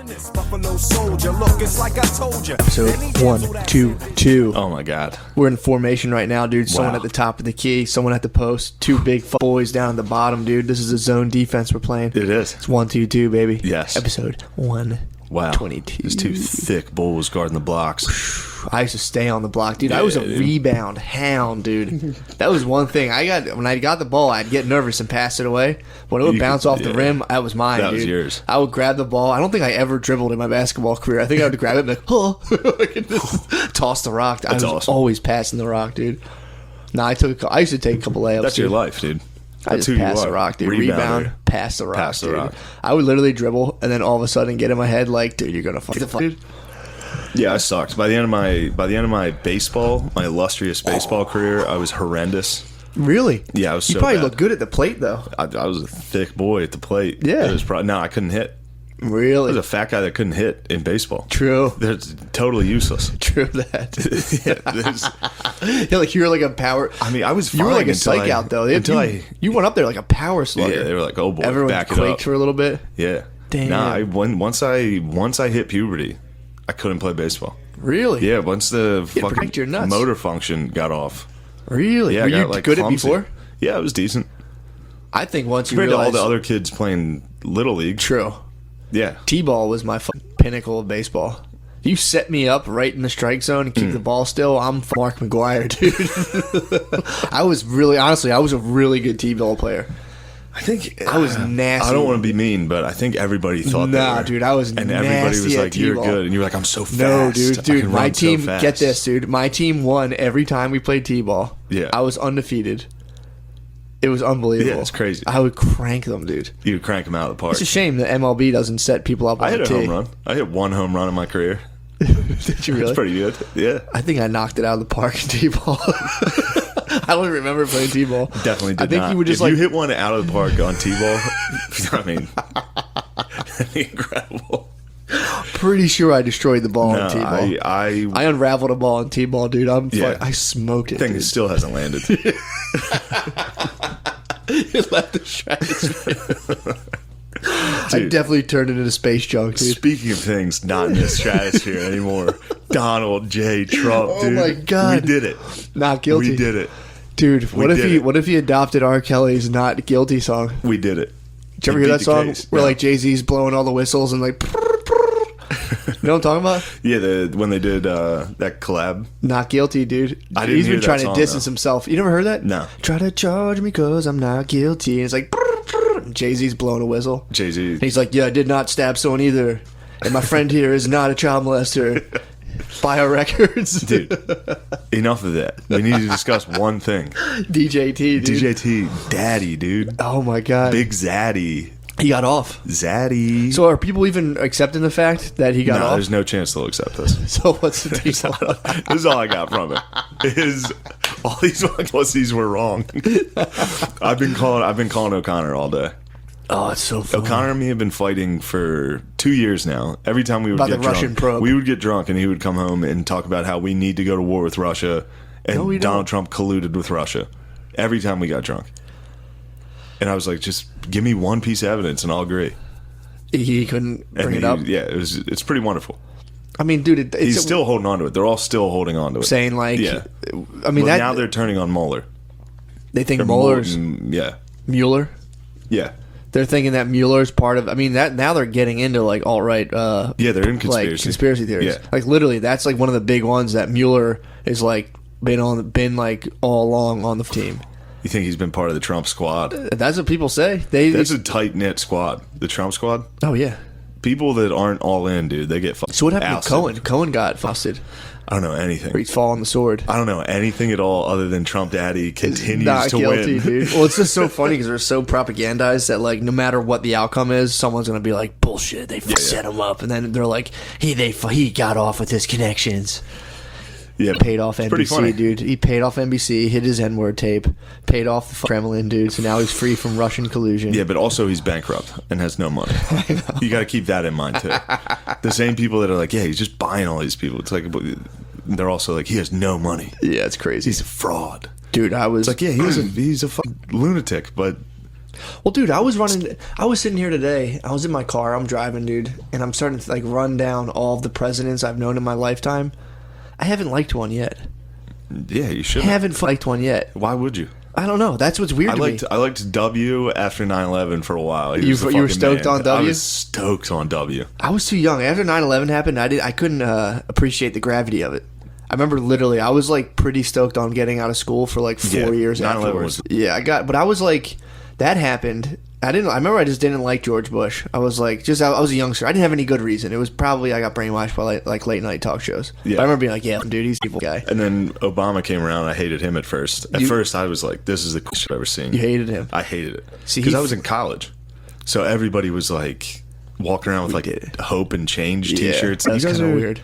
Buffalo soldier, look, it's like I told you. Episode 122. Oh my god. We're in formation right now, dude. Someone Wow. at the top of the key, someone at the post, two big boys down at the bottom, dude. This is a zone defense we're playing. It is. It's 122, baby. Yes. Episode 122. Wow. There's two thick bulls guarding the blocks. I used to stay on the block, dude. I was a rebound hound, dude. That was one thing. When I got the ball, I'd get nervous and pass it away. When it would bounce off the rim, that was mine, That dude. was yours. I would grab the ball. I don't think I ever dribbled in my basketball career. I think I would grab it and be like, oh, I could just toss the rock. That's I was awesome. always passing the rock, dude. I used to take a couple layups. That's dude. your life, dude. I That's just who pass you the are. rock, dude. Rebounder. Rebound, pass the rock, Pass the dude. rock. I would literally dribble and then all of a sudden get in my head like, dude, you're gonna fuck the fuck, dude. Yeah, I sucked. By the end of my baseball, my illustrious baseball career, I was horrendous. Really? Yeah, I was You so probably bad. look good at the plate though. I was a thick boy at the plate. Yeah. It was no, I couldn't hit. I Really? was a fat guy that couldn't hit in baseball. True. That's totally useless. True that. Yeah, you're like a power. I mean, I was fine You were like a until psych out though. You went up there like a power slugger. Yeah, they were like, oh boy, Everyone back it quaked up. for a little bit. Yeah. Damn. Nah, once I hit puberty, I couldn't play baseball. Really? Yeah, once the protect fucking your nuts. motor function got off. Really? Yeah, Were I got, you like, good clumsy. at before? Yeah, it was decent. I think once you Compared to all realize. the other kids playing Little League. True. Yeah. T-ball was my pinnacle of baseball. You set me up right in the strike zone and keep the ball still. I'm Mark McGuire, dude. I was a really good T-ball player. I think I was nasty. I don't want to be mean, but I think everybody thought they Nah, were. dude, I was and everybody was nasty like, at "You're T-ball." good," and you were like, "I'm so fast." No, I dude, can my run so team. fast. Get this, dude. My team won every time we played T-ball. Yeah. I was undefeated. It was unbelievable. Yeah, it's crazy. I would crank them, dude. You would crank them out of the park. It's a shame that MLB doesn't set people up on I hit the a tee. home run. I hit one home run in my career. Did you really? It's pretty good. Yeah. I think I knocked it out of the park in T-ball. I don't even remember playing T-ball. Definitely did I think not. you would just if you hit one out of the park on T-ball, I mean, that'd be incredible. Pretty sure I destroyed the ball in T-ball. I I unraveled a ball in T-ball, dude. I smoked it. think Dude. it still hasn't landed. It left the stratosphere. I definitely turned it into space junk, dude. Speaking of things not in the stratosphere anymore, Donald J. Trump, Oh dude. my God. We did it. Not guilty. We did it. Dude, what did it. if he adopted R. Kelly's Not Guilty song? We did it. Did you ever He hear beat that song the case. where No. like Jay-Z's blowing all the whistles and like you know what I'm talking about? Yeah, when they did that collab. Not guilty, dude. I didn't He's hear been that trying to song, distance though. himself. You never heard that? No. Try to charge me cause I'm not guilty. And it's like Jay-Z's blowing a whistle. Jay-Z. And he's like, yeah, I did not stab someone either. And my friend here is not a child molester. Buy our records. Dude, enough of that. We need to discuss one thing. DJT, dude. DJT, daddy, dude. Oh my God. Big Zaddy. He got off. Zaddy. So are people even accepting the fact that he got no, off? there's no chance they'll accept this. So what's the This deal? is all I got from it. Is all these pussies were wrong. I've been calling O'Connor all day. Oh, it's so funny. O'Connor and me have been fighting for 2 years now. Every time we would About get the drunk, Russian probe. we would get drunk and he would come home and talk about how we need to go to war with Russia and No, we Donald don't. Trump colluded with Russia. Every time we got drunk. And I was like, just give me one piece of evidence and I'll agree. He couldn't bring it up. Yeah, it's pretty wonderful. I mean, dude, it's He's still holding on to it. They're all still holding on to it. saying like, Yeah. I mean, Well, now they're turning on Mueller. they think Or Mueller's yeah. Mueller. Yeah. They're thinking that Mueller's part of. I mean, that now they're getting into like alt-right. Yeah, they're in conspiracy. Like conspiracy theories. Yeah. Like literally, that's like one of the big ones that Mueller is like been like all along on the team. You think he's been part of the Trump squad? That's what people say. That's a tight-knit squad. The Trump squad? Oh yeah. People that aren't all in, dude, they get So what happened ousted. to Cohen? Cohen got busted. I don't know anything. He's falling the sword. I don't know anything at all other than Trump Daddy continues Not to guilty, win. dude. Well, it's just so funny because they're so propagandized that like no matter what the outcome is, someone's gonna be like bullshit. They set him up, and then they're like he got off with his connections. Yeah, Paid off it's pretty funny. NBC, dude. He paid off NBC, hit his N-word tape, paid off the Kremlin, dude. So now he's free from Russian collusion. Yeah, but also he's bankrupt and has no money. You got to keep that in mind too. The same people that are like, yeah, he's just buying all these people. It's like they're also like, he has no money. Yeah, it's crazy. He's a fraud. Dude, I was It's like, yeah, he's a fucking lunatic, but Well, dude, I was sitting here today. I was in my car. I'm driving, dude, and I'm starting to like run down all of the presidents I've known in my lifetime. I haven't liked one yet. Yeah, you should. I haven't liked one yet. Why would you? I don't know. That's what's weird to me. I liked W after 9/11 for a while. You were stoked on W? I was stoked on W. I was too young. After 9/11 happened, I couldn't appreciate the gravity of it. I remember literally, I was like pretty stoked on getting out of school for like 4 years 9/11 afterwards. But I was like, that happened. I remember I just didn't like George Bush. I was like, I was a youngster. I didn't have any good reason. It was probably I got brainwashed by like late night talk shows. Yeah. But I remember being like, yeah, dude, he's an evil guy. And then Obama came around. I hated him at first. At first, I was like, this is the coolest shit I've ever seen. You hated him? I hated it. Because I was in college. So everybody was like walking around with like hope and change t-shirts. That's kind of weird.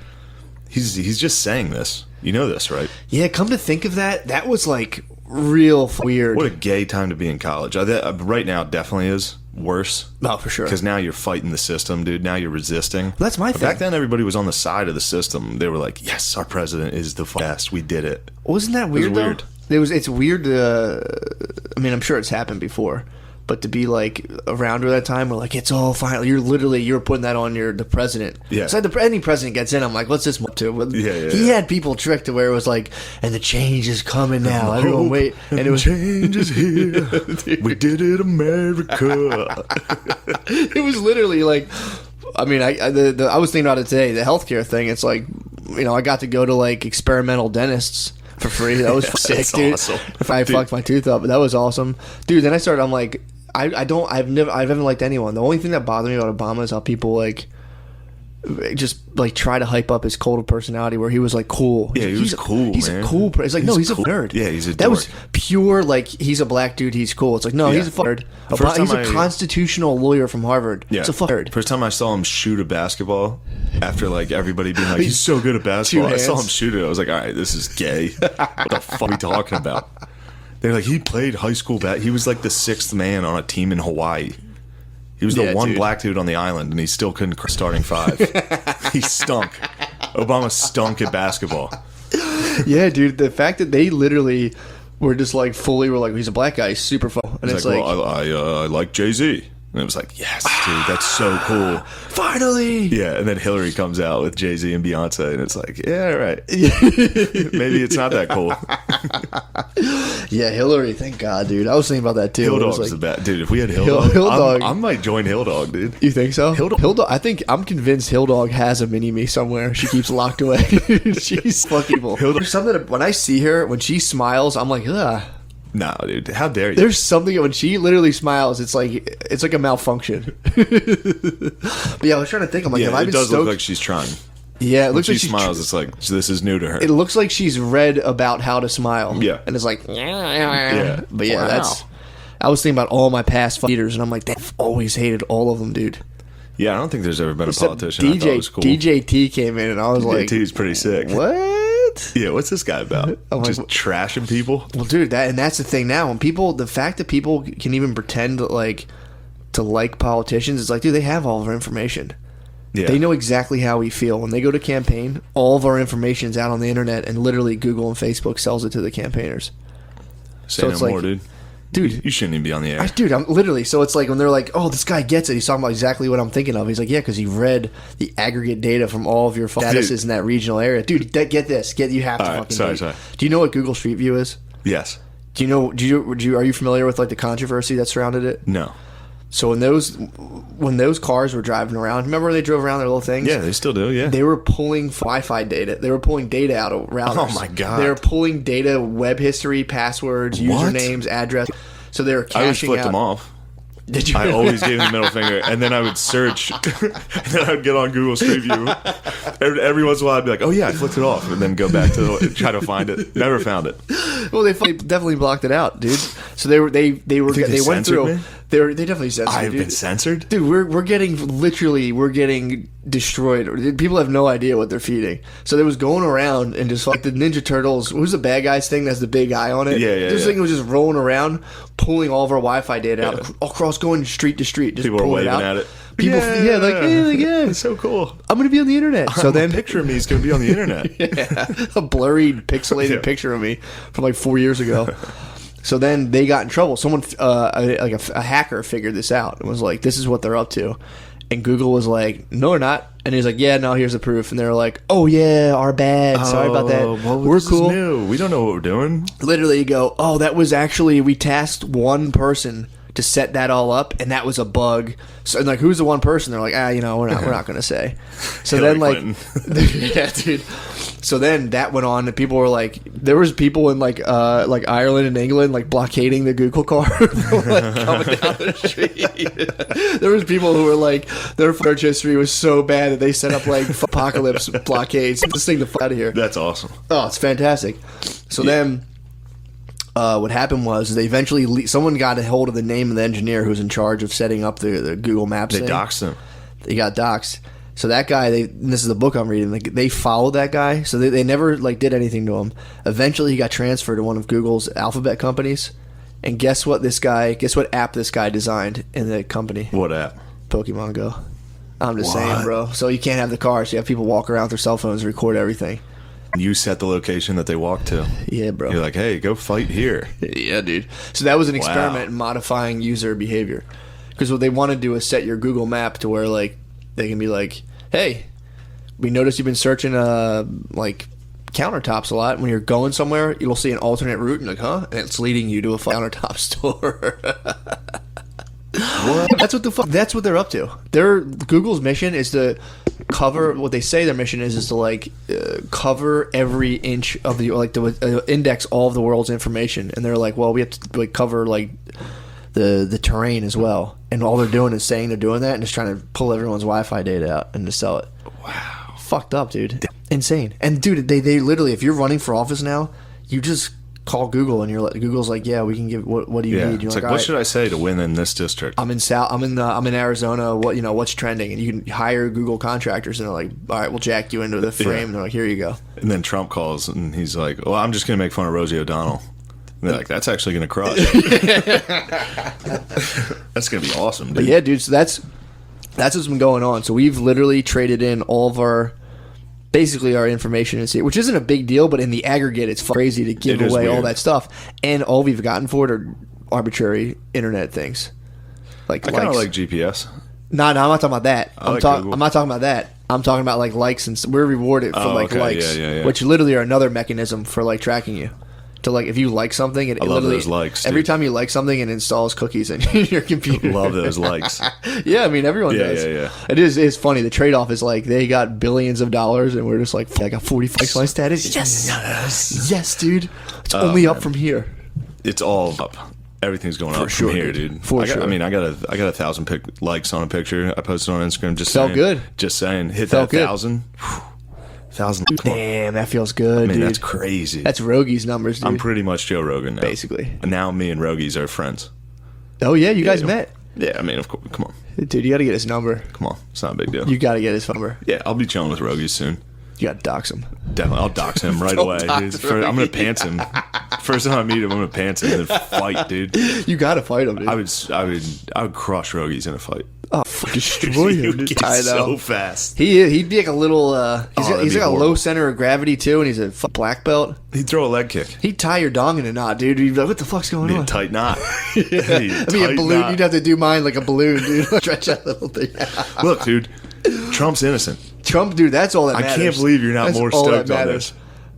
He's just saying this. You know this, right? Yeah, come to think of that, that was like real weird. What a gay time to be in college. Right now, it definitely is worse. Oh, for sure. Because now you're fighting the system, dude. Now you're resisting. Well, that's my thing. Back then, everybody was on the side of the system. They were like, yes, our president is the best. We did it. Wasn't that weird, though? It's weird. I mean, I'm sure it's happened before. But to be like around at that time, we're like, it's all fine. You're putting that on the president. Yeah. So any president gets in, I'm like, what's this up to? He had people tricked to where it was like, and the change is coming now. Everyone wait, and it was change is here. We did it, America. It was literally like, I mean, I was thinking about it today. The healthcare thing. It's like, I got to go to like experimental dentists for free. That was sick, dude. Awesome. If I fucked my tooth up, but that was awesome, dude. Then I'm like, I haven't liked anyone. The only thing that bothered me about Obama is how people like just like try to hype up his cold personality, where he was like cool. Yeah, he was cool. He's man. a cool. It's like, no, he's cool. a nerd. Yeah, he's a dork. That was pure like, he's a black dude. He's cool. It's like, no, he's a nerd. He's a constitutional lawyer from Harvard. Yeah, it's a nerd. First time I saw him shoot a basketball, after like everybody being like, he's so good at basketball, I saw him shoot it. I was like, all right, this is gay. What the fuck are we talking about? They're like, he played high school he was like the sixth man on a team in Hawaii. He was the one black dude on the island, and he still couldn't starting five. He stunk. Obama stunk at basketball. Yeah, dude. The fact that they literally were just like fully were like, he's a black guy, he's super fun. And it's like, well, I like Jay-Z. And it was like, yes, dude, that's so cool. Finally. Yeah, and then Hillary comes out with Jay-Z and Beyonce, and it's like, yeah, right. Maybe it's not that cool. Yeah, Hillary, thank God, dude. I was thinking about that too. Hill Dog's the best. Dude, if we had Hill Dog, I might join Hill Dog, dude. You think so? Hill Dog, I'm convinced Hill Dog has a mini-me somewhere. She keeps locked away. She's fucking evil. There's something, when I see her, when she smiles, I'm like, ugh. No, dude. How dare you? There's something when she literally smiles. It's like a malfunction. But yeah, I was trying to think. I'm like, have I been it does stoked? look like she's trying. Yeah, it looks when like she smiles. It's like, this is new to her. It looks like she's read about how to smile. Yeah, and it's like, yeah. But yeah, I was thinking about all my past leaders, and I'm like, I've always hated all of them, dude. Yeah, I don't think there's ever been a politician I thought was cool. DJT came in, and I was like, DJT's pretty sick. What? Yeah, what's this guy about? Just trashing people? Well, dude, that's the thing now. When the fact that people can even pretend to like politicians, it's like, dude, they have all of our information. Yeah. They know exactly how we feel. When they go to campaign, all of our information's out on the internet, and literally Google and Facebook sells it to the campaigners. Say no more, dude. Dude, you shouldn't even be on the air. Dude, I'm literally. So it's like when they're like, "Oh, this guy gets it. He's talking about exactly what I'm thinking of." He's like, "Yeah, because he read the aggregate data from all of your statuses in that regional area." Dude, get this. You have to fucking. Sorry. Do you know what Google Street View is? Yes. Do you know? Are you familiar with like the controversy that surrounded it? No. So when those cars were driving around, remember when they drove around their little things? Yeah, they still do. Yeah, they were pulling Wi-Fi data. They were pulling data out of routers. Oh my god! They were pulling data, web history, passwords, usernames, address. So they were caching out. I always flicked them off. Did you? I always gave them the middle finger, and then I would search, and then I would get on Google Street View. Every once in a while, I'd be like, "Oh yeah, I flicked it off," and then go back to try to find it. Never found it. Well, they definitely blocked it out, dude. So they went through. Me? They definitely censored. I've been censored, dude. We're getting destroyed. People have no idea what they're feeding. So they was going around and just like the Ninja Turtles. Who's the bad guys thing? That's the big eye on it. Yeah. This thing was just rolling around, pulling all of our Wi-Fi data out across, going street to street. Just people were waving at it. People, it's so cool. I'm gonna be on the internet. So then, a picture of me is gonna be on the internet. A blurry, pixelated picture of me from like 4 years ago. So then they got in trouble. Someone, a hacker, figured this out and was like, "This is what they're up to." And Google was like, "No, we're not." And he's like, "Yeah, no, here's the proof." And they were like, "Oh yeah, our bad. Sorry about that. We're cool. New. We don't know what we're doing." Literally, you go, "Oh, that was actually we tasked one person to set that all up, and that was a bug." So, and like, who's the one person? They're like, we're not going to say. So then, like, yeah, dude. So then that went on, and people were like, there was people in like Ireland and England like blockading the Google car, like coming down the street. There was people who were like, their search history was so bad that they set up like apocalypse blockades. This thing the fuck out of here. That's awesome. Oh, it's fantastic. So then. What happened was they eventually someone got a hold of the name of the engineer who was in charge of setting up the Google Maps. They doxed him. They got doxed. So that guy, and this is the book I'm reading. They followed that guy. So they never like did anything to him. Eventually, he got transferred to one of Google's alphabet companies. And guess what app this guy designed in the company? What app? Pokemon Go. I'm just saying, bro. So you can't have the cars. You have people walk around with their cell phones and record everything. You set the location that they walk to. Yeah, bro. You're like, hey, go fight here. Yeah, dude. So that was an experiment in modifying user behavior. Because what they want to do is set your Google map to where, like, they can be like, hey, we noticed you've been searching, like, countertops a lot. When you're going somewhere, you'll see an alternate route. And you're like, huh? And it's leading you to a countertop store. What? That's what they're up to. Google's mission is to cover what they say their mission is to like cover every inch of the to index all of the world's information. And they're like, well, we have to like cover like the terrain as well. And all they're doing is saying they're doing that and just trying to pull everyone's Wi-Fi data out and to sell it. Wow, fucked up, dude. Insane. And dude, they literally, if you're running for office now, you just call Google and Google's like, yeah, we can give. What do you need? You're it's like what should I say to win in this district? I'm in Arizona. What's trending? And you can hire Google contractors, and they're like, all right, we'll jack you into the frame. Yeah. And they're like, here you go. And then Trump calls and he's like, well, I'm just gonna make fun of Rosie O'Donnell. And they're like, that's actually gonna crush. That's gonna be awesome, dude. But yeah, dude. So that's what's been going on. So we've literally traded in all of our. Basically, our information is here, which isn't a big deal, but in the aggregate, it's crazy to give away all that stuff. And all we've gotten for it are arbitrary internet things. Like I kind of like GPS. No, I'm not talking about that. I'm not talking about that. I'm talking about like likes, and we're rewarded for likes, which literally are another mechanism for like tracking you. To like, if you like something, it love those likes. Every time you like something, it installs cookies in your computer. Love those likes. Yeah, I mean everyone does. Yeah. It's funny. The trade off is like they got billions of dollars, and we're just like, I got 45 likes status. Yes, dude. It's only up from here. It's all up. Everything's going up from here, dude. For sure. I mean, I got 1,000 likes on a picture I posted on Instagram. Felt good. Just saying, hit that 1,000. 1,000. Damn, that feels good, dude. That's crazy. That's Rogi's numbers, dude. I'm pretty much Joe Rogan now. Basically. And now me and Rogi's are friends. Oh, yeah? You guys met? Yeah, I mean, of course. Come on. Dude, you got to get his number. Come on. It's not a big deal. You got to get his number. Yeah, I'll be chilling with Rogi's soon. You got to dox him. Definitely. I'll dox him right away. I'm going to pants him. First time I meet him, I'm going to pants him and then fight, dude. You got to fight him, dude. I would crush Rogi's in a fight. Oh, destroy him, dude. I know. So fast. He'd be like a little. He's like a low center of gravity too, and he's a black belt. He'd throw a leg kick. He'd tie your dong in a knot, dude. You'd be like, "What the fuck's going on?" A tight knot. Yeah. I mean, a balloon. Knot. You'd have to do mine like a balloon, dude. Stretch that little thing. Look, dude. Trump's innocent. Trump, dude. That's all that matters. I can't believe you're not more stoked on this,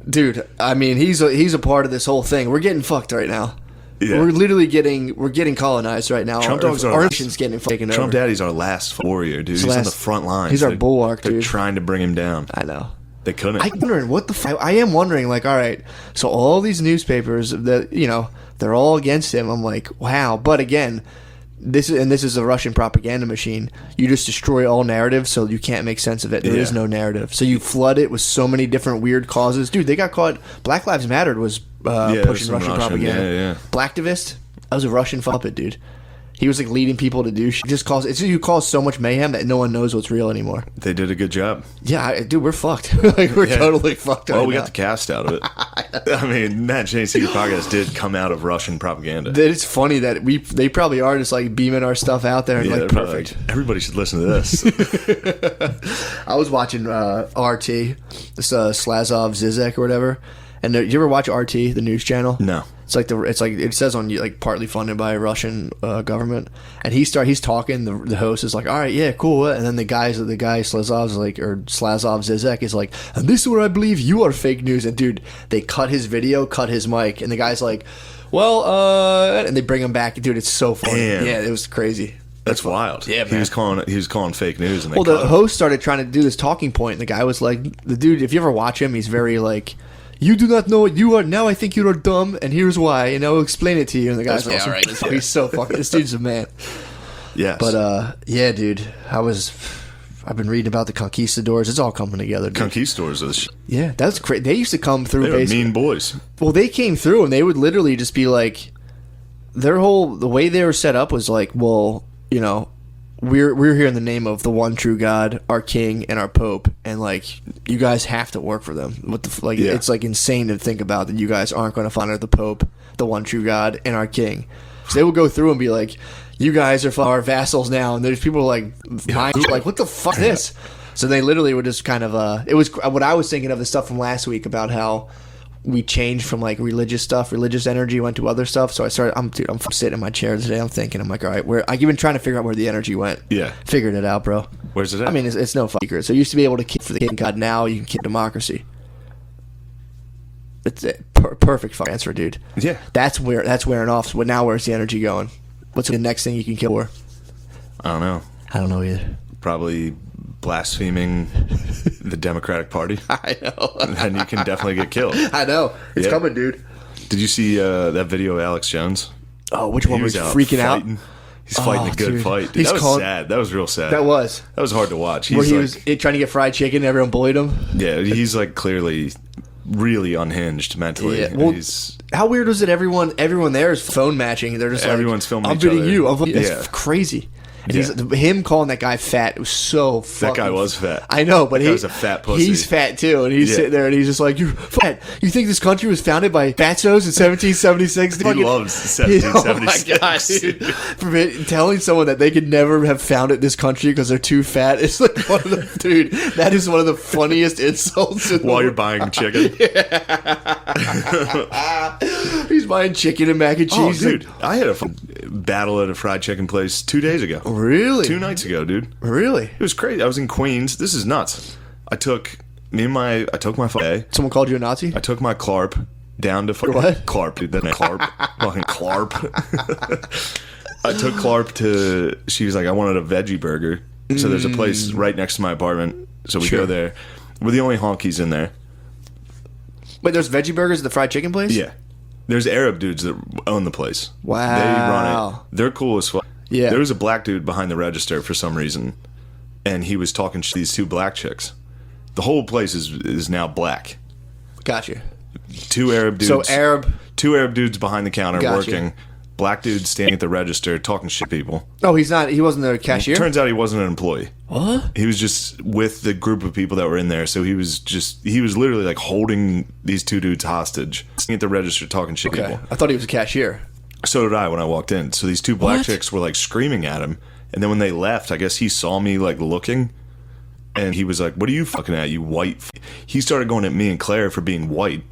dude. I mean, he's a part of this whole thing. We're getting fucked right now. Yeah. We're literally getting colonized right now. Trump dogs are nation's getting taken over. Trump daddy's our last warrior, dude. He's on the front lines. He's our bulwark, dude. They're trying to bring him down. I know. They couldn't. I'm wondering what the I am wondering, like, all right, so all these newspapers that they're all against him. I'm like, wow. But again, this is a Russian propaganda machine. You just destroy all narrative, so you can't make sense of it. There is no narrative. So you flood it with so many different weird causes. Dude, they got caught. Black Lives Matter was pushing Russian propaganda. Yeah. Blacktivist, that was a Russian puppet, dude. He was like leading people to do shit. You cause so much mayhem that no one knows what's real anymore. They did a good job. Yeah, dude, we're fucked. We're totally fucked. Well, we got the cast out of it. I mean, Matt Shane's Secret Podcast did come out of Russian propaganda. It's funny that they probably are just like beaming our stuff out there and like perfect. Like, everybody should listen to this. I was watching RT, this Slazov Zizek or whatever. And you ever watch RT, the news channel? No. It's like it says on like partly funded by Russian government, and he's talking. The host is like, all right, yeah, cool, and then the guy Slazov's like, or Slazov Zizek is like, and this is where I believe you are fake news. And dude, they cut his video, cut his mic, and the guy's like, well, and they bring him back. Dude, it's so funny. Damn. Yeah, it was crazy. That's wild. Yeah, man. He was calling fake news. And the host started trying to do this talking point, and the guy was like, the dude, if you ever watch him, he's very like, you do not know what you are. Now I think you are dumb, and here's why, and I will explain it to you. And the guy's like, awesome. all right. So he's so fucking, this dude's a man. Yes. But, yeah, dude, I've been reading about the conquistadors. It's all coming together, dude. Conquistadors are the shit. Yeah, that's great. They used to come through. They were mean boys. Well, they came through, and they would literally just be like, the way they were set up was like, well, you know, we're here in the name of the one true God, our King, and our Pope, and like you guys have to work for them. It's like insane to think about that you guys aren't going to honor the Pope, the one true God, and our King. So they would go through and be like, you guys are our vassals now, and there's people like what the fuck is this? So they literally would just kind of it was what I was thinking of the stuff from last week about how we changed from like religious energy went to other stuff. So I'm sitting in my chair today. I'm thinking, I'm like, all right, I've been trying to figure out where the energy went. Yeah. Figured it out, bro. Where's it at? I mean, it's no secret. So you used to be able to keep for the king God. Now you can keep democracy. It's a perfect answer, dude. Yeah. That's wearing off. So now where's the energy going? What's the next thing you can kill for? I don't know. I don't know either. Probably blaspheming the Democratic Party. I know. And you can definitely get killed. I know. It's coming, dude. Did you see that video of Alex Jones? Oh, which one was freaking out? He's fighting a good fight. Dude, that was sad. That was real sad. That was hard to watch. Where he was trying to get fried chicken and everyone bullied him. Yeah, he's like clearly really unhinged mentally. Yeah. Well, how weird was it? Everyone there is phone matching. They're just everyone's filming I'm each other. beating you. It's crazy. And him calling that guy fat, it was so fucking... That guy was fat. I know, but he was a fat pussy. He's fat too, and he's sitting there and he's just like, "You're fat. You think this country was founded by fatzos in 1776?" He loves 1776. Oh my god, dude! Telling someone that they could never have founded this country because they're too fat, it's like one of the dude. That is one of the funniest insults. While you're buying chicken, he's buying chicken and mac and cheese. Oh, dude, I had a battle at a fried chicken place 2 days ago. Really? 2 nights ago, dude. Really? It was crazy. I was in Queens. This is nuts. I took my Someone called you a Nazi? I took my Clarp down to what? Clarp, dude. That Clarp. Fucking Clarp. I took Clarp to. She was like, I wanted a veggie burger. So there's a place right next to my apartment. So we go there. We're the only honkies in there. Wait, there's veggie burgers at the fried chicken place? Yeah. There's Arab dudes that own the place. Wow. They run it. They're cool as fuck. Yeah. There was a black dude behind the register for some reason, and he was talking to these 2 black chicks. The whole place is now black. Gotcha. 2 Arab dudes. So 2 Arab dudes behind the counter Gotcha. working. Black dude standing at the register talking shit to people. Oh, he wasn't the cashier? Turns out he wasn't an employee. What? He was just with the group of people that were in there. So he was literally like holding these 2 dudes hostage, standing at the register talking shit to people. I thought he was a cashier. So did I when I walked in. So these 2 black chicks were like screaming at him. And then when they left, I guess he saw me like looking. And he was like, "What are you fucking at, you white?" He started going at me and Claire for being white.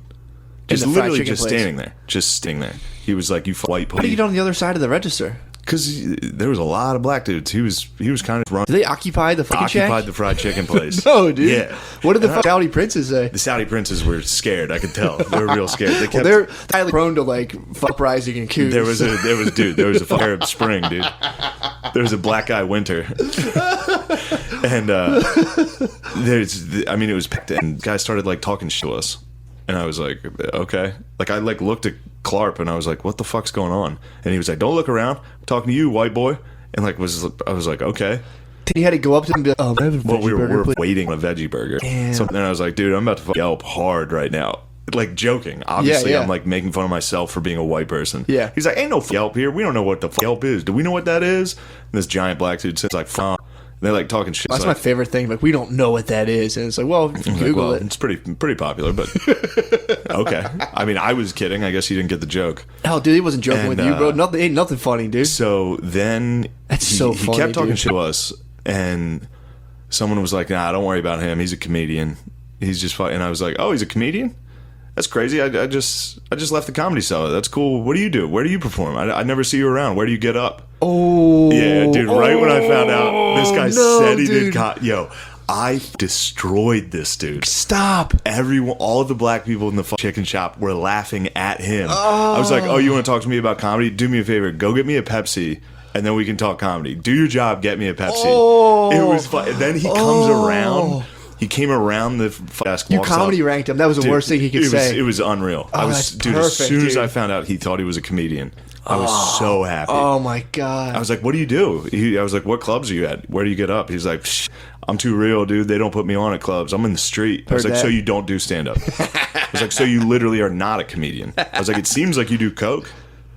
Just literally just standing there. Just standing there. He was like, "You white pussy." How did you get on the other side of the register? Because there was a lot of black dudes. He was kind of running. Did they occupy the fucking shack? Occupied the fried chicken place. No, dude. Yeah. What did the Saudi princes say? The Saudi princes were scared. I could tell. They were real scared. They kept, they're highly prone to like uprising and coups. There was a Arab Spring, dude. There was a black guy winter. And it was packed. And guys started like talking shit to us. And I was like, okay. Like I like looked at Clarp and I was like, what the fuck's going on? And he was like, don't look around. I'm talking to you, white boy. And like I was like, okay. He had to go up to him and be like, oh, I have a veggie we were burger, waiting on a veggie burger. Damn. So then I was like, dude, I'm about to yelp hard right now. Like joking. Obviously, Yeah. I'm like making fun of myself for being a white person. Yeah. He's like, ain't no Yelp here. We don't know what the Yelp is. Do we know what that is? And this giant black dude says like, "Fuck." They're like talking shit. That's my favorite thing. Like, we don't know what that is. And it's like, well, if you Google it. It's pretty popular, but okay. I mean, I was kidding. I guess you didn't get the joke. Hell, dude, he wasn't joking with you, bro. Ain't nothing funny, dude. So then he kept talking shit to us, and someone was like, nah, don't worry about him. He's a comedian. He's just fine. And I was like, oh, he's a comedian? That's crazy. I just left the Comedy Cellar. That's cool. What do you do? Where do you perform? I never see you around. Where do you get up? Oh. Yeah, dude. Right when I found out this guy said he dude. did yo, I destroyed this dude. Stop. Everyone, all of the black people in the chicken shop were laughing at him. I was like, oh, you want to talk to me about comedy? Do me a favor. Go get me a Pepsi, and then we can talk comedy. Do your job. Get me a Pepsi. It was fun. And then he comes around. He came around the desk. You comedy ranked him. That was the worst thing he could say. It was unreal. That's dude, perfect, as soon as dude. I found out he thought he was a comedian, I was so happy. Oh, my God. I was like, what do you do? I was like, what clubs are you at? Where do you get up? He's like, I'm too real, dude. They don't put me on at clubs. I'm in the street. I was like, so you don't do stand-up? I was like, so you literally are not a comedian? I was like, it seems like you do coke.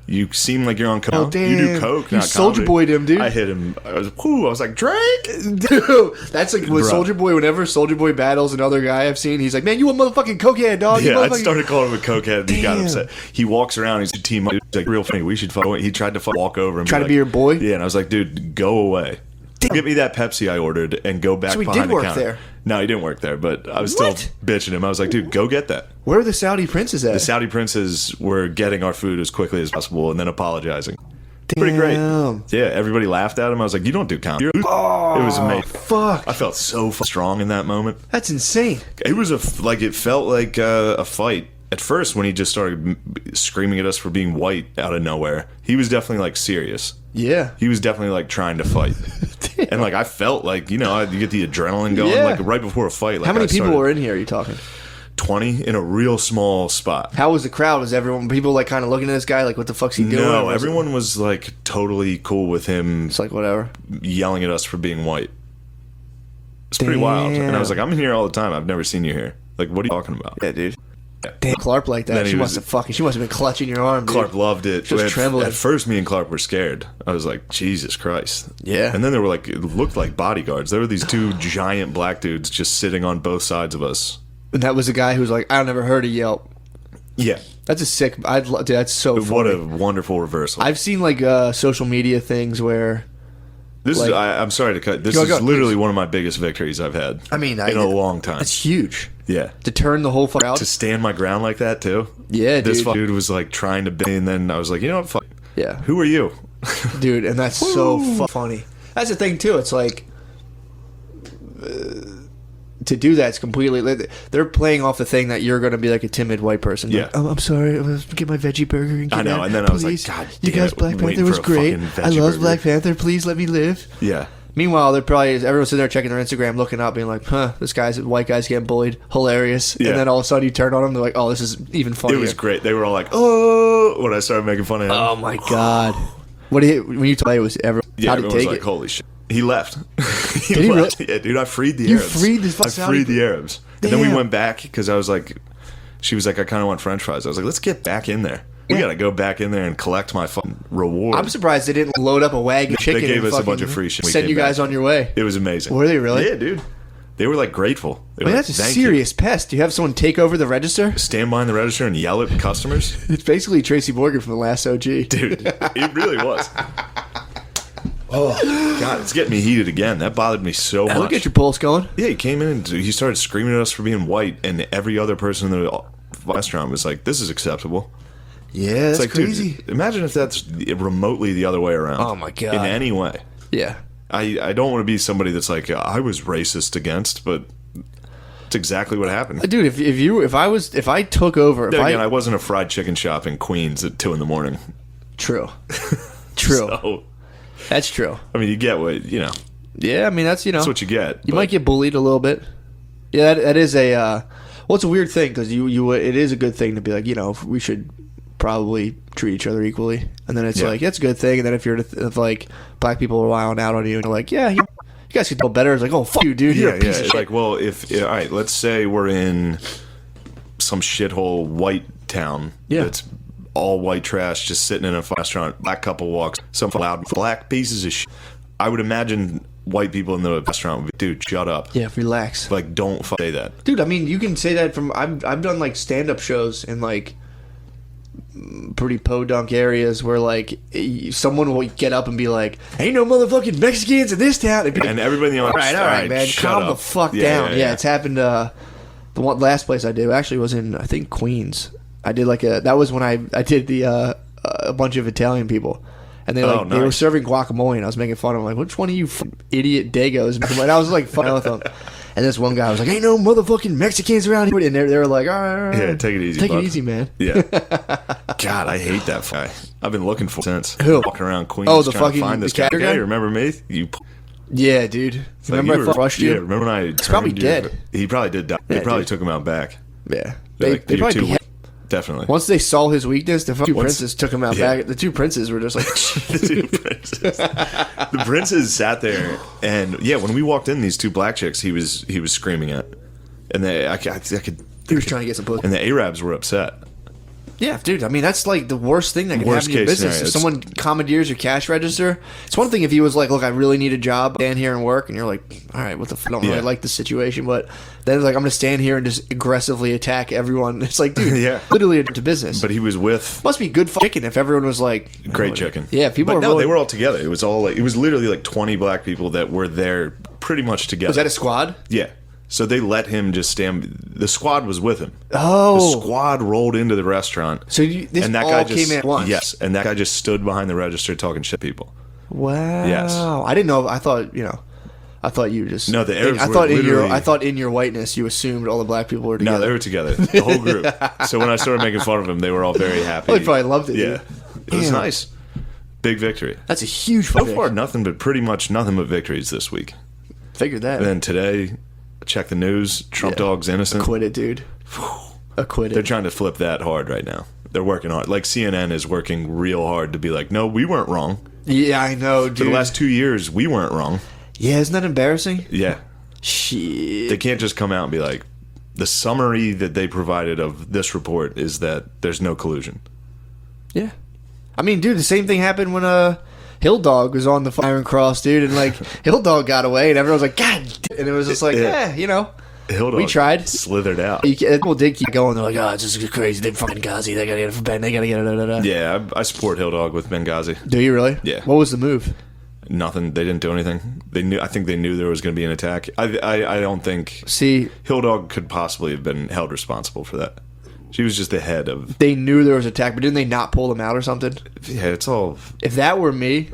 You seem like you're on coke. Oh, damn. You do coke, You not Soulja comedy. Boy'd him, dude. I hit him. I was like, Drake? Dude, that's like with Bro. Soulja Boy. Whenever Soulja Boy battles another guy I've seen, he's like, man, you a motherfucking cokehead, dog. You Yeah, I motherfucking-" started calling him a cokehead and he got Damn. upset. He walks around, he's a team. He's like, real funny. We should fuck. He tried to walk over and Try to like, be your boy? Yeah, and I was like, dude, go away. Get me that Pepsi I ordered and go back So he behind did the work counter. there? No, he didn't work there, but I was What? still bitching him. I was like, dude, go get that. Where are the Saudi princes at? The Saudi princes were getting our food as quickly as possible and then apologizing. Pretty great. Yeah, everybody laughed at him. I was like, you don't do comedy. It was amazing. Fuck. I felt so strong in that moment. That's insane. It was it felt like a fight. At first, when he just started screaming at us for being white out of nowhere, he was definitely like serious. Yeah. He was definitely like trying to fight. And like I felt like, you get the adrenaline going Yeah. like right before a fight. Like, How many people were in here, are you talking? 20 in a real small spot. How was the crowd? Was everyone, people like kind of looking at this guy like, what the fuck's he doing? No, Or was it- everyone was like totally cool with him It's like, whatever. yelling at us for being white. It's pretty wild. And I was like, I'm in here all the time. I've never seen you here. Like, what are you talking about? Yeah, dude. Damn, Clark like Then that. he She was- must have been clutching your arm, dude. Clark loved it. Just trembling. At first, me and Clark were scared. I was like, Jesus Christ. Yeah. And then there were like, it looked like bodyguards. There were these two giant black dudes just sitting on both sides of us. And that was the guy who was like, I never heard of Yelp. Yeah. That's a sick. Dude, that's so funny. What a wonderful reversal. I've seen like social media things where This like- is. I'm sorry to cut. This Go, is go, literally please. one of my biggest victories I've had. I mean, in a long time. It's huge Yeah. to turn the whole fuck out. To stand my ground like that too. Yeah, This dude. dude was like trying to be, and then I was like, you know what? Fuck. Yeah, Who are you? dude, and that's so funny. That's the thing too. It's like to do that. It's completely. They're playing off the thing that you're going to be like a timid white person. Yeah. Like, I'm sorry. I'm going to get my veggie burger. And get I know, that, and then I was like, please. God you damn guys, it, Black waiting Panther was for a great. fucking I veggie love burger. Black Panther. Please let me live. Yeah. Meanwhile, they're probably everyone's sitting there checking their Instagram, looking up, being like, "Huh, this white guy's getting bullied, hilarious." Yeah. And then all of a sudden, you turn on them, they're like, "Oh, this is even funnier." It was great. They were all like, "Oh!" when I started making fun of him. Oh my god! What did when you told me it was ever? Yeah, how did everyone he was take like, it? "Holy shit!" He left. He Did he left. really? Yeah, dude, I freed the You Arabs. freed the I Saudi freed the people? Arabs, and then we Damn. went back because I was like, she was like, "I kind of want French fries." I was like, "Let's get back in there. We Yeah. got to go back in there and collect my fucking reward." I'm surprised they didn't load up a wagon of chicken. They gave and us a fucking bunch of free shit. We Send came you guys back. on your way. It was amazing. Were they really? Yeah, dude. They were like grateful. They I mean, were that's a like, "Thank you." serious pest. Do you have someone take over the register? Stand behind the register and yell at customers. It's basically Tracy Morgan from the last OG. Dude, it really was. Oh, God, it's getting me heated again. That bothered me so Now much. look at your pulse going. Yeah, he came in and he started screaming at us for being white, and every other person in the restaurant was like, "This is acceptable." Yeah, that's It's like, crazy. dude, imagine if that's remotely the other way around. Oh, my God. In any way. Yeah. I don't want to be somebody that's like, I was racist against, but it's exactly what happened. Dude, if I took over, Then again, I wasn't a fried chicken shop in Queens at 2 a.m. True. True. So, That's true. I mean, you get what, Yeah, I mean, that's that's what you get. You but- might get bullied a little bit. Yeah, that is a. Well, it's a weird thing because it is a good thing to be like, we should probably treat each other equally, and then it's Yeah. like that's a good thing. And then if if like black people are wilding out on you, and you're like, yeah, you guys could do better. It's like, oh fuck you, dude, you're a piece of It's shit. like, well, all right, let's say we're in some shithole white town that's all white trash, just sitting in a restaurant. Black couple walks, some loud black pieces of shit. I would imagine white people in the restaurant would be, dude, shut up. Yeah, relax, Like, don't say that. dude. I mean, you can say that from I've done like stand up shows in like pretty podunk areas where like someone will get up and be like, "Ain't no motherfucking Mexicans in this town," And everybody in the all audience, right, man, shut calm up. the fuck Yeah, down. yeah, Yeah, it's happened. The last place I did actually was in, I think, Queens. I did that was when I did a bunch of Italian people. And they they were serving guacamole, and I was making fun of them. Like, which one of you idiot Dagos? And I was like, fucking with them. And this one guy was like, ain't no motherfucking Mexicans around here. And they were like, all right. Yeah, take it easy, Take it easy, man. Yeah. God, I hate that guy. I've been looking for since. Who? Walking around Queens Oh, the trying fucking to find this guy? Hey, remember me? Yeah, dude. Remember I crushed you? Yeah, remember when I He's probably dead. He probably did die. Yeah, They probably dude. took him out back. Yeah. They probably beheaded. Definitely. Once they saw his weakness, the two princes took him out back. The two princes were just like... The princes sat there, and yeah, when we walked in, these two black chicks, he was screaming at, and I could. He was trying to get some pussy. And the Arabs were upset. Yeah, dude. I mean, that's like the worst thing that can happen in your business. If someone commandeers your cash register, it's one thing if he was like, "Look, I really need a job, stand here and work," and you're like, "All right, what the fuck? I don't really like this situation," but then it's like, "I'm gonna stand here and just aggressively attack everyone." It's like, dude, literally to business. But he was with must be good chicken if everyone was like great chicken. Yeah, people. But they were all together. It was all like it was literally like 20 black people that were there pretty much together. Was that a squad? Yeah. So they let him just stand. The squad was with him. Oh, the squad rolled into the restaurant. So this and that all guy just came at once. Yes, and that guy just stood behind the register talking shit to people. Wow. Yes. I didn't know. I thought you just no. The Arabs. I thought in your whiteness you assumed all the black people were together. No, they were together, the whole group. So when I started making fun of them, they were all very happy. Oh, they probably loved it. Yeah, it was nice. Big victory. That's a huge. So far, nothing but victories this week. Figured that. And then today, check the news. Trump dog's innocent. Acquitted, dude. Acquitted. They're trying to flip that hard right now. They're working hard. Like CNN is working real hard to be like, no, we weren't wrong. Yeah, I know, dude. For the last 2 years, we weren't wrong. Yeah, isn't that embarrassing? Yeah. Shit. They can't just come out and be like, the summary that they provided of this report is that there's no collusion. Yeah. I mean, dude, the same thing happened when Hill Dog was on the firing cross, dude, and like Hill Dog got away, and everyone was like, God, and it was just like, Hill Dog we tried, slithered out. People did keep going. They're like, oh, this is crazy. They fucking Benghazi. They gotta get it from Ben. They gotta get it. Yeah, I support Hill Dog with Benghazi. Do you really? Yeah. What was the move? Nothing. They didn't do anything. I think they knew there was going to be an attack. I don't think. See, Hill Dog could possibly have been held responsible for that. She was just the head of. They knew there was an attack, but didn't they not pull them out or something? Yeah, it's all. If that were me,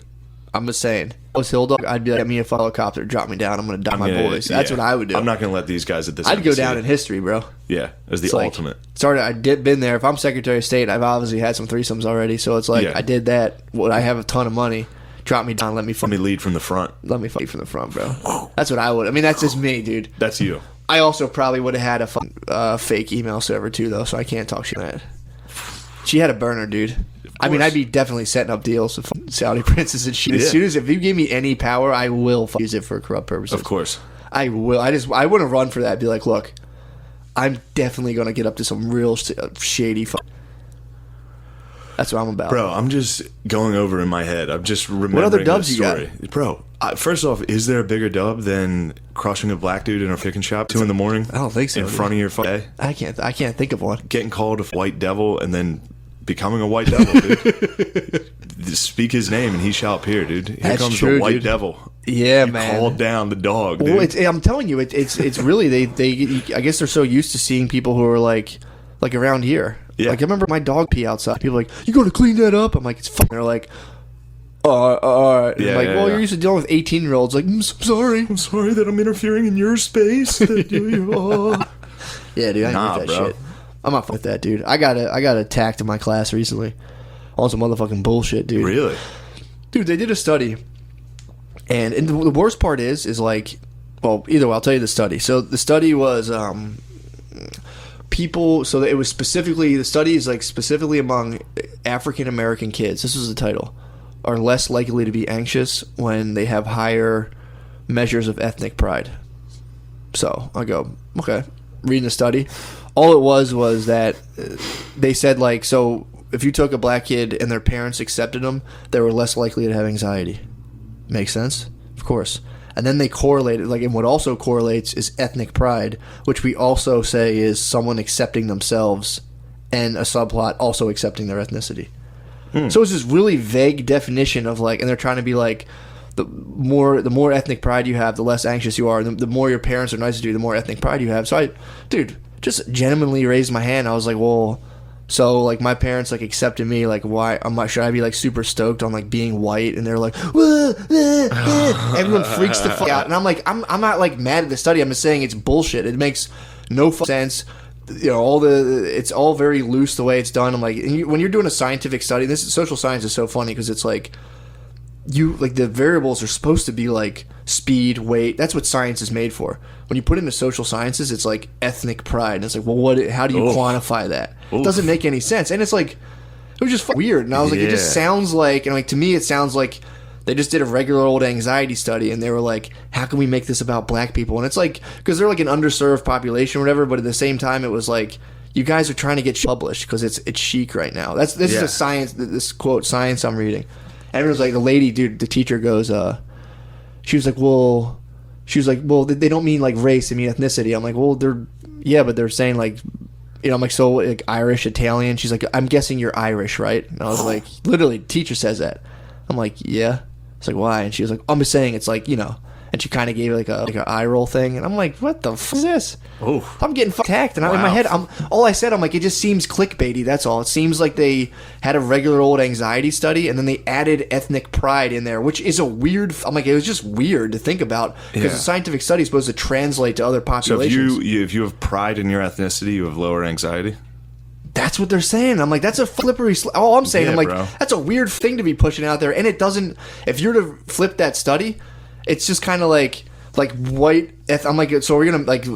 I'm just saying, I was Hill Dog, I'd be like, get me a helicopter, drop me down. I'm going to die my boys. That's what I would do. I'm not going to let these guys at this. I'd go down in history, bro. Yeah, as the ultimate. Been there. If I'm Secretary of State, I've obviously had some threesomes already. So it's like I did that. I have a ton of money. Drop me down. Let me lead from the front. Let me fight from the front, bro. That's what I would. I mean, that's just me, dude. That's you. I also probably would have had a fake email server too, though, so I can't talk shit on that. She had a burner, dude. I mean, I'd be definitely setting up deals with Saudi princes and shit. As soon as if you give me any power, I will use it for corrupt purposes. Of course, I will. I want to run for that. Be like, look, I'm definitely going to get up to some real shady. That's what I'm about, bro. I'm just going over in my head. I'm just remembering what other dubs you got, bro. First off, is there a bigger dub than crushing a black dude in a chicken shop 2 a.m? I don't think so. In front of your day. I can't think of one. Getting called a white devil and then becoming a white devil, dude. Speak his name and he shall appear, dude. Here comes the white devil. Yeah, you man. Called down the dog, dude. Well, I'm telling you, it's really they. I guess they're so used to seeing people who are like around here. Yeah. Like I remember my dog pee outside. People are like, you gonna clean that up? I'm like, it's fucking. They're like, all right. Yeah, I'm like, well, you're used to dealing with 18-year-olds. Like, I'm sorry that I'm interfering in your space. Yeah, dude, I hate that shit. I'm not with that, dude. I got attacked in my class recently on some motherfucking bullshit, dude. Really? Dude, they did a study, and the worst part is like, well, either way, I'll tell you the study. So the study was people. So it was specifically the study is like specifically among African American kids. This was the title. Are less likely to be anxious when they have higher measures of ethnic pride. So I go, okay, reading the study. All it was that they said, like, so if you took a black kid and their parents accepted them, they were less likely to have anxiety. Makes sense? Of course. And then they correlated, like, and what also correlates is ethnic pride, which we also say is someone accepting themselves and a subplot also accepting their ethnicity. So it's this really vague definition of, like, and they're trying to be like, the more ethnic pride you have, the less anxious you are. The more your parents are nice to you, the more ethnic pride you have. So dude, just genuinely raised my hand. I was like, well, so like my parents like accepted me, like why should I be like super stoked on like being white? And they're like, everyone freaks the fuck out. And I'm like, I'm not like mad at the study. I'm just saying it's bullshit. It makes no sense. You know, it's all very loose the way it's done. I'm like, when you're doing a scientific study, social science is so funny because it's like the variables are supposed to be like speed, weight. That's what science is made for. When you put it into social sciences, it's like ethnic pride. And it's like, well, how do you quantify that? It doesn't make any sense. And it's like, it was just weird. And I was like, it just sounds like, and like to me, it sounds like they just did a regular old anxiety study, and they were like, how can we make this about black people? And it's like, because they're like an underserved population or whatever, but at the same time, it was like, you guys are trying to get published because it's chic right now. This is a science, this quote, science I'm reading. And everyone's like, the lady, dude, the teacher goes, she was like, well, they don't mean like race, they mean ethnicity. I'm like, well, but they're saying like, you know, I'm like, so like Irish, Italian. She's like, I'm guessing you're Irish, right? And I was like, literally, teacher says that. I'm like, yeah. It's like, why? And she was like, I'm just saying it's like, you know. And she kind of gave like an eye roll thing. And I'm like, what the f*** is this? Oh, I'm getting attacked. And in my head, all I said, I'm like, it just seems clickbaity. That's all. It seems like they had a regular old anxiety study, and then they added ethnic pride in there, which is a weird. I'm like, it was just weird to think about because a scientific study is supposed to translate to other populations. So if you have pride in your ethnicity, you have lower anxiety. That's what they're saying. I'm like, that's a slippery. All I'm saying, I'm like, that's a weird thing to be pushing out there, and it doesn't. If you're to flip that study, it's just kind of like white. I'm like, so we're gonna like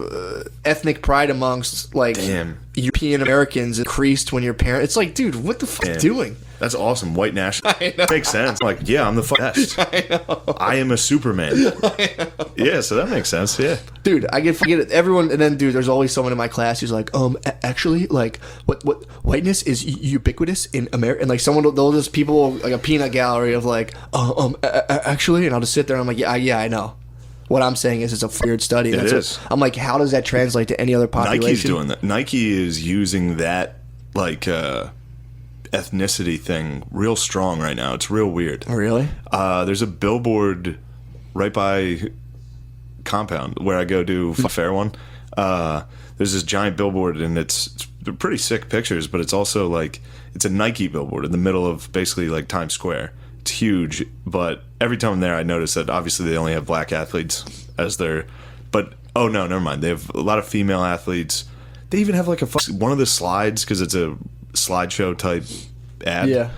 ethnic pride amongst like European Americans increased when your parents. It's like, dude, what the fuck are you doing? That's awesome. White national makes sense. Like, yeah, I'm the best. I am a Superman. Yeah, so that makes sense. Yeah, dude, I get everyone, and then dude, there's always someone in my class who's like, actually, like, what whiteness is ubiquitous in America, and like they'll just people like a peanut gallery of like, actually, and I'll just sit there and I'm like, yeah, I know. What I'm saying is it's a weird study. It is. I'm like, how does that translate to any other population? Nike's doing that. Nike is using that like ethnicity thing real strong right now. It's real weird. Oh, really? There's a billboard right by compound where I go do a fair one. There's this giant billboard, and they're pretty sick pictures, but it's also like it's a Nike billboard in the middle of basically like Times Square. It's huge, but every time I'm there, I notice that obviously they only have black athletes as their. But oh no, never mind. They have a lot of female athletes. They even have like one of the slides because it's a slideshow type ad. Yeah.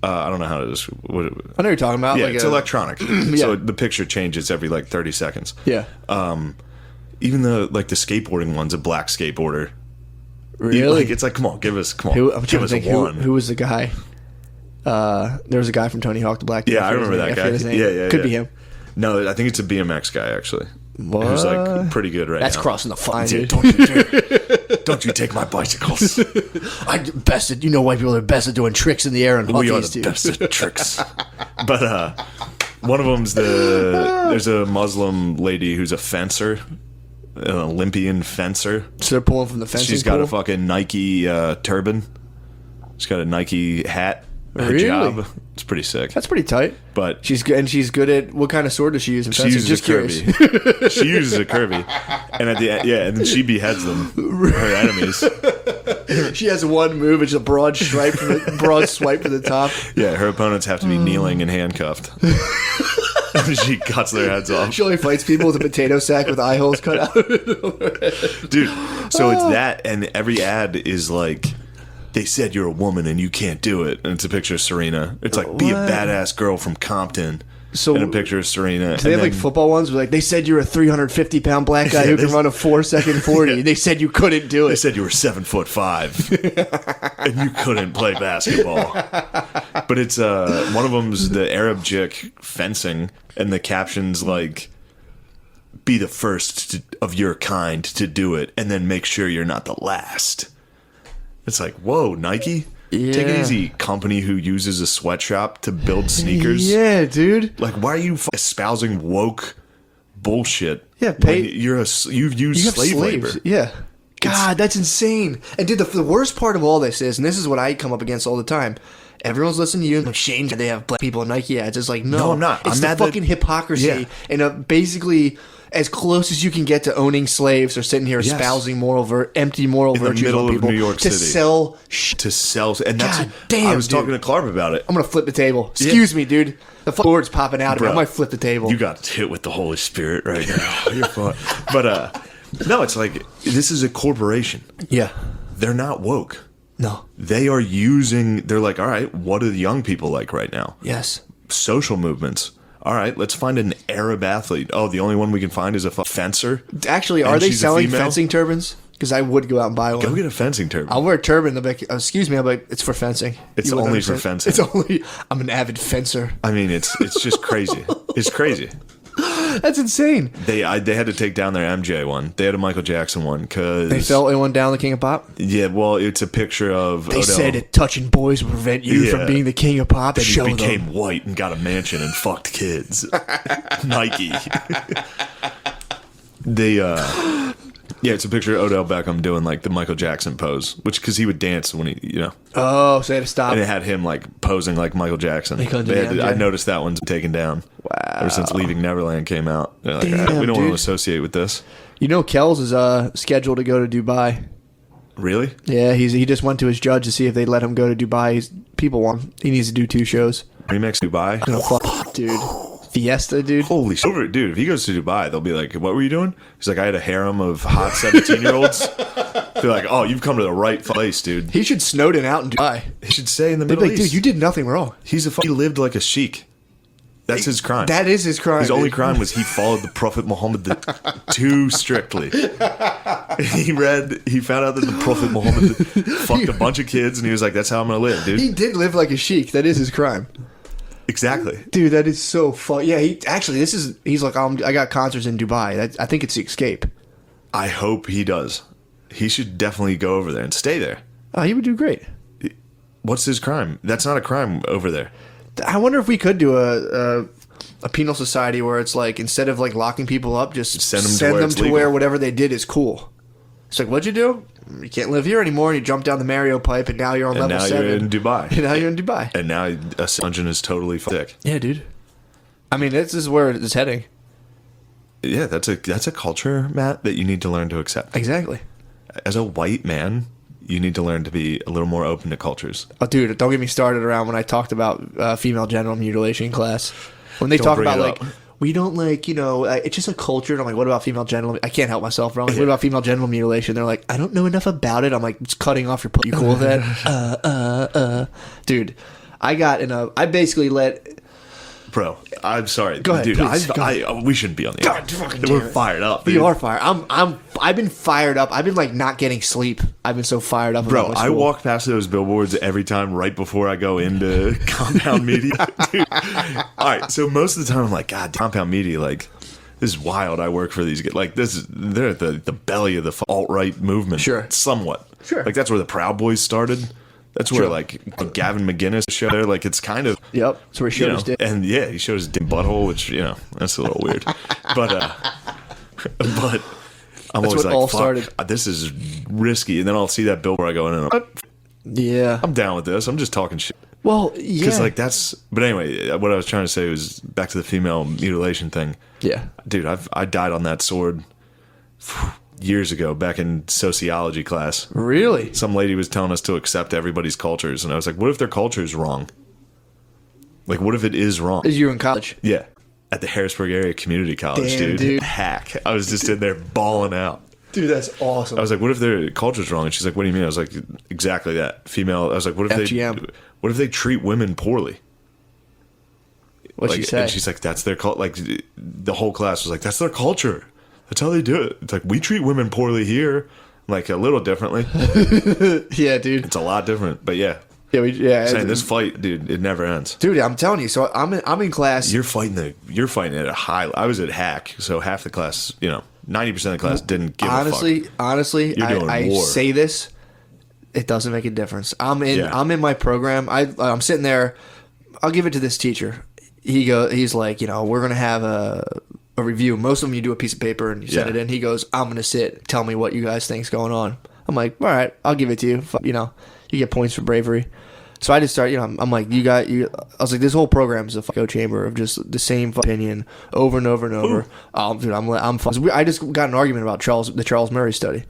I don't know how to. I know what you're talking about. Yeah, like it's electronic, so the picture changes every like 30 seconds. Yeah. Even the skateboarding one's a black skateboarder. Really? It's like, come on, give us one. Who was the guy? There was a guy from Tony Hawk, the black dude. Yeah, I remember that guy. Yeah. Could be him. No, I think it's a BMX guy actually. What? Who's like pretty good right now. That's crossing the line, dude. Don't you take my bicycles. You know white people are best at doing tricks in the air and we are the best at tricks. But one of them's there's a Muslim lady who's a fencer, an Olympian fencer. So they're pulling from the fencing She's got a fucking Nike turban. She's got a Nike hat. Hijab. It's pretty sick. That's pretty tight. But she's good at what kind of sword does she use? She uses a Kirby. She uses a Kirby, and at the end, and then she beheads them, her enemies. She has one move. It's a broad swipe from the top. Yeah, her opponents have to be kneeling and handcuffed. She cuts their heads off. She only fights people with a potato sack with eye holes cut out. Dude, so it's that, and every ad is like, they said you're a woman and you can't do it. And it's a picture of Serena. It's like, be a badass girl from Compton. So, and a picture of Serena. Do they have like football ones where like, they said you're a 350-pound black guy who can run a 4-second 40. They said you couldn't do it. They said you were 7'5" and you couldn't play basketball. But it's one of them's the Arab chick fencing, and the caption's like, be the first of your kind to do it, and then make sure you're not the last. It's like, whoa, Nike? Yeah. Take it easy, company who uses a sweatshop to build sneakers. Yeah, dude. Like, why are you espousing woke bullshit? Yeah, you've used slave labor. Yeah. God, that's insane. And dude, the worst part of all this is, and this is what I come up against all the time, everyone's listening to you. And Shane, they have black people in Nike ads. It's like, no, I'm not. It's I'm the mad fucking that- hypocrisy. Yeah. And basically, as close as you can get to owning slaves or sitting here espousing empty moral In the virtues middle on of people New York to City. sell To sell, and that's. God damn, I was dude. talking to Clark about it. I'm going to flip the table. Excuse me, dude. The Lord's popping out of me. I Bro, might flip the table. You got hit with the Holy Spirit right now. You're fine. But no, it's like this is a corporation. Yeah. They're not woke. No. They are using. They're like, all right, what do the young people like right now? Yes. Social movements. All right, let's find an Arab athlete. Oh, the only one we can find is a fencer. Actually, are And they she's a selling female? fencing turbans? Because I would go out and buy one. Go get a fencing turban. I'll wear a turban. They'll be like, excuse me. I'm like, it's for fencing. It's You wouldn't only for understand. fencing. It's only, I'm an avid fencer. I mean, it's just crazy. It's crazy. That's insane. They had to take down their MJ one. They had a Michael Jackson one because They fell anyone down the King of Pop? Yeah, well, it's a picture of They Odell. said that touching boys will prevent you from Yeah. being the King of Pop. That he Show became them. white and got a mansion and fucked kids. Nike. They yeah, it's a picture of Odell Beckham doing like the Michael Jackson pose, which because he would dance when he, Oh, so they had to stop. and it had him like posing like Michael Jackson. They couldn't do They had the to- I MJ. noticed that one's taken down. Wow. Ever since Leaving Neverland came out, they're like, Damn, "All right, we don't want dude. to associate with this. You know, Kells is scheduled to go to Dubai. Really? Yeah, he just went to his judge to see if they'd let him go to Dubai. People want him. He needs to do 2 shows. Remix Dubai? No, fuck, dude. Fiesta, dude. Holy shit. Dude, if he goes to Dubai, they'll be like, what were you doing? He's like, I had a harem of hot 17-year-olds. They're like, oh, you've come to the right place, dude. He should Snowden out in Dubai. He should stay in the They'd Middle be like, East. dude, you did nothing wrong. He lived like a sheik. That's his crime. That is his crime. His only dude. crime was he followed the Prophet Muhammad too strictly. He found out that the Prophet Muhammad fucked a bunch of kids, and he was like, that's how I'm going to live, dude. He did live like a sheik. That is his crime. Exactly. Dude, that is so fun. Yeah, he's like, I got concerts in Dubai. I think it's the escape. I hope he does. He should definitely go over there and stay there. Oh, he would do great. What's his crime? That's not a crime over there. I wonder if we could do a penal society where it's like, instead of like locking people up, just Send them to send where them it's to legal. where whatever they did is cool. It's like, what'd you do? You can't live here anymore. And you jumped down the Mario pipe, and now you're on And level now 7. you're in Dubai. And now you're in Dubai. And now a dungeon is totally sick. Yeah, dude. I mean, this is where it's heading. Yeah, that's a culture, Matt, that you need to learn to accept. Exactly. As a white man, you need to learn to be a little more open to cultures. Oh, dude, don't get me started around when I talked about female genital mutilation in class. When they Don't talk bring about, it like, up. we don't like, it's just a culture. And I'm like, what about female genital? I can't help myself, bro. I'm like, what about female genital mutilation? They're like, I don't know enough about it. I'm like, it's cutting off your pussy. You cool with that? Dude, I basically let... Bro, I'm sorry. Go ahead, dude. please, go We shouldn't be on the air. God fucking damn We're it. fired up. We dude. are fired. I've been fired up. I've been like not getting sleep. I've been so fired up. Bro, about my I school. walk past those billboards every time right before I go into compound media. Dude. All right, so most of the time I'm like, God, compound media, like, this is wild. I work for these guys. Like, they're at the belly of the alt-right movement. Sure. Somewhat. Sure. Like, that's where the Proud Boys started. That's where, Sure. like Gavin McGinnis show there. Like, it's kind of... Yep. That's where he showed his dick. And, yeah, he showed his dick butthole, which, that's a little weird. But I'm always what like, all fuck, started. this is risky. And then I'll see that billboard, I go in and Yeah. I'm down with this. I'm just talking shit. Well, yeah. Because, like, that's... But anyway, what I was trying to say was back to the female mutilation thing. Yeah. Dude, I died on that sword years ago, back in sociology class. Really? Some lady was telling us to accept everybody's cultures, and I was like, what if their culture is wrong? Like, what if it is wrong? Is you in college? Yeah. At the Harrisburg Area Community College, Damn, dude. dude. Hack. I was just in there bawling out. Dude, that's awesome. I was like, what if their culture's wrong? And she's like, what do you mean? I was like, exactly that. Female. I was like, what if FGM. they treat women poorly? What'd she say? And she's like, that's their culture. Like, the whole class was like, that's their culture. That's how they do it. It's like, we treat women poorly here, like a little differently. Yeah, dude. It's a lot different, but yeah. Yeah. Saying this fight, dude, it never ends. Dude, I'm telling you. So I'm in class. You're fighting at a high. I was at Hack, so half the class, 90% of the class didn't give a fuck. Honestly, You're doing I war. say this, it doesn't make a difference. I'm in my program. I'm sitting there. I'll give it to this teacher. He's like, we're gonna have a review. Most of them, you do a piece of paper and you send it in. He goes, I'm gonna sit. Tell me what you guys think's going on. I'm like, all right, I'll give it to you. You get points for bravery. So I just started, I'm like, I was like, this whole program is a echo chamber of just the same opinion over and over and over. Dude, I just got an argument about the Charles Murray study.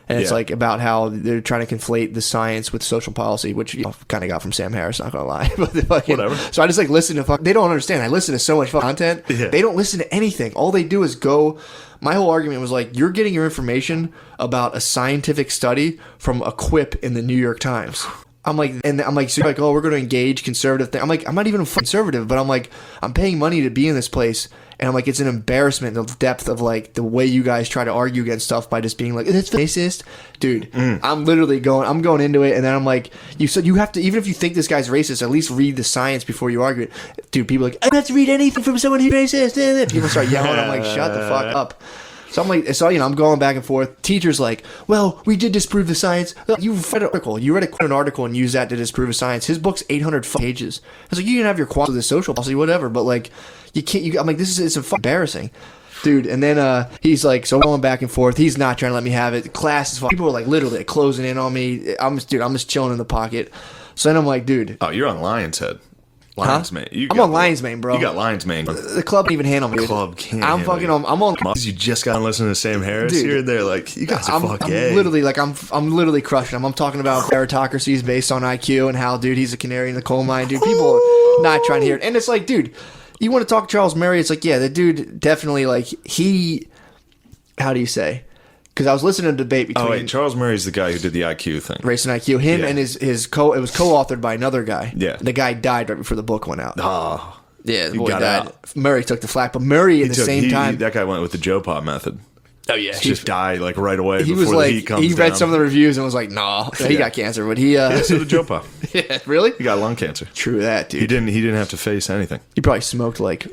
And it's like about how they're trying to conflate the science with social policy, which kind of got from Sam Harris, not gonna lie. But whatever. So I just like listen to they don't understand. I listen to so much content. Yeah. They don't listen to anything. All they do is go. My whole argument was like, you're getting your information about a scientific study from a quip in the New York Times. I'm like, so you're like, oh, we're going to engage conservative thing. I'm like, I'm not even conservative, but I'm like, I'm paying money to be in this place. And I'm like, it's an embarrassment, the depth of like the way you guys try to argue against stuff by just being like, it's racist. Dude, I'm literally going into it. And then I'm like, you said you have to, even if you think this guy's racist, at least read the science before you argue it. Dude, people are like, I don't have to read anything from someone who's racist. People start yelling. I'm like, shut the fuck up. So I'm like, I'm going back and forth. Teacher's like, well, we did disprove the science. You read an article. You read an article and used that to disprove the science. His book's 800 pages. I was like, you can have your qualms with the social policy, whatever, but like, you can't. I'm like, it's embarrassing, dude. And then he's like, so going back and forth. He's not trying to let me have it. Class is fun. People are like literally closing in on me. I'm just chilling in the pocket. So then I'm like, dude. Oh, you're on Lion's Head. Lions Mane. I'm on Lions Mane, bro. You got Lions Mane. The club can't even handle me. The club can't. I'm on. You just got to listen to Sam Harris. Dude, you're there like, you guys are fucking. I'm literally like, I'm literally crushing him. I'm talking about meritocracies based on IQ and how, dude, he's a canary in the coal mine. Dude, people are not trying to hear it. And it's like, dude, you want to talk Charles Murray? It's like, yeah, the dude definitely like how do you say? Because I was listening to a debate between... Oh, wait, Charles Murray's the guy who did the IQ thing. Race and IQ. Him and his it was co-authored by another guy. Yeah. The guy died right before the book went out. Oh. Yeah, the boy died. Out. Murray took the flak, but Murray at the same time... That guy went with the Joe Pop method. Oh, yeah. Just die like right away he before was like, the heat comes He read down. some of the reviews and was like, nah. He got cancer, but he... Yeah, so did Joe Pop. Yeah, really? He got lung cancer. True that, dude. He didn't have to face anything. He probably smoked like...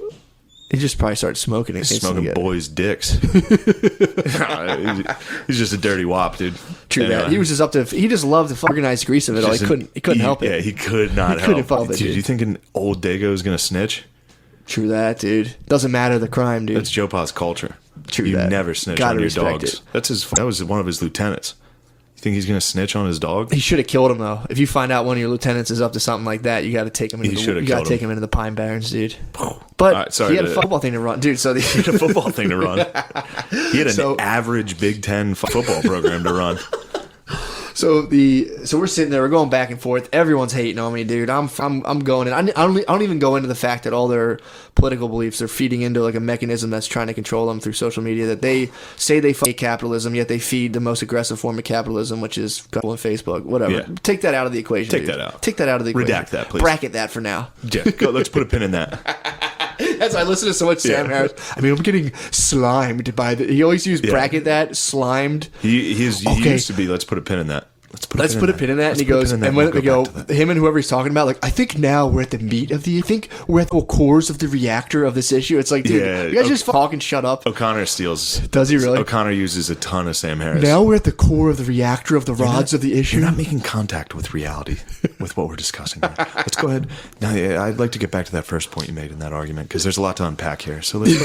He just probably started smoking it. Smoking boys' dicks. He's just a dirty wop, dude. True that. He was just he just loved the organized grease of it all. He couldn't help it. Yeah, he could not help it. Dude, you think an old Dago is going to snitch? True that, dude. Doesn't matter the crime, dude. That's Joe Pa's culture. True you that. never snitch Gotta on your respect dogs. it. That was one of his lieutenants. You think he's going to snitch on his dog? He should have killed him though. If you find out one of your lieutenants is up to something like that, you got to take him. You got to take him into the Pine Barrens, dude. But he had a football thing to run, dude. So he had a football thing to run. He had an average Big Ten football program to run. So we're sitting there, we're going back and forth. Everyone's hating on me, dude. I'm going in. I don't even go into the fact that all their political beliefs are feeding into like a mechanism that's trying to control them through social media. That they say they fight capitalism, yet they feed the most aggressive form of capitalism, which is Google and Facebook. Whatever. Yeah. Take that out of the equation. Take that out. Take that out of the equation. Redact that, please. Bracket that for now. Yeah, let's put a pin in that. That's why I listen to so much Sam Harris. I mean, I'm getting slimed by the. He always used bracket that slimed. He used to be. Let's put a pin in that. Let's put a pin in that. And he goes, and when they go, him and whoever he's talking about, like, I think now we're at the meat of I think we're at the cores of the reactor of this issue. It's like, dude, you guys just fucking shut up. O'Connor steals. Does he really? O'Connor uses a ton of Sam Harris. Now we're at the core of the reactor of the rods of the issue. You're not making contact with reality with what we're discussing here. Let's go ahead. Now, I'd like to get back to that first point you made in that argument because there's a lot to unpack here. So let's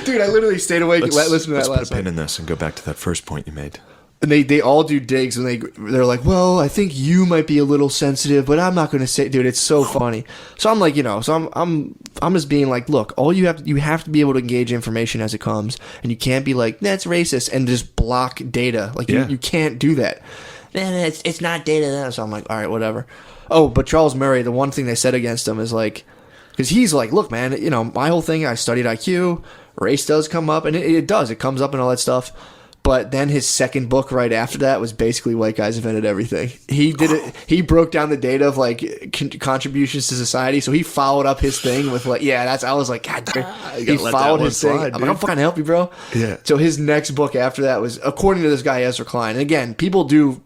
dude, I literally stayed awake and listen to that last Let's put a pin in this and go back to that first point you made. And they all do digs, and they're like, well, I think you might be a little sensitive, but I'm not going to say, dude, it's so funny. So I'm like, so I'm just being like, look, you have to be able to engage information as it comes, and you can't be like, that's racist, and just block data. Like you can't do that. It's not data. So I'm like, all right, whatever. Oh, but Charles Murray, the one thing they said against him is like, because he's like, look, man, my whole thing, I studied IQ, race does come up, and it comes up and all that stuff. But then his second book right after that was basically White Guys Invented Everything. He did it. He broke down the data of like contributions to society. So he followed up his thing with like, I was like, God damn. He followed his thing. I'm like, I'm fucking help you, bro. Yeah. So his next book after that was, according to this guy Ezra Klein. And again, people do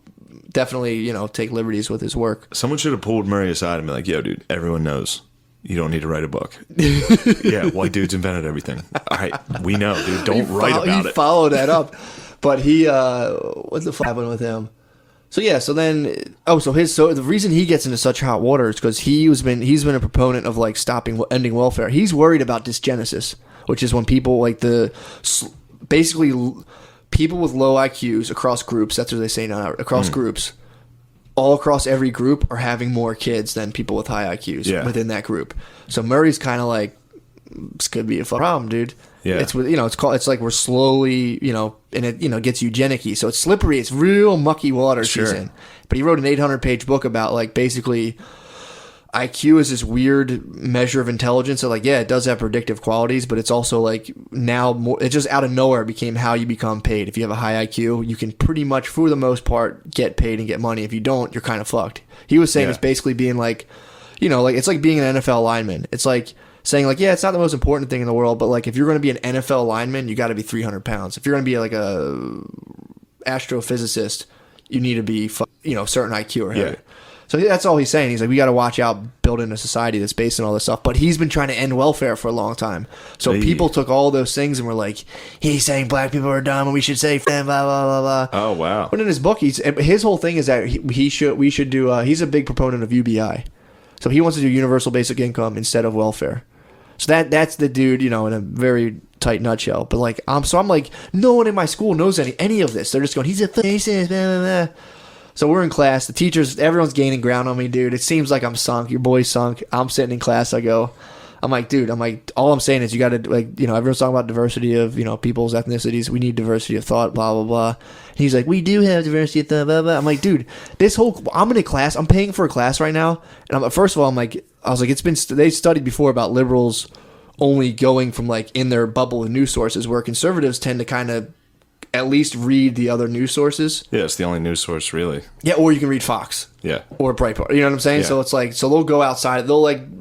definitely, take liberties with his work. Someone should have pulled Murray aside and be like, yo, dude, everyone knows. You don't need to write a book. Yeah, white dudes invented everything. All right, we know, dude. Don't write about it. He followed that up. But he, what's the happened with him? So the reason he gets into such hot water is because he's been a proponent of like ending welfare. He's worried about dysgenesis, which is when people like basically people with low IQs across groups. That's what they say now. Across groups, all across every group are having more kids than people with high IQs within that group. So Murray's kind of like, this could be a problem, dude. Yeah. It's, you know, it's like we're slowly, you know, and it, you know, gets eugenic-y. So it's slippery. It's real mucky water he's in. But he wrote an 800-page book about, like, basically IQ is this weird measure of intelligence. So, like, yeah, it does have predictive qualities, but it's also, like, now more, it just out of nowhere became how you become paid. If you have a high IQ, you can pretty much, for the most part, get paid and get money. If you don't, you're kind of fucked. He was saying it's basically being like, you know, like, it's like being an NFL lineman. It's like saying, like, yeah, it's not the most important thing in the world, but, like, if you're going to be an NFL lineman, you got to be 300 pounds. If you're going to be, like, a astrophysicist, you need to be, you know, certain IQ or heavier. So that's all he's saying. He's like, we got to watch out building a society that's based on all this stuff. But he's been trying to end welfare for a long time. So people took all those things and were like, he's saying black people are dumb and we should say blah, blah, blah, blah. Oh, wow. But in his book, his whole thing is that we should do, he's a big proponent of UBI. So he wants to do universal basic income instead of welfare. So that's the dude, you know, in a very tight nutshell. But like, I'm like, no one in my school knows any of this. They're just going, he's a racist, blah, blah, blah. So we're in class. The teachers, everyone's gaining ground on me, dude. It seems like I'm sunk. Your boy's sunk. I'm sitting in class. I'm like, dude, all I'm saying is you got to, like, you know, everyone's talking about diversity of, you know, people's ethnicities. We need diversity of thought, blah, blah, blah. And he's like, we do have diversity of thought, blah, blah. I'm like, dude, I'm in a class. I'm paying for a class right now. And first of all, they studied before about liberals only going from, like, in their bubble of news sources, where conservatives tend to kind of at least read the other news sources. Yeah, it's the only news source, really. Yeah, or you can read Fox. Yeah. Or Breitbart. You know what I'm saying? Yeah. So it's like, so they'll go outside. They'll, like,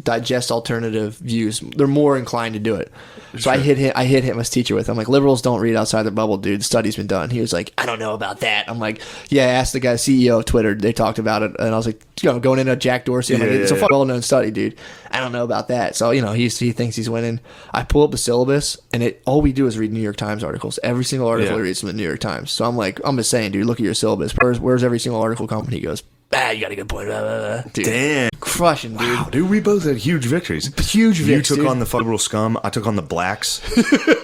digest alternative views. They're more inclined to do it. So I hit him as teacher with. I'm like, liberals don't read outside their bubble, dude. The study's been done. He was like, I don't know about that. I'm like, yeah, I asked the guy, CEO of Twitter. They talked about it. And I was like, you know, going into Jack Dorsey. I'm like, it's a well-known study, dude. I don't know about that. So, you know, he thinks he's winning. I pull up the syllabus, and all we do is read New York Times articles. Every single article he reads from the New York Times. So I'm like, I'm just saying, dude, look at your syllabus. Where's every single article come? And he goes, you got a good point. Dude, damn. Crushing, dude. Wow, dude, we both had huge victories. Huge victories. You took on the liberal scum. I took on the blacks.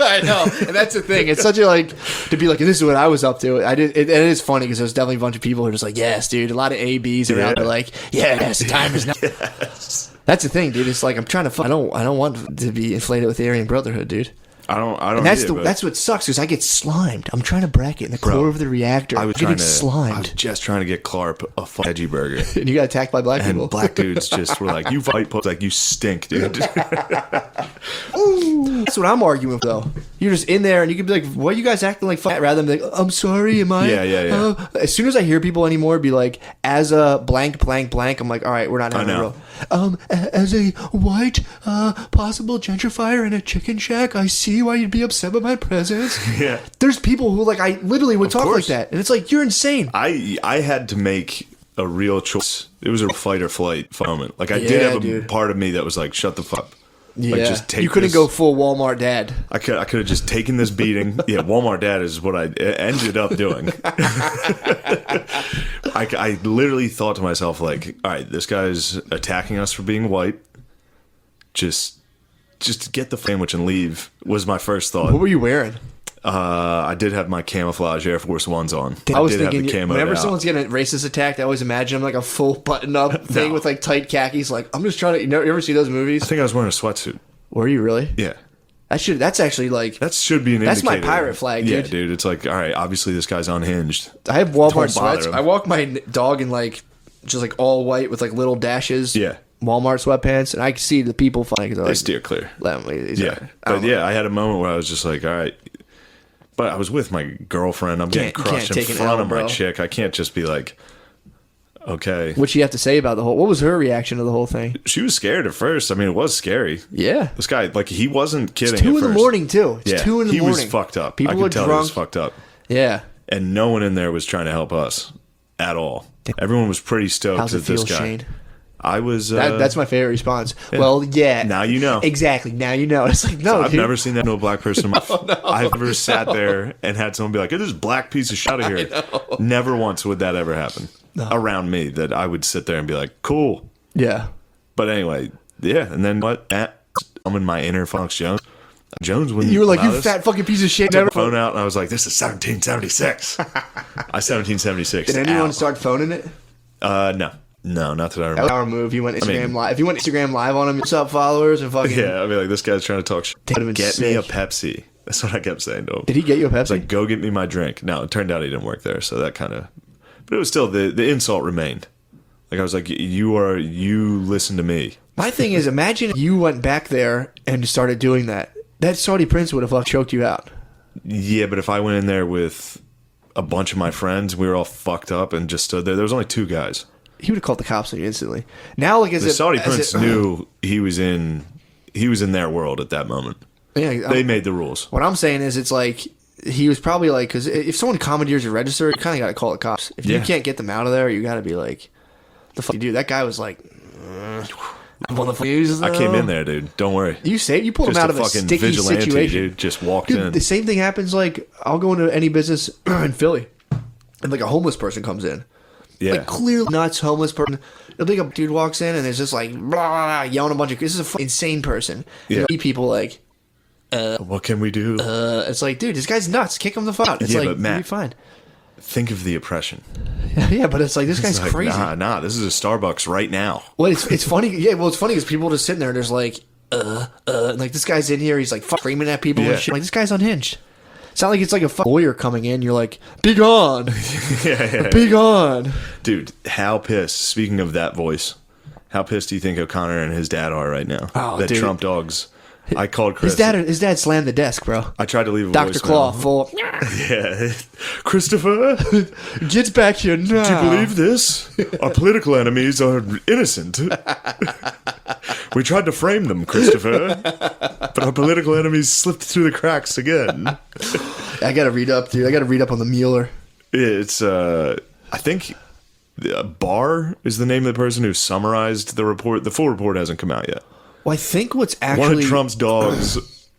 I know. And that's the thing. It's such a, like, to be like, this is what I was up to. It is funny because there's definitely a bunch of people who are just like, yes, dude. A lot of ABs around are like, yes, time is now. Yes. That's the thing, dude. It's like, I'm trying to I don't want to be inflated with the Aryan Brotherhood, dude. I don't. And that's what sucks, because I get slimed. I'm trying to bracket in the core of the reactor. I'm getting slimed. I was just trying to get Clarp a veggie burger, and you got attacked by black people. And black dudes just were like, "You fight, like you stink, dude." That's what I'm arguing with, though. You're just in there, and you can be like, "Why are you guys acting like fat?" Rather than be like, "I'm sorry, am I?" Yeah. As soon as I hear people anymore be like, "As a blank, blank, blank," I'm like, "All right, we're not having a real." As a white possible gentrifier in a chicken shack, I see why you'd be upset by my presence. Yeah. There's people who, like, I literally would talk like that, and it's like, you're insane. I had to make a real choice. It was a fight or flight moment. Like, I did have a part of me that was like, shut the fuck up. Yeah, like, just take you couldn't go full Walmart dad. I could have just taken this beating. Yeah, Walmart dad is what I ended up doing. I literally thought to myself, like, all right, this guy's attacking us for being white. Just get the sandwich and leave was my first thought. What were you wearing? I did have my camouflage Air Force Ones on. I was thinking, whenever someone's getting a racist attacked, I always imagine them like a full button-up thing with like tight khakis. Like, I'm just trying to. You ever see those movies? I think I was wearing a sweatsuit. Were you really? Yeah. That's actually like. That should be an That's indicator. my pirate flag, dude. Yeah, dude. It's like, all right, obviously this guy's unhinged. I have Walmart sweats. I walk my dog in like just like all white with like little dashes. Yeah. Walmart sweatpants, and I can see the people flying. They steer clear. Yeah. I had a moment where I was just like, all right. But I was with my girlfriend. I'm getting crushed in front of my chick. I can't just be like, okay. What'd she have to say about the whole? What was her reaction to the whole thing? She was scared at first. I mean, it was scary. Yeah. This guy, like, he wasn't kidding. It's 2 in the morning too. It's 2 in the morning. He was fucked up. People I were could tell drunk. he was fucked up. Yeah. And no one in there was trying to help us at all. Everyone was pretty stoked. How's it that feel, this guy. Shane? I was. That's my favorite response. Yeah. Well, yeah. Now you know. Exactly. Now you know. It's like, no, I've never seen that to a black person in my life. I've never sat there and had someone be like, "Get this black piece of shit out of here." Never once would that ever happen around me, that I would sit there and be like, "Cool." Yeah. But anyway, yeah. And then what? I'm in my inner Fox Jones. When you were like, "You fat fucking piece of shit." I took my phone out and I was like, "This is 1776." I 1776. Did anyone start phoning it? No, not that I remember. That was our move. You went Instagram live. If you went Instagram live on him, what's up, followers? And fucking Yeah, I'd be like, this guy's trying to talk shit. Get me a Pepsi. That's what I kept saying to him. Did he get you a Pepsi? It's like, go get me my drink. No, it turned out he didn't work there, so that kind of... But it was still, the insult remained. Like, I was like, you listen to me. My thing is, imagine if you went back there and started doing that. That Saudi prince would have choked you out. Yeah, but if I went in there with a bunch of my friends, we were all fucked up and just stood there. There was only 2 guys. He would have called the cops on you instantly. Now, like, the Saudi prince knew he was in their world at that moment. Yeah, they made the rules. What I'm saying is, it's like he was probably like, because if someone commandeers your register, you kind of got to call the cops. If you can't get them out of there, you got to be like, the fuck you do? That guy was like, I'm on the fuse. I came in there, dude. Don't worry. You pulled him out of a sticky situation. Dude, just walked in. The same thing happens. Like, I'll go into any business in Philly, and like a homeless person comes in. Yeah, like clearly nuts homeless person. A big dude walks in and it's just like blah, blah, yelling a bunch of. This is a insane person. Yeah, you people like. What can we do? It's like, dude, this guy's nuts. Kick him the fuck out. It's like, but Matt, you'll be fine. Think of the oppression. Yeah, but it's like, this guy's like, crazy. Nah, this is a Starbucks right now. Well, it's funny. Yeah, well, it's funny because people just sitting there and there's like, like this guy's in here. He's like screaming at people and shit. Like, this guy's unhinged. It's not like it's like a lawyer coming in. You're like, be gone. Be gone. Dude, how pissed, speaking of that voice, how pissed do you think O'Connor and his dad are right now? Oh, that dude. Trump dogs. I called Chris. His dad slammed the desk, bro. I tried to leave a Dr. Claw, full. Yeah. Christopher, get back here now. Do you believe this? Our political enemies are innocent. We tried to frame them, Christopher, but our political enemies slipped through the cracks again. I gotta read up, dude. I gotta read up on the Mueller. It's, I think, Barr is the name of the person who summarized the report. The full report hasn't come out yet. Well, I think what's actually... One of Trump's dogs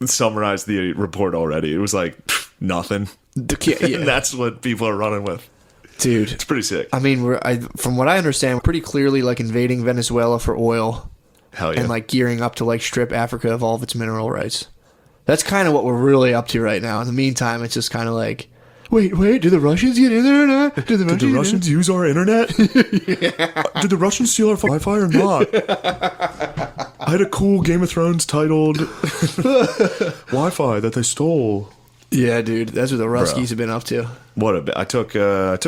summarized the report already. It was like, nothing. Yeah. And that's what people are running with. Dude. It's pretty sick. I mean, from what I understand, we're pretty clearly like invading Venezuela for oil. Hell yeah. And like gearing up to like strip Africa of all of its mineral rights. That's kind of what we're really up to right now. In the meantime, it's just kind of like... Wait, do the Russians get in there or not? Did the Russians use our internet? Yeah. Did the Russians steal our Wi-Fi or not? I had a cool Game of Thrones titled Wi-Fi that they stole. Yeah, dude, that's what the Ruskies have been up to. What a bit. I took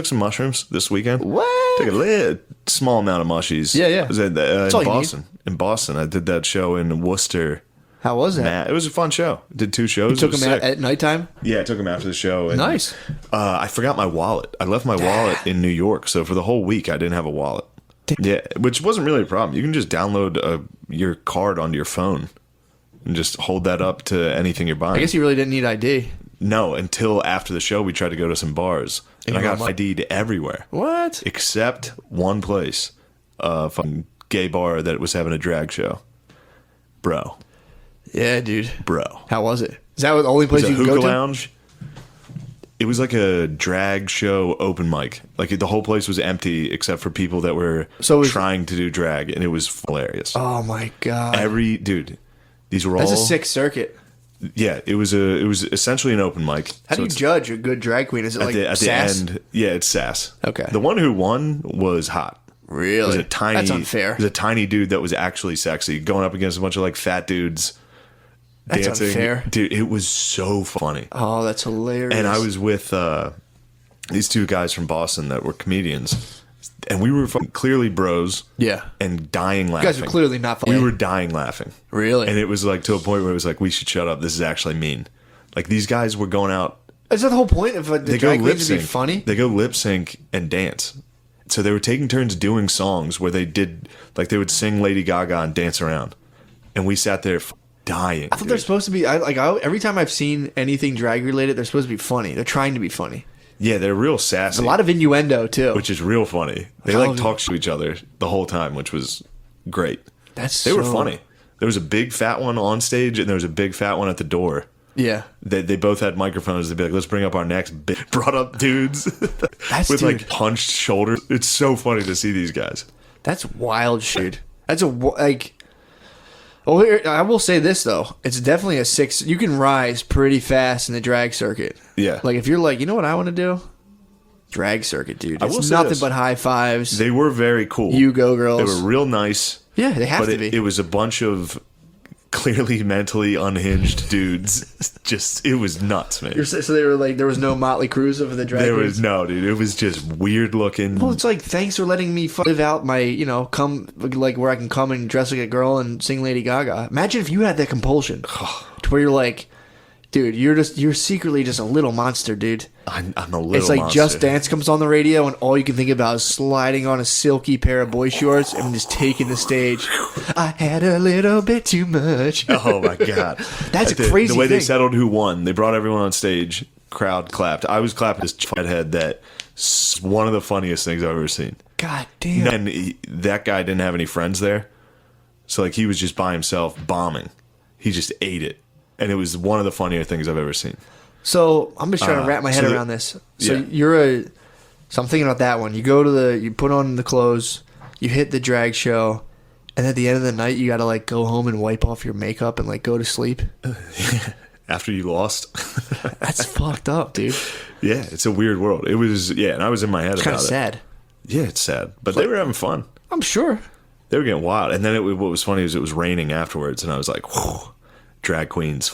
some mushrooms this weekend. What? Took a small amount of mushies. Yeah. I was in Boston. In Boston, I did that show in Worcester. How was that? It was a fun show. Did 2 shows. You took them out at nighttime? Yeah, I took them after the show. And, nice. I forgot my wallet. I left my wallet in New York, so for the whole week, I didn't have a wallet. Yeah, which wasn't really a problem. You can just download your card onto your phone and just hold that up to anything you're buying. I guess you really didn't need ID. No, until after the show, we tried to go to some bars, and I got ID'd everywhere. What? Except one place, a fucking gay bar that was having a drag show. Bro. Yeah, dude. Bro. How was it? Is that the only place you could go to? Hookah lounge. It was like a drag show open mic. Like the whole place was empty except for people that were trying to do drag, and it was hilarious. Oh my god! These were That's a sick circuit. Yeah, it was essentially an open mic. How do you judge a good drag queen? Is it like at sass? the end? Yeah, it's sass. Okay. The one who won was hot. Really? It was a tiny. That's unfair. It was a tiny dude that was actually sexy, going up against a bunch of like fat dudes. That's dancing. Unfair. Dude, it was so funny. Oh, that's hilarious. And I was with these 2 guys from Boston that were comedians, and we were clearly bros. Yeah. And dying laughing. You guys were clearly not funny. We were dying laughing. Really? And it was like to a point where it was like, we should shut up. This is actually mean. Like these guys were going out. Is that the whole point of the drag queens to be funny? They go lip sync and dance. So they were taking turns doing songs where they did, like they would sing Lady Gaga and dance around. And we sat there dying. I thought they're supposed to be. Every time I've seen anything drag related, they're supposed to be funny. They're trying to be funny. Yeah, they're real sassy. There's a lot of innuendo too, which is real funny. They talk to each other the whole time, which was great. They were funny. There was a big fat one on stage, and there was a big fat one at the door. Yeah, they both had microphones. They'd be like, "Let's bring up our next brought up dudes with like punched shoulders." It's so funny to see these guys. That's wild shit. That's like. Well, I will say this though, it's definitely a 6. You can rise pretty fast in the drag circuit. Yeah, like if you're like, you know what I want to do, drag circuit, dude. I will It's say nothing this. but high fives. They were very cool. You go, girls. They were real nice. Yeah, they have but to be. It was a bunch of clearly mentally unhinged dudes. It was nuts, man. So they were like, there was no Motley Crues of the drag There queens? was no, dude. It was just weird looking. Well, it's like, thanks for letting me live out my, come, like, where I can come and dress like a girl and sing Lady Gaga. Imagine if you had that compulsion to where you're like, dude, you're secretly just a little monster, dude. I'm a little It's like monster. Just Dance comes on the radio and all you can think about is sliding on a silky pair of boy shorts and just taking the stage. I had a little bit too much. Oh my god, That's a crazy The way they thing. settled who won, they brought everyone on stage. Crowd clapped. I was clapping this head. One of the funniest things I've ever seen. God damn. And that guy didn't have any friends there, so like he was just by himself bombing. He just ate it, and it was one of the funnier things I've ever seen. So I'm just trying to wrap my head around this. So yeah. So I'm thinking about that one. You go to you put on the clothes, you hit the drag show, and at the end of the night, you got to like go home and wipe off your makeup and like go to sleep. After you lost. That's fucked up, dude. Yeah, it's a weird world. It was, and I was in my head It's about kind of it. sad. Yeah, it's sad, but they were having fun. I'm sure. They were getting wild, and then what was funny is it was raining afterwards, and I was like, whew, drag queens,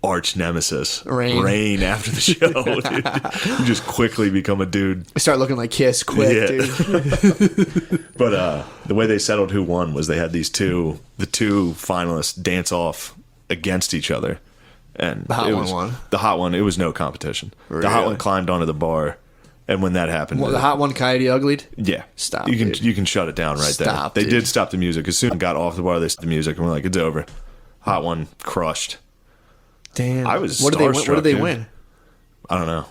arch nemesis, rain after the show. Dude. You just quickly become a dude. I start looking like Kiss quick, dude. But the way they settled who won was they had the two finalists dance off against each other, and The hot one won. The hot one, it was no competition. Really? The hot one climbed onto the bar, and when that happened, Well, the hot one, Coyote Uglied? yeah, Stop, You can dude. you can shut it down right Stop, there. They dude. did stop the music as soon as I got off the bar. They stopped the music, and we're like, it's over. Hot one crushed. Damn. I was What did they win? starstruck, What did they dude. win? I don't know,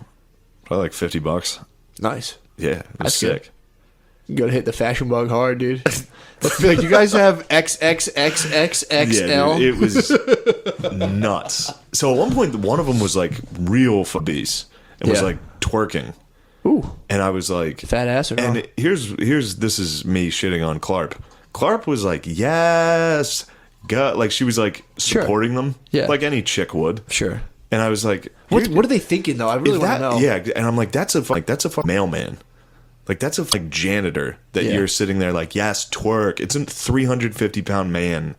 probably like $50. Nice. Yeah, it was That's sick. good. You gotta hit the fashion bug hard, dude. Let's be like, you guys have XXXXXL. Yeah, dude, it was nuts. So at one point, one of them was like real beast and was Yeah. like twerking, Ooh, and I was like, fat ass or no? and here's this is me shitting on Clarp. Clarp was like, yes, God, like she was like Sure. supporting them, Yeah. like any chick would. Sure. And I was like, What are they thinking though? I really if want to that- know. Yeah, and I'm like, that's a mailman. Like that's a janitor that Yeah. you're sitting there like, yes, twerk. It's a 350-pound man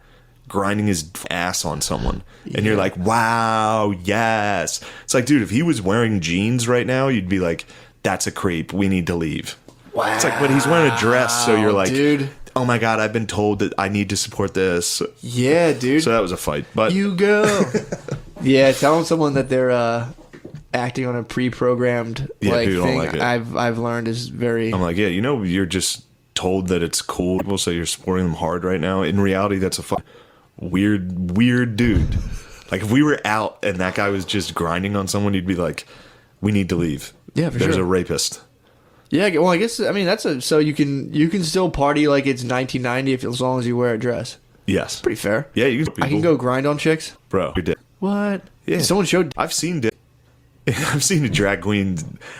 grinding his ass on someone, and you're like, wow, yes. It's like, dude, if he was wearing jeans right now, you'd be like, that's a creep. We need to leave. Wow. It's like, but he's wearing a dress, so you're like, dude. oh my god, I've been told that I need to support this. Yeah, dude. So that was a fight, but You go. Yeah, telling someone that they're acting on a pre-programmed Yeah, like people don't thing, like it. I've learned is very. I'm like, yeah, you're just told that it's cool. People say you're supporting them hard right now. In reality, that's a weird dude. Like if we were out and that guy was just grinding on someone, you'd be like, we need to leave. Yeah, for There's sure. a rapist. Yeah, well, I guess that's so you can still party like it's 1990 as long as you wear a dress. Yes. Pretty fair. Yeah, you can. I can go grind on chicks. Bro, you did. What? Yeah. Someone showed. I've seen it. I've seen a drag queen.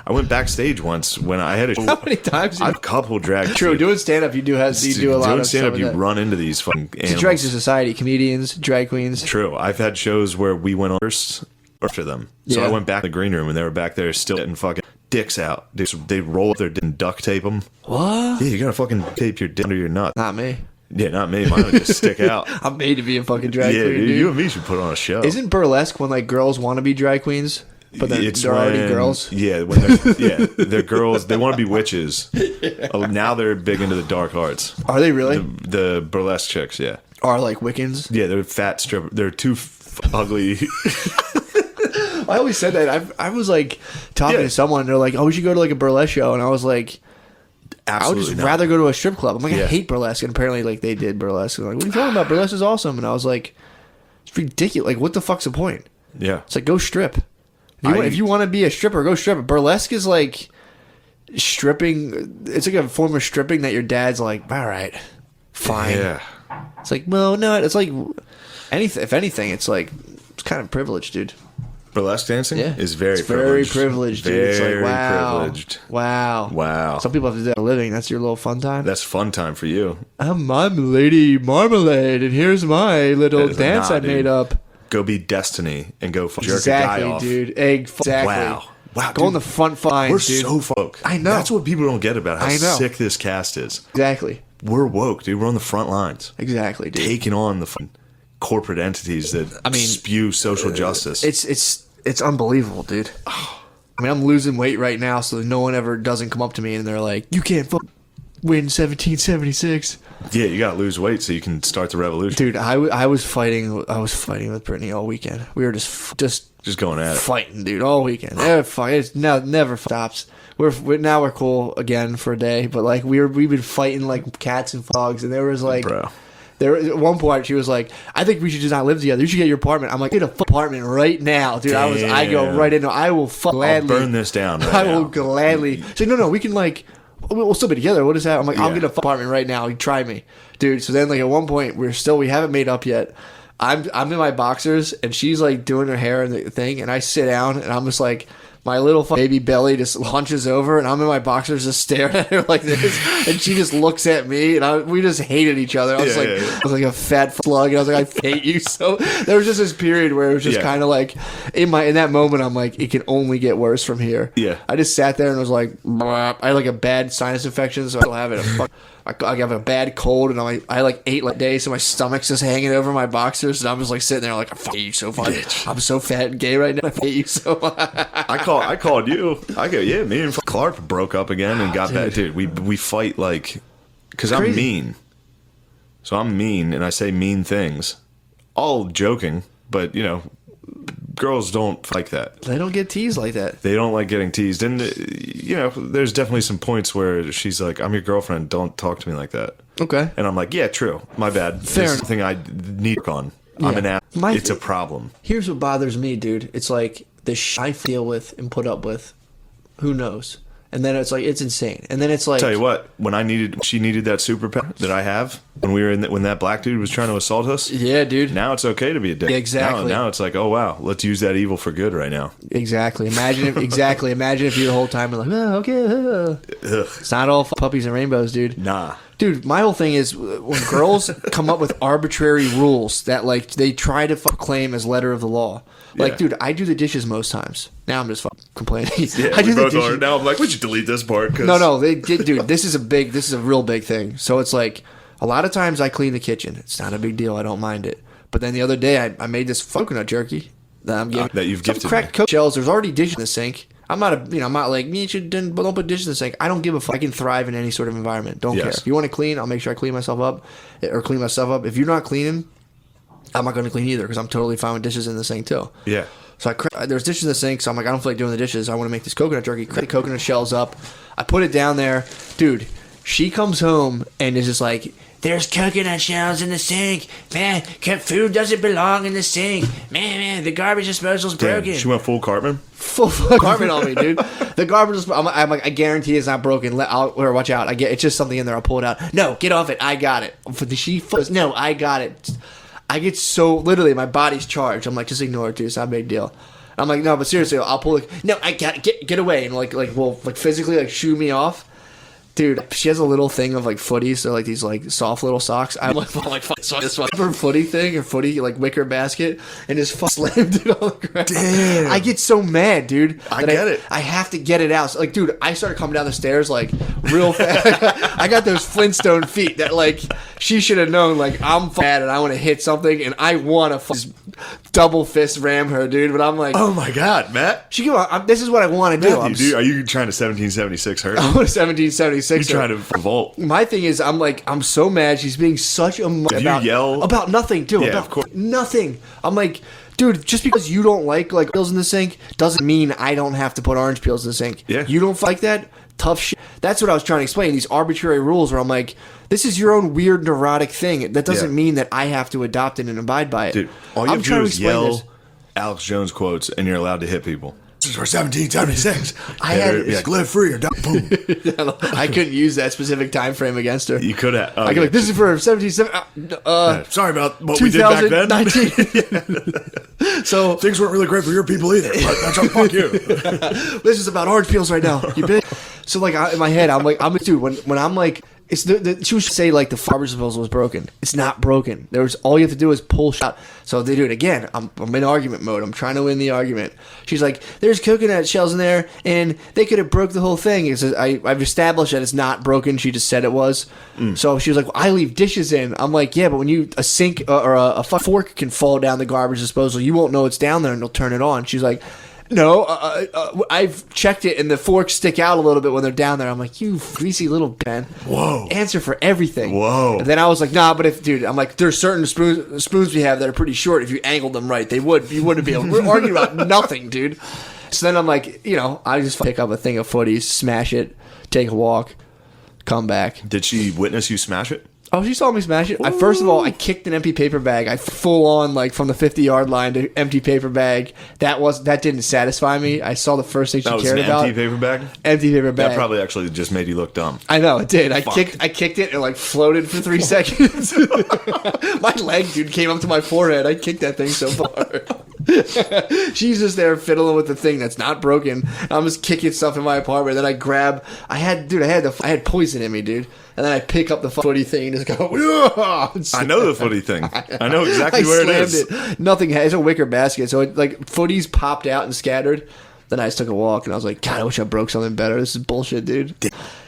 I went backstage once when I had a show. How many times? I've couple drag. True, doing stand up, you do a lot doing of stand up. stuff You like that. run into these fucking It's a animals. drag society, comedians, drag queens. True. I've had shows where we went first after them. So Yeah. I went back to the green room and they were back there still getting fucking dicks out. They roll up their dick and duct tape them. What? Yeah, you gotta fucking tape your dick under your nut. Not me. Yeah, not me. Mine would just stick out. I'm made to be a fucking drag Yeah, queen, dude, dude. you and me should put on a show. Isn't burlesque when like girls want to be drag queens, but then they're already girls? Yeah, they're girls. They want to be witches. Oh, now they're big into the dark arts. Are they really? The burlesque chicks, yeah. Are like Wiccans? Yeah, they're fat stripper. They're too ugly. I always said that. I was like talking Yeah. to someone, and they're like, "Oh, we should go to like a burlesque show," and I was like, "I would Absolutely just not. rather go to a strip club." I'm like, I Yeah. hate burlesque, and apparently, like they did burlesque. And like, what are you talking about? Burlesque is awesome, and I was like, it's ridiculous. Like, what the fuck's the point? Yeah. It's like go strip. If you want to be a stripper, go strip. Burlesque is like stripping. It's like a form of stripping that your dad's like, all right, fine. Yeah. It's like, well, no, it's like anything. If anything, it's like it's kind of privileged, dude. Burlesque dancing Yeah, is very it's very privileged. privileged, dude. It's like Very wow, privileged. wow, Wow. Some people have to do that for a living. That's your little fun time. That's fun time for you. I'm Lady Marmalade, and here's my little It's dance nah, I made dude. up. Go be Destiny and go jerk a Exactly, guy off. dude. Exactly. Wow. Wow, Go on the front line, we're dude. so folk. I know. That's what people don't get about how sick this cast is. Exactly. We're woke, dude. We're on the front lines. Exactly, dude. Taking on the corporate entities that spew social justice. It's unbelievable, dude. I mean, I'm losing weight right now, so no one ever doesn't come up to me and they're like, "You can't win 1776." Yeah, you got to lose weight so you can start the revolution. Dude, I was fighting with Brittany all weekend. We were just going at it, fighting, dude, all weekend. It's never stops. We're cool again for a day, but like we've been fighting like cats and dogs, and there was like, bro. There at one point she was like, "I think we should just not live together. You should get your apartment." I'm like, "Get a apartment right now, dude." Damn. I go right into. I will gladly I'll burn this down. Right I now. will gladly. So no, we can like. We'll still be together. What is that? I'm like, I'll Yeah. get an apartment right now. You try me, dude. So then, like at one point, we haven't made up yet. I'm in my boxers, and she's like doing her hair and the thing, and I sit down, and I'm just like, my little baby belly just hunches over, and I'm in my boxers just staring at her like this, and she just looks at me, and we just hated each other. I was I was like a fat slug, and I was like, I hate you. So there was just this period where it was just kind of like in that moment, I'm like, it can only get worse from here. Yeah, I just sat there and was like, I had like a bad sinus infection, so I still have it. I have a bad cold, and I like ate like days, so my stomach's just hanging over my boxers, and I'm just like sitting there like, I hate you so much. I'm so fat and gay right now. I hate you so much. I called you. I go, yeah. Me and Clark broke up again and got back. Dude, we fight like, because I'm mean. So I'm mean, and I say mean things, all joking, but you know, girls don't like that. They don't get teased like that. They don't like getting teased. And, you know, there's definitely some points where she's like, I'm your girlfriend. Don't talk to me like that. Okay. And I'm like, yeah, true. My bad. Fair This is the thing I need to work on. Yeah. I'm an ass. It's a problem. Here's what bothers me, dude. It's like the I deal with and put up with. Who knows? And then it's like, it's insane. And then it's like, tell you what, she needed that superpower that I have when we were when that black dude was trying to assault us. Yeah, dude. Now it's okay to be a dick. Exactly. Now it's like, oh wow, let's use that evil for good right now. Exactly. Imagine if you the whole time were like, oh, okay. It's not all puppies and rainbows, dude. Nah. Dude, my whole thing is when girls come up with arbitrary rules that like they try to claim as letter of the law. Like, dude, I do the dishes most times. Now I'm just complaining. Yeah, I do the both dishes. are. Now I'm like, we should delete this part. No, dude, this is a real big thing. So it's like a lot of times I clean the kitchen. It's not a big deal. I don't mind it. But then the other day I made this coconut jerky that I'm giving. That you've gifted cracked me. coconut shells. There's already dishes in the sink. I'm not like me. Don't put dishes in the sink. I don't give a fuck. I can thrive in any sort of environment. Don't care. If you want to clean, I'll make sure I clean myself up. If you're not cleaning, I'm not going to clean either because I'm totally fine with dishes in the sink too. Yeah. So there's dishes in the sink, so I'm like, I don't feel like doing the dishes. I want to make this coconut jerky. Crack the coconut shells up. I put it down there. Dude, she comes home and is just like, there's coconut shells in the sink. Man, food doesn't belong in the sink. Man, the garbage disposal's broken. She went full Cartman? Full Cartman on me, dude. The garbage disposal, I'm like, I guarantee it's not broken. Watch out. It's just something in there. I'll pull it out. No, get off it. I got it. No, I got it. I get so literally my body's charged. I'm like, just ignore it, dude. It's not a big deal. I'm like, no, but seriously, I'll pull it. No, I got get away and like physically like shoo me off. Dude, she has a little thing of like footies, so like these like soft little socks. I'm like, this one her footy thing, her footy like wicker basket, and just slammed it on the ground. Damn, I get so mad, dude. I get it. I have to get it out. So, like, dude, I started coming down the stairs like real fast. I got those Flintstone feet that like she should have known. Like I'm fat and I want to hit something, and I want to just double fist ram her, dude. But I'm like, oh my god, Matt. She go. This is what I want to do. Are you trying to 1776 her? I want 1776. You're trying to revolt. My thing is, I'm so mad. She's being such a you yell about nothing, dude. Yeah, about of course. Nothing. I'm like, dude, just because you don't like peels in the sink doesn't mean I don't have to put orange peels in the sink. Yeah. You don't like that? Tough shit. That's what I was trying to explain. These arbitrary rules where I'm like, this is your own weird neurotic thing. That doesn't mean that I have to adopt it and abide by it. Dude, all you have to do is yell Alex Jones quotes, and you're allowed to hit people. This is for 1776. I had live free or die. Boom. I couldn't use that specific time frame against her. You could have. I could like, this is for 1770. Sorry about what we did back then. So things weren't really great for your people either. But fuck you. This is about orange peels right now. You bitch. So like in my head, I'm like, dude, when I'm like It's she was say like the garbage disposal was broken. It's not broken. There's all you have to do is pull shot. So they do it again. I'm in argument mode. I'm trying to win the argument. She's like, there's coconut shells in there, and they could have broke the whole thing. It says, I've established that it's not broken. She just said it was. So she was like, well, I leave dishes in. I'm like, yeah, but when a sink or a fork can fall down the garbage disposal, you won't know it's down there, and they'll turn it on. She's like, no, I've checked it, and the forks stick out a little bit when they're down there. I'm like, you greasy little man. Whoa. Answer for everything. Whoa. And then I was like, nah, but I'm like, there's certain spoons we have that are pretty short. If you angled them right, you wouldn't be able. We're arguing about nothing, dude. So then I'm like, I just pick up a thing of footies, smash it, take a walk, come back. Did she witness you smash it? Oh, she saw me smash it. First of all, I kicked an empty paper bag. I full on like from the 50-yard line to empty paper bag. That didn't satisfy me. I saw the first thing she cared about. Empty paper bag. Empty paper bag. That probably actually just made you look dumb. I know it did. I kicked it and like floated for 3 seconds. My leg, dude, came up to my forehead. I kicked that thing so far. She's just there fiddling with the thing that's not broken. I'm just kicking stuff in my apartment. Then I had poison in me, dude. And then I pick up the footy thing and just go. I know the footy thing. I know exactly where it is. Nothing. It's a wicker basket, so footies popped out and scattered. Then I just took a walk and I was like, God, I wish I broke something better. This is bullshit, dude.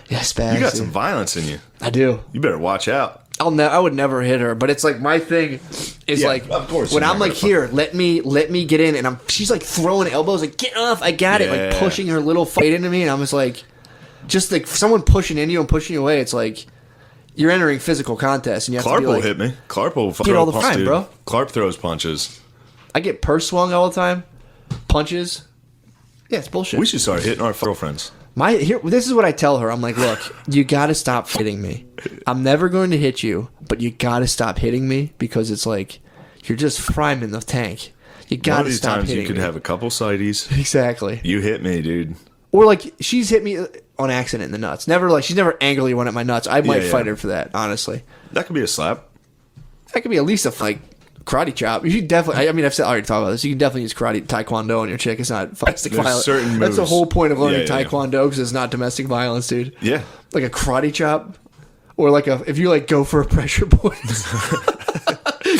Yeah, spags. You got some violence in you. I do. You better watch out. I would never hit her, but it's like my thing is like of course when I'm like here, let me get in, and she's like throwing elbows, like get off, I got it, like pushing her little fight into me, and I'm just like someone pushing into you and pushing you away. It's like you're entering physical contest, and you have Clarp to be will like, hit me. Clarp will get all the time, bro. Clarp throws punches. I get purse swung all the time, punches. Yeah, it's bullshit. We should start hitting our girlfriends. This is what I tell her. I'm like, look, you got to stop hitting me. I'm never going to hit you, but you got to stop hitting me because it's like you're just friming the tank. You got to stop hitting me. You could have a couple sideys. Exactly. You hit me, dude. Or like she's hit me on accident in the nuts. She's never angrily went at my nuts. I might fight her for that, honestly. That could be a slap. That could be at least a karate chop. You should definitely. I mean, I already talked about this. You can definitely use karate, taekwondo on your chick. It's not domestic violence. That's the whole point of learning taekwondo because it's not domestic violence, dude. Yeah, like a karate chop, or like if you go for a pressure point,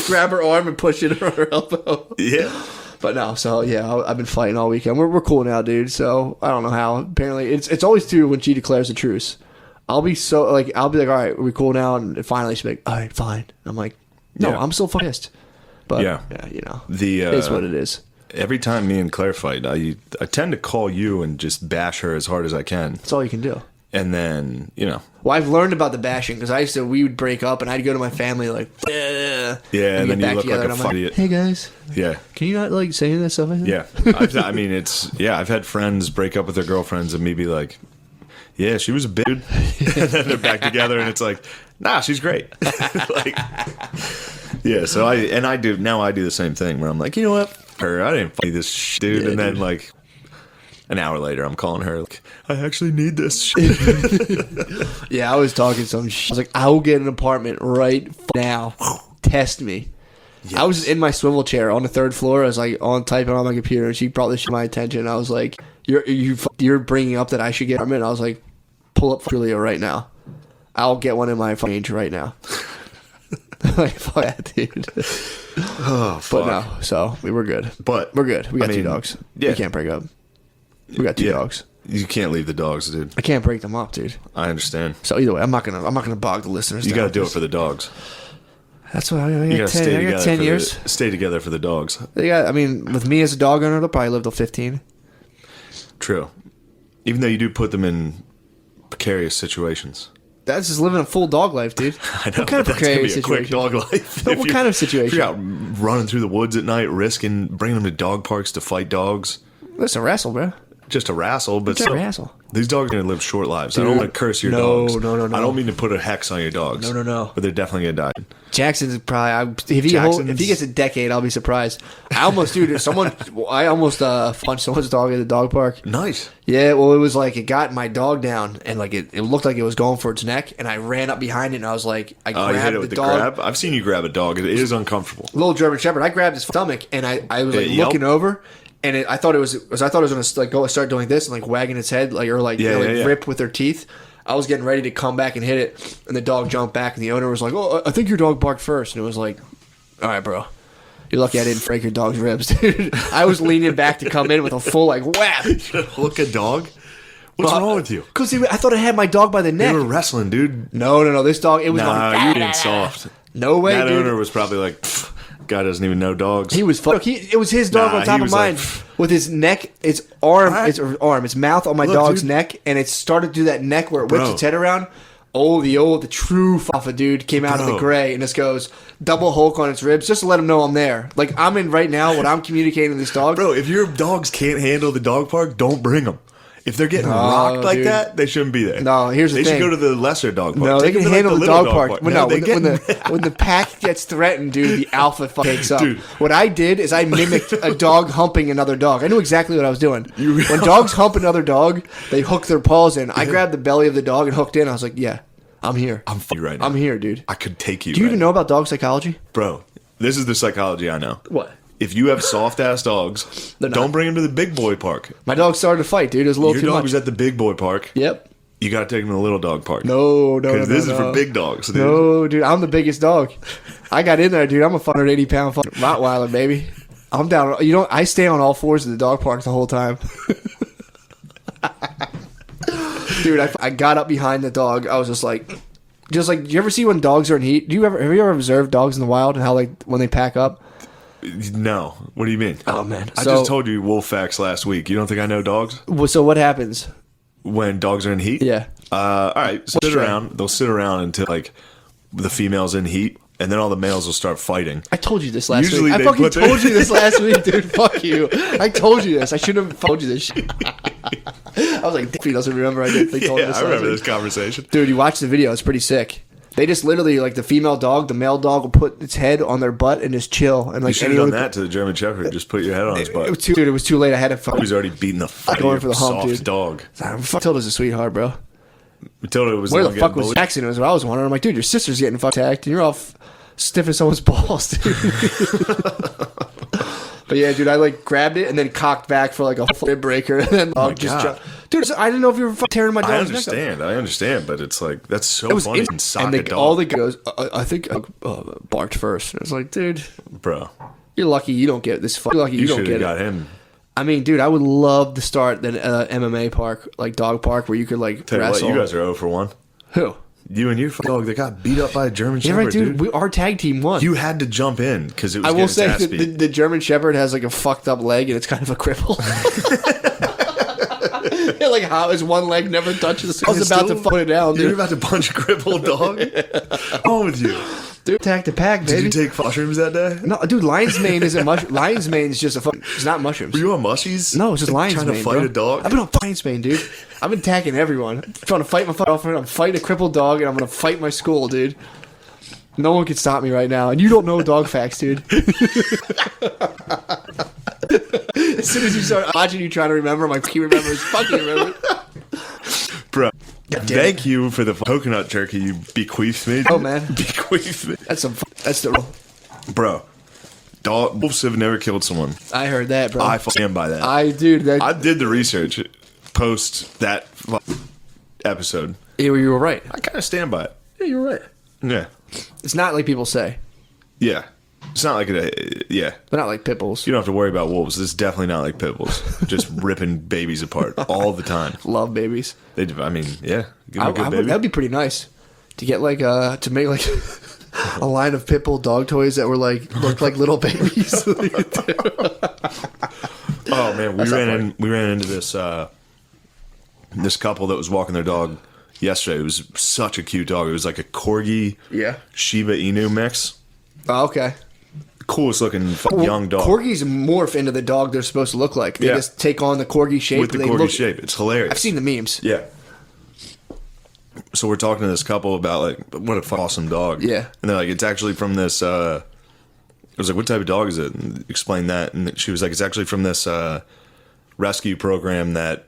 grab her arm and push it on her elbow. Yeah. But no, so yeah, I've been fighting all weekend. We're cool now, dude. So I don't know how. Apparently, it's always too when she declares a truce. I'll be like, all right, we're cool now, and finally she's like, all right, fine. And I'm like, no, I'm still pissed. But yeah, it's what it is. Every time me and Claire fight, I tend to call you and just bash her as hard as I can. That's all you can do. And then, Well, I've learned about the bashing because we would break up and I'd go to my family like, yeah, and then you look like a idiot. Hey guys, yeah, can you not say that stuff? Like that? Yeah, I've had friends break up with their girlfriends and me be like, yeah, she was a bitch, and then they're back together and it's like, nah, she's great. Yeah, so I do the same thing where I'm like, you know what, I didn't fight this shit, dude, and then like. An hour later, I'm calling her like, I actually need this shit. Yeah, I was talking some shit. I was like, I will get an apartment right now. Test me. Yes. I was in my swivel chair on the 3rd floor. I was like typing on my computer, and she brought this shit to my attention. I was like, you're bringing up that I should get an apartment. I was like, pull up Julia right now. I'll get one in my range right now. Like, fuck that, dude. Oh, fuck. But no, so we were good. But we're good. We got 2 dogs. Yeah. We can't break up. We got 2 dogs. You can't leave the dogs, dude. I can't break them up, dude. I understand. So either way, I'm not gonna bog the listeners. You got to do it for the dogs. That's what I got. I got 10 years. Stay together for the dogs. I mean, with me as a dog owner, they'll probably live till 15. True. Even though you do put them in precarious situations. That's just living a full dog life, dude. I know. What kind of precarious situation? Quick dog life. What kind of situation? If you're out running through the woods at night, bringing them to dog parks to fight dogs. That's a wrestle, bro. Just a wrestle, but still, a wrestle. These dogs are going to live short lives. Dude, I don't want to curse your dogs. No. I don't mean to put a hex on your dogs. No. But they're definitely going to die. Jackson's probably if he gets a decade, I'll be surprised. I almost punched someone's dog at the dog park. Nice. Yeah, well, it was like it got my dog down, and like it looked like it was going for its neck, and I ran up behind it, and I was like, I grabbed you hit it with the dog. grab. I've seen you grab a dog. It is uncomfortable. Little German Shepherd. I grabbed his stomach, and I was like looking over. And I thought it was going to like go start doing this and like wagging its head rip with their teeth. I was getting ready to come back and hit it, and the dog jumped back, and the owner was like, "Oh, I think your dog barked first." And it was like, "All right, bro. You're lucky I didn't break your dog's ribs, dude." I was leaning back to come in with a full, like, whap. Hook a dog? What's wrong with you? Because I thought I had my dog by the neck. They were wrestling, dude. No. This dog, it was going, you were being soft. No way, that dude. That owner was probably like, guy doesn't even know dogs. He was it was his dog on top of mine. With his neck, its mouth on my dog's neck, and it started to do that neck where it whips its head around. Oh, the true alpha dude came out of the gray and just goes double Hulk on its ribs just to let him know I'm there. Like, I'm in right now, what I'm communicating to this dog. Bro, if your dogs can't handle the dog park, don't bring them. If they're getting rocked like that, they shouldn't be there. No, here's the thing. They should go to the lesser dog park. No, they can handle the dog park. When No, when the pack gets threatened, dude, the alpha takes up. Dude. What I did is I mimicked a dog humping another dog. I knew exactly what I was doing. When dogs hump another dog, they hook their paws in. I grabbed the belly of the dog and hooked in. I was like, yeah, I'm here. I'm f***ing right now. I'm here, dude. I could take you. Do you even know about dog psychology? Bro, this is the psychology I know. What? If you have soft-ass dogs, don't bring them to the big boy park. My dog started to fight, dude. It was a little too much. Your dog was at the big boy park. Yep. You got to take him to the little dog park. No. Because this is for big dogs, dude. No, dude. I'm the biggest dog. I got in there, dude. I'm a 180-pound Rottweiler, baby. I'm down. I stay on all fours of the dog park the whole time. Dude, I got up behind the dog. I was just like, do you ever see when dogs are in heat? Have you ever observed dogs in the wild and how, like, when they pack up? No. What do you mean? Oh, man. I just told you wolf facts last week. You don't think I know dogs? So what happens? When dogs are in heat? Yeah. All right. They'll sit around until, like, the female's in heat, and then all the males will start fighting. I told you this last week. I fucking told you this last week, dude. Fuck you. I told you this. I shouldn't have told you this shit. I was like, he doesn't remember. I did. They told me this. I remember this conversation. Dude, you watch the video. It's pretty sick. They just literally, like, the female dog, the male dog will put its head on their butt and just chill. And, like, you should have done that to the German Shepherd. Just put your head on his butt. It was too late. I had to fuck. He was already beating the fuck going for the hump, soft dude. dog. Matilda's a sweetheart, bro. Matilda was where the fuck was Jackson? Was what I was wondering. I'm like, dude, your sister's getting fucked attacked, and you're all stiff as someone's balls, dude. But yeah, dude, I like grabbed it and then cocked back for like a rib breaker, and then just jumped. Dude, I didn't know if you were tearing my dog's neck up. I understand, but it's like that's so funny. And all the goes, I think barked first. And it's like, dude, bro, you're lucky you don't get this. You're lucky you don't get it. Got him. I mean, dude, I would love to start an MMA park, like dog park, where you could like wrestle. You guys are 0 for 1. Who? You and your dog that got beat up by a German Shepherd, right, dude. Our tag team won. You had to jump in because it was. I will say the German Shepherd has like a fucked up leg and it's kind of a cripple. Yeah, like how his one leg never touches. I was about to put it down, dude. You're about to punch a crippled dog. What's wrong with you? Dude, attack the pack, baby. Did you take mushrooms that day? No, dude. Lion's mane isn't mush. Lion's mane is just it's not mushrooms. Were you on mushies? No, it's just lion's mane. Trying to fight a dog? I've been on lion's mane, dude. I've been attacking everyone. I'm trying to fight my fuck off. I'm fighting a crippled dog, and I'm gonna fight my school, dude. No one can stop me right now, and you don't know dog facts, dude. As soon as you start watching, you trying to remember, I'm like, he remembers, fucking remember. Bro, thank you for the coconut jerky you bequeathed me. Oh, man. Bequeathed me. That's the... Bro, wolves have never killed someone. I heard that, bro. I stand by that. I did the research post that episode. Yeah, you were right. I kind of stand by it. Yeah, you were right. Yeah. It's not like people say. Yeah. It's not like yeah. They're not like pit bulls. You don't have to worry about wolves. It's definitely not like pit bulls. Just ripping babies apart all the time. Love babies. I mean, yeah. Give them a good baby. That'd be pretty nice to get like to make like a line of pit bull dog toys that were like looked like little babies. Oh man, we ran into this this couple that was walking their dog yesterday. It was such a cute dog. It was like a corgi, Shiba Inu mix. Oh, okay. Coolest looking young dog. Corgis morph into the dog they're supposed to look like. They just take on the corgi shape. With the corgi shape. It's hilarious. I've seen the memes. Yeah. So we're talking to this couple about like what a awesome dog. Yeah. And they're like, it's actually from this I was like, what type of dog is it? And explain that. And she was like, it's actually from this rescue program that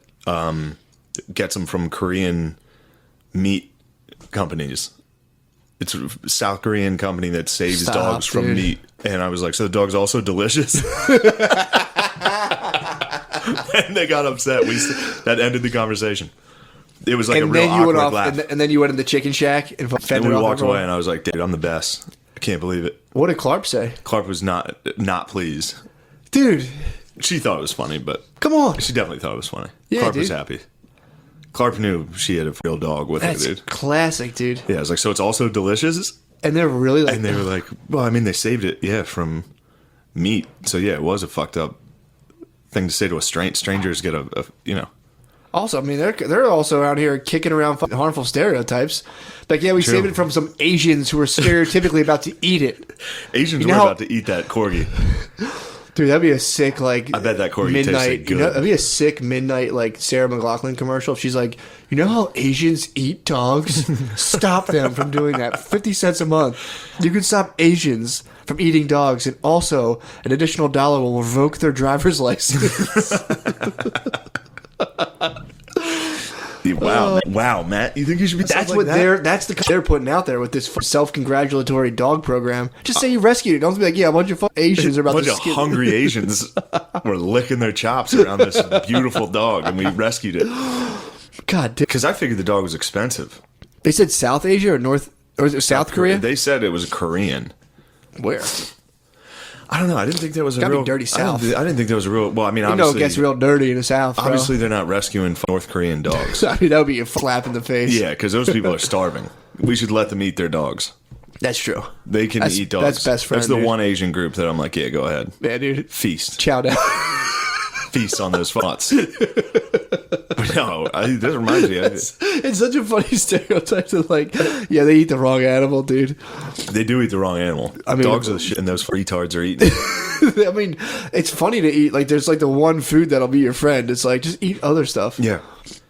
gets them from Korean meat companies. It's a South Korean company that saves dogs from meat. And I was like, so the dog's also delicious? And they got upset. That ended the conversation. It was like and a real then you went awkward off, laugh. and then you went in the chicken shack and And fended we off walked everyone. away, and I was like, dude, I'm the best. I can't believe it. What did Clark say? Clark was not pleased. Dude, She thought it was funny, but come on. she definitely thought it was funny. Yeah, Clark was dude. happy. Clark knew she had a real dog with That's her, dude. classic, dude. Yeah, I was like, so it's also delicious? And they're really like... And they were like, well, I mean, they saved it, from meat. So, yeah, it was a fucked up thing to say to a strangers get a Also, I mean, they're also out here kicking around fucking harmful stereotypes. Like, yeah, we True. saved it from some Asians who were stereotypically about to eat it. Asians You were know how- about to eat that corgi. Dude, that'd be a sick, like... I bet that corgi midnight, tasted good. that'd be a sick midnight, like, Sarah McLachlan commercial. If she's like, you know how Asians eat dogs? Stop them from doing that. 50 cents a month. You can stop Asians from eating dogs, and also an additional $1 will revoke their driver's license. Wow, Matt. You think you should be That's like what that? they're putting out there with this self-congratulatory dog program. Just say you rescued it. Don't be like, yeah, a bunch of Asians are about A bunch to of skip hungry Asians were licking their chops around this beautiful dog, and we rescued it. God damn. Because I figured the dog was expensive. They said South Asia or is it South Korea? They said it was Korean. Where? I don't know. I didn't think that was a Gotta be real dirty South. I didn't think that was a real. Well, I mean, You know obviously, it gets real dirty in the South, bro. obviously they're not rescuing North Korean dogs. I mean, that would be a slap in the face. Yeah, because those people are starving. We should let them eat their dogs. That's true. They can eat dogs. That's best friend, That's the dude. one Asian group that I'm like, yeah, go ahead. Yeah, dude. Feast. Chow down. Feast on those thoughts. But no, this reminds me. It's such a funny stereotype to like, yeah, they eat the wrong animal, dude. They do eat the wrong animal. I mean- Dogs are the shit, and those retards are eating. I mean, it's funny to eat. Like, there's like the one food that'll be your friend. It's like, just eat other stuff. Yeah.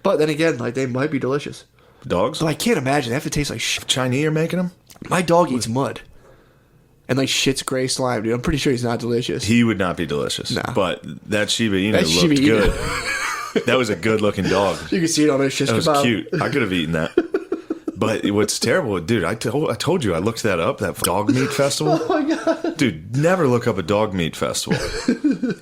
But then again, like, they might be delicious. Dogs? But I can't imagine. They have to taste like shit. Chinese are making them? My dog eats mud. And like shit's gray slime, dude. I'm pretty sure he's not delicious. He would not be delicious. Nah. But that Shiba Inu That Shiba looked Inu. good. That was a good looking dog. You can see it on his shish That was kebab. cute. I could have eaten that. But what's terrible, dude, I told you, I looked that up, that dog meat festival. Oh my god. Dude, never look up a dog meat festival.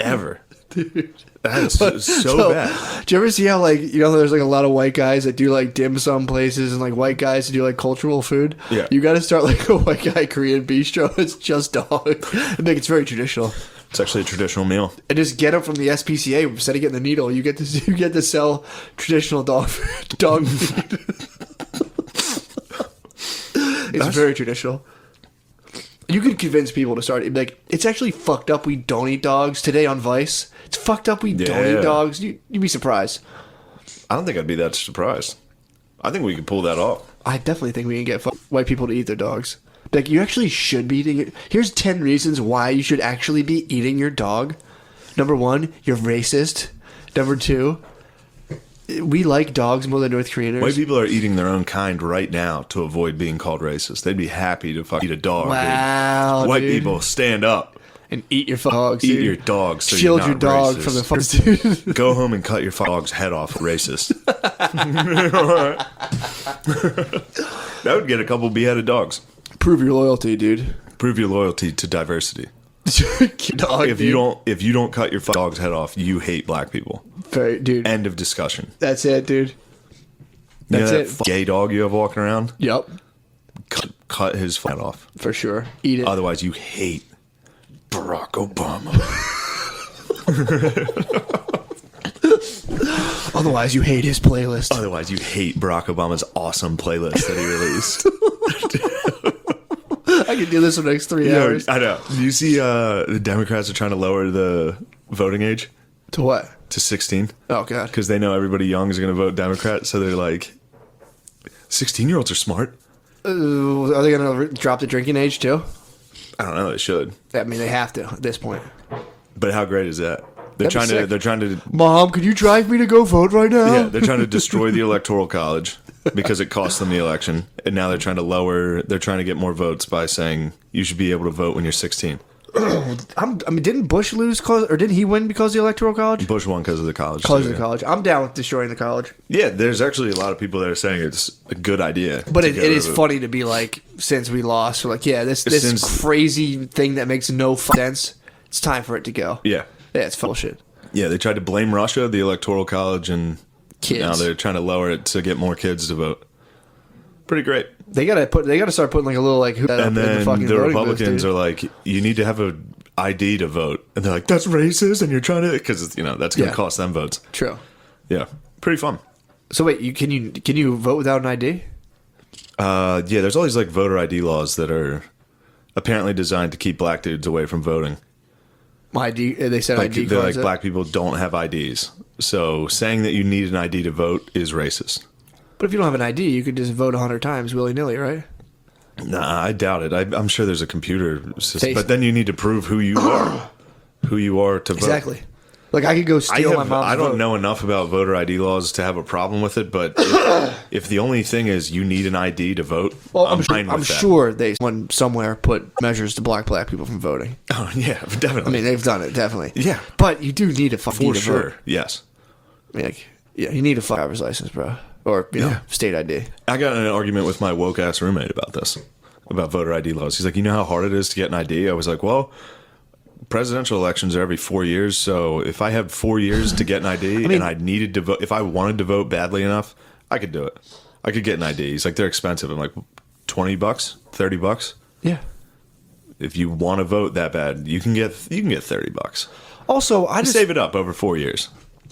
Ever. Dude. That is so bad. Do you ever see how, like, you know, there's like a lot of white guys that do like dim sum places and like white guys that do like cultural food? Yeah. You got to start like a white guy Korean bistro. It's just dog. I think it's very traditional. It's actually a traditional meal. And just get it from the SPCA instead of getting the needle. You get to sell traditional dog meat. It's very traditional. You could convince people to start. Like, it's actually fucked up we don't eat dogs today on Vice. It's fucked up we don't eat dogs. You'd be surprised. I don't think I'd be that surprised. I think we could pull that off. I definitely think we can get white people to eat their dogs. Like, you actually should be eating it. Here's 10 reasons why you should actually be eating your dog. Number 1, you're racist. Number 2, we like dogs more than North Koreaners. White people are eating their own kind right now to avoid being called racist. They'd be happy to eat a dog. Wow, dude. White dude. people, stand up. And eat your dogs, Eat dude. your dogs. So Shield you're your not dog racist. from the fucking dude. Go home and cut your dog's head off, racist. That would get a couple beheaded dogs. Prove your loyalty, dude. Prove your loyalty to diversity. Dog, If you don't cut your dog's head off, you hate black people. dude. End of discussion. That's it, dude. You know That's that it. gay dog you have walking around? Yep, Cut his head off. for sure. Eat it. Otherwise, you hate Barack Obama. Otherwise, you hate his playlist. Otherwise, you hate Barack Obama's awesome playlist that he released. I can do this for the next 3 hours. I know. You see, the Democrats are trying to lower the voting age To what? to 16 Oh, God. because they know everybody young is going to vote Democrat. So they're like, 16-year-olds are smart. Are they going to drop the drinking age, too? I don't know. They should. I mean, they have to at this point. But how great is that? They're That'd be sick. They're trying to. Mom, could you drive me to go vote right now? Yeah, they're trying to destroy the Electoral College because it cost them the election, and now they're trying to They're trying to get more votes by saying you should be able to vote when you're 16. I mean, didn't Bush lose or didn't he win because of the Electoral College? Bush won because of the college. Because too, of the yeah. college. I'm down with destroying the college. Yeah, there's actually a lot of people that are saying it's a good idea. But to it get rid is of funny to be like, since we lost, we're like, yeah, this Since- crazy thing that makes no sense. It's time for it to go. Yeah. Yeah, it's bullshit. Yeah, they tried to blame Russia, the Electoral College, and kids. Now they're trying to lower it to get more kids to vote. Pretty great. They gotta start putting like a little like. And then the Republicans are like, you need to have a ID to vote, and they're like, that's racist, and you're trying to, because that's going to cost them votes. True. Yeah, pretty fun. So wait, can you vote without an ID? Yeah, there's all these like voter ID laws that are apparently designed to keep black dudes away from voting. ID? They said like, ID they're cards. like black people don't have IDs, so saying that you need an ID to vote is racist. But if you don't have an ID, you could just vote 100 times willy nilly, right? Nah, I doubt it. I'm sure there's a computer system, but then you need to prove who you are, to vote. Exactly. Like I could go steal my mom's I don't vote. know enough about voter ID laws to have a problem with it, but if the only thing is you need an ID to vote, Well, I'm fine with I'm that. sure they somewhere put measures to block black people from voting. Oh yeah, definitely. I mean, they've done it definitely. Yeah, but you do need a fucking for to sure. vote. Yes. I mean, like, yeah, you need a driver's license, bro, or state ID. I got in an argument with my woke ass roommate about this, about voter ID laws. He's like, you know how hard it is to get an ID? I was like, well, presidential elections are every 4 years, so if I had 4 years to get an ID and I needed to vote, if I wanted to vote badly enough, I could do it. I could get an ID. He's like, they're expensive. I'm like, $20, $30. Yeah. If you want to vote that bad, you can get $30. Also, I just save it up over 4 years.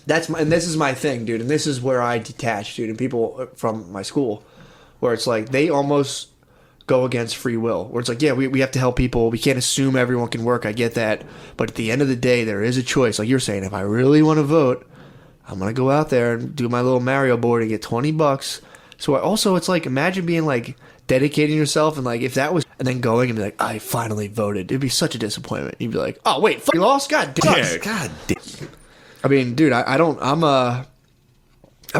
and this is my thing, dude, and this is where I detach, dude, and people from my school, where it's like they almost go against free will, where it's like, yeah, we have to help people, we can't assume everyone can work, I get that, but at the end of the day, there is a choice, like you're saying, if I really want to vote, I'm gonna go out there and do my little Mario board and get $20. So also, it's like, imagine being like dedicating yourself, and like if that was, and then going and be like, I finally voted, it'd be such a disappointment. You'd be like, oh wait, you lost, god damn. Yeah, god damn. I mean, dude, I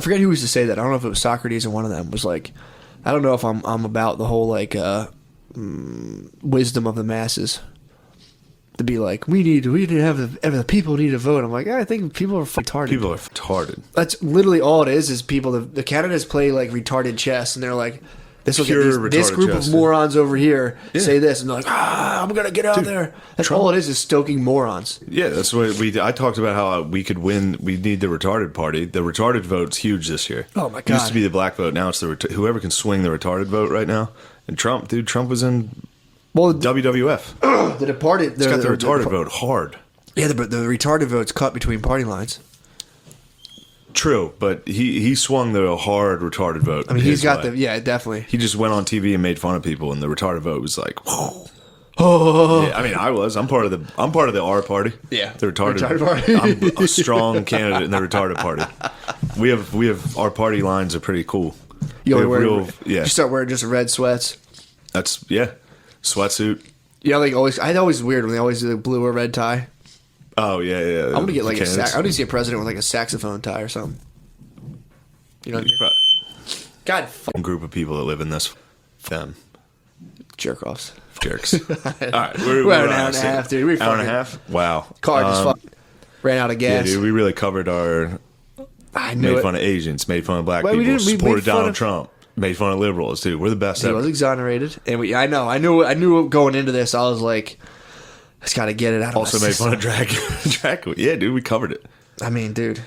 forget who used to say that. I don't know if it was Socrates or one of them was like, I don't know if I'm about the whole like wisdom of the masses to be like, we need to have the people need to vote. I'm like, I think people are retarded. People are retarded. That's literally all it is people. The candidates play like retarded chess, and they're like, this group of morons over here say this, and they're like, I'm gonna get out there. That's all it is stoking morons. Yeah, that's what I talked about how we could win. We need the retarded party. The retarded vote's huge this year. Oh my god! It used to be the black vote. Now it's whoever can swing the retarded vote right now. And Trump was in WWF. The Departed. He's got the retarded vote hard. Yeah, the retarded vote's cut between party lines. True, but he swung the hard retarded vote. I mean, he's got definitely. He just went on TV and made fun of people, and the retarded vote was like, whoa. Oh, yeah, I mean, I'm part of the R party. Yeah, the retarded party. I'm a strong candidate in the retarded party. We have our party lines are pretty cool. You start wearing just red sweats. That's sweatsuit. Yeah, like always. I know it's weird when they always do the blue or red tie. Oh yeah. I'm gonna get like I want to see a president with like a saxophone tie or something. You know what I mean? God, group of people that live in this. Them jerk offs. Jerks. All right, we're an hour and a half, dude. Hour and a half. Wow. Car just ran out of gas. Yeah, dude, we really covered our. Made fun of Asians. Made fun of black people. Supported Donald Trump. Made fun of liberals, dude. We're the best. He was exonerated, and I knew going into this. I was like, I just got to get it out. Also made fun of drag queen. Yeah, dude, we covered it. I mean, dude,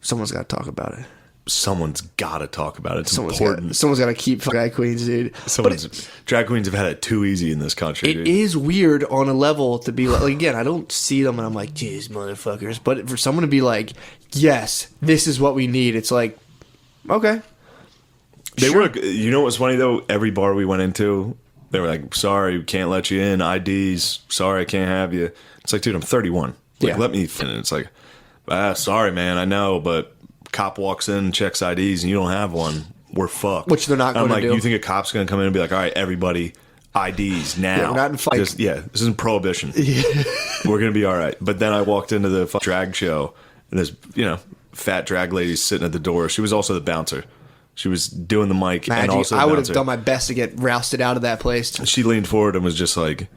someone's got to talk about it. Someone's got to talk about it. It's important. Someone's got to keep drag queens, dude. Drag queens have had it too easy in this country. It is weird on a level to be like, again, I don't see them and I'm like, geez, motherfuckers. But for someone to be like, yes, this is what we need. It's like, okay. They were. You know what's funny though? Every bar we went into, they were like, sorry, we can't let you in. IDs. Sorry, I can't have you. It's like, dude, I'm 31. Like, let me finish. It's like, sorry, man, I know, but cop walks in, checks IDs, and you don't have one. We're fucked. Which they're not going to do. You think a cop's going to come in and be like, all right, everybody, IDs now. Yeah, we're not in fight. This isn't prohibition. We're going to be all right. But then I walked into the drag show, and this, fat drag lady sitting at the door. She was also the bouncer. She was doing the mic and also the bouncer. I would have done my best to get rousted out of that place. She leaned forward and was just like,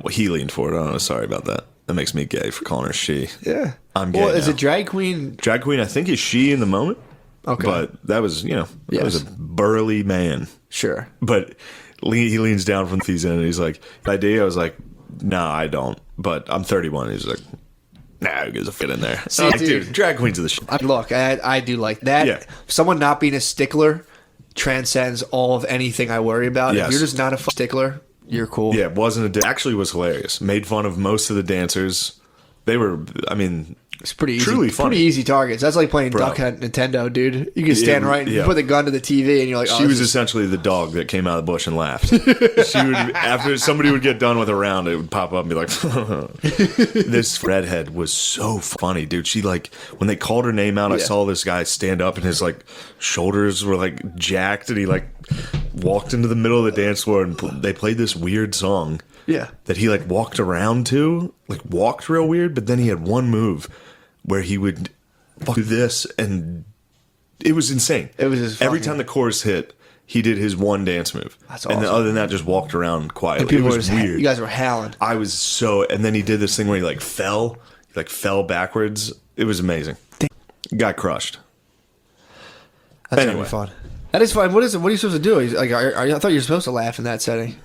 he leaned forward. I don't know. Sorry about that. That makes me gay for calling her she. Yeah. I'm gay. Well, is now. it drag queen? Drag queen, I think, is she in the moment. Okay. But that was, that was a burly man. Sure. But he leans down from these in and he's like, ID? I was like, no, I don't. But I'm 31. He's like, Nah, who gives a fit in there? See, Dude, drag queens are the shit. Look, I do like that. Yeah. Someone not being a stickler transcends all of anything I worry about. Yes. If you're just not a stickler, you're cool. Yeah, it wasn't actually was hilarious. Made fun of most of the dancers. They were, I mean, it's pretty easy. Truly funny. Pretty easy targets. That's like playing Bro. Duck Hunt Nintendo, dude. You can stand right and yeah. put the gun to the TV, and you're like, she was essentially the dog that came out of the bush and laughed. She would, after somebody would get done with a round, it would pop up and be like, this redhead was so funny, dude. She like, when they called her name out, I saw this guy stand up and his like shoulders were like jacked, and he like walked into the middle of the dance floor and they played this weird song. Yeah. That he like walked around to, like walked real weird, but then he had one move where he would do this, and it was insane. It was just every fucking- time the chorus hit, he did his one dance move. That's And then awesome. other than that, just walked around quietly. And people It were was just, weird. you guys were howling. I was so, and then he did this thing where he like fell backwards. It was amazing. Got crushed. That's Anyway. gonna be fun. That is fun. What is it? What are you supposed to do? Like, I thought you were supposed to laugh in that setting.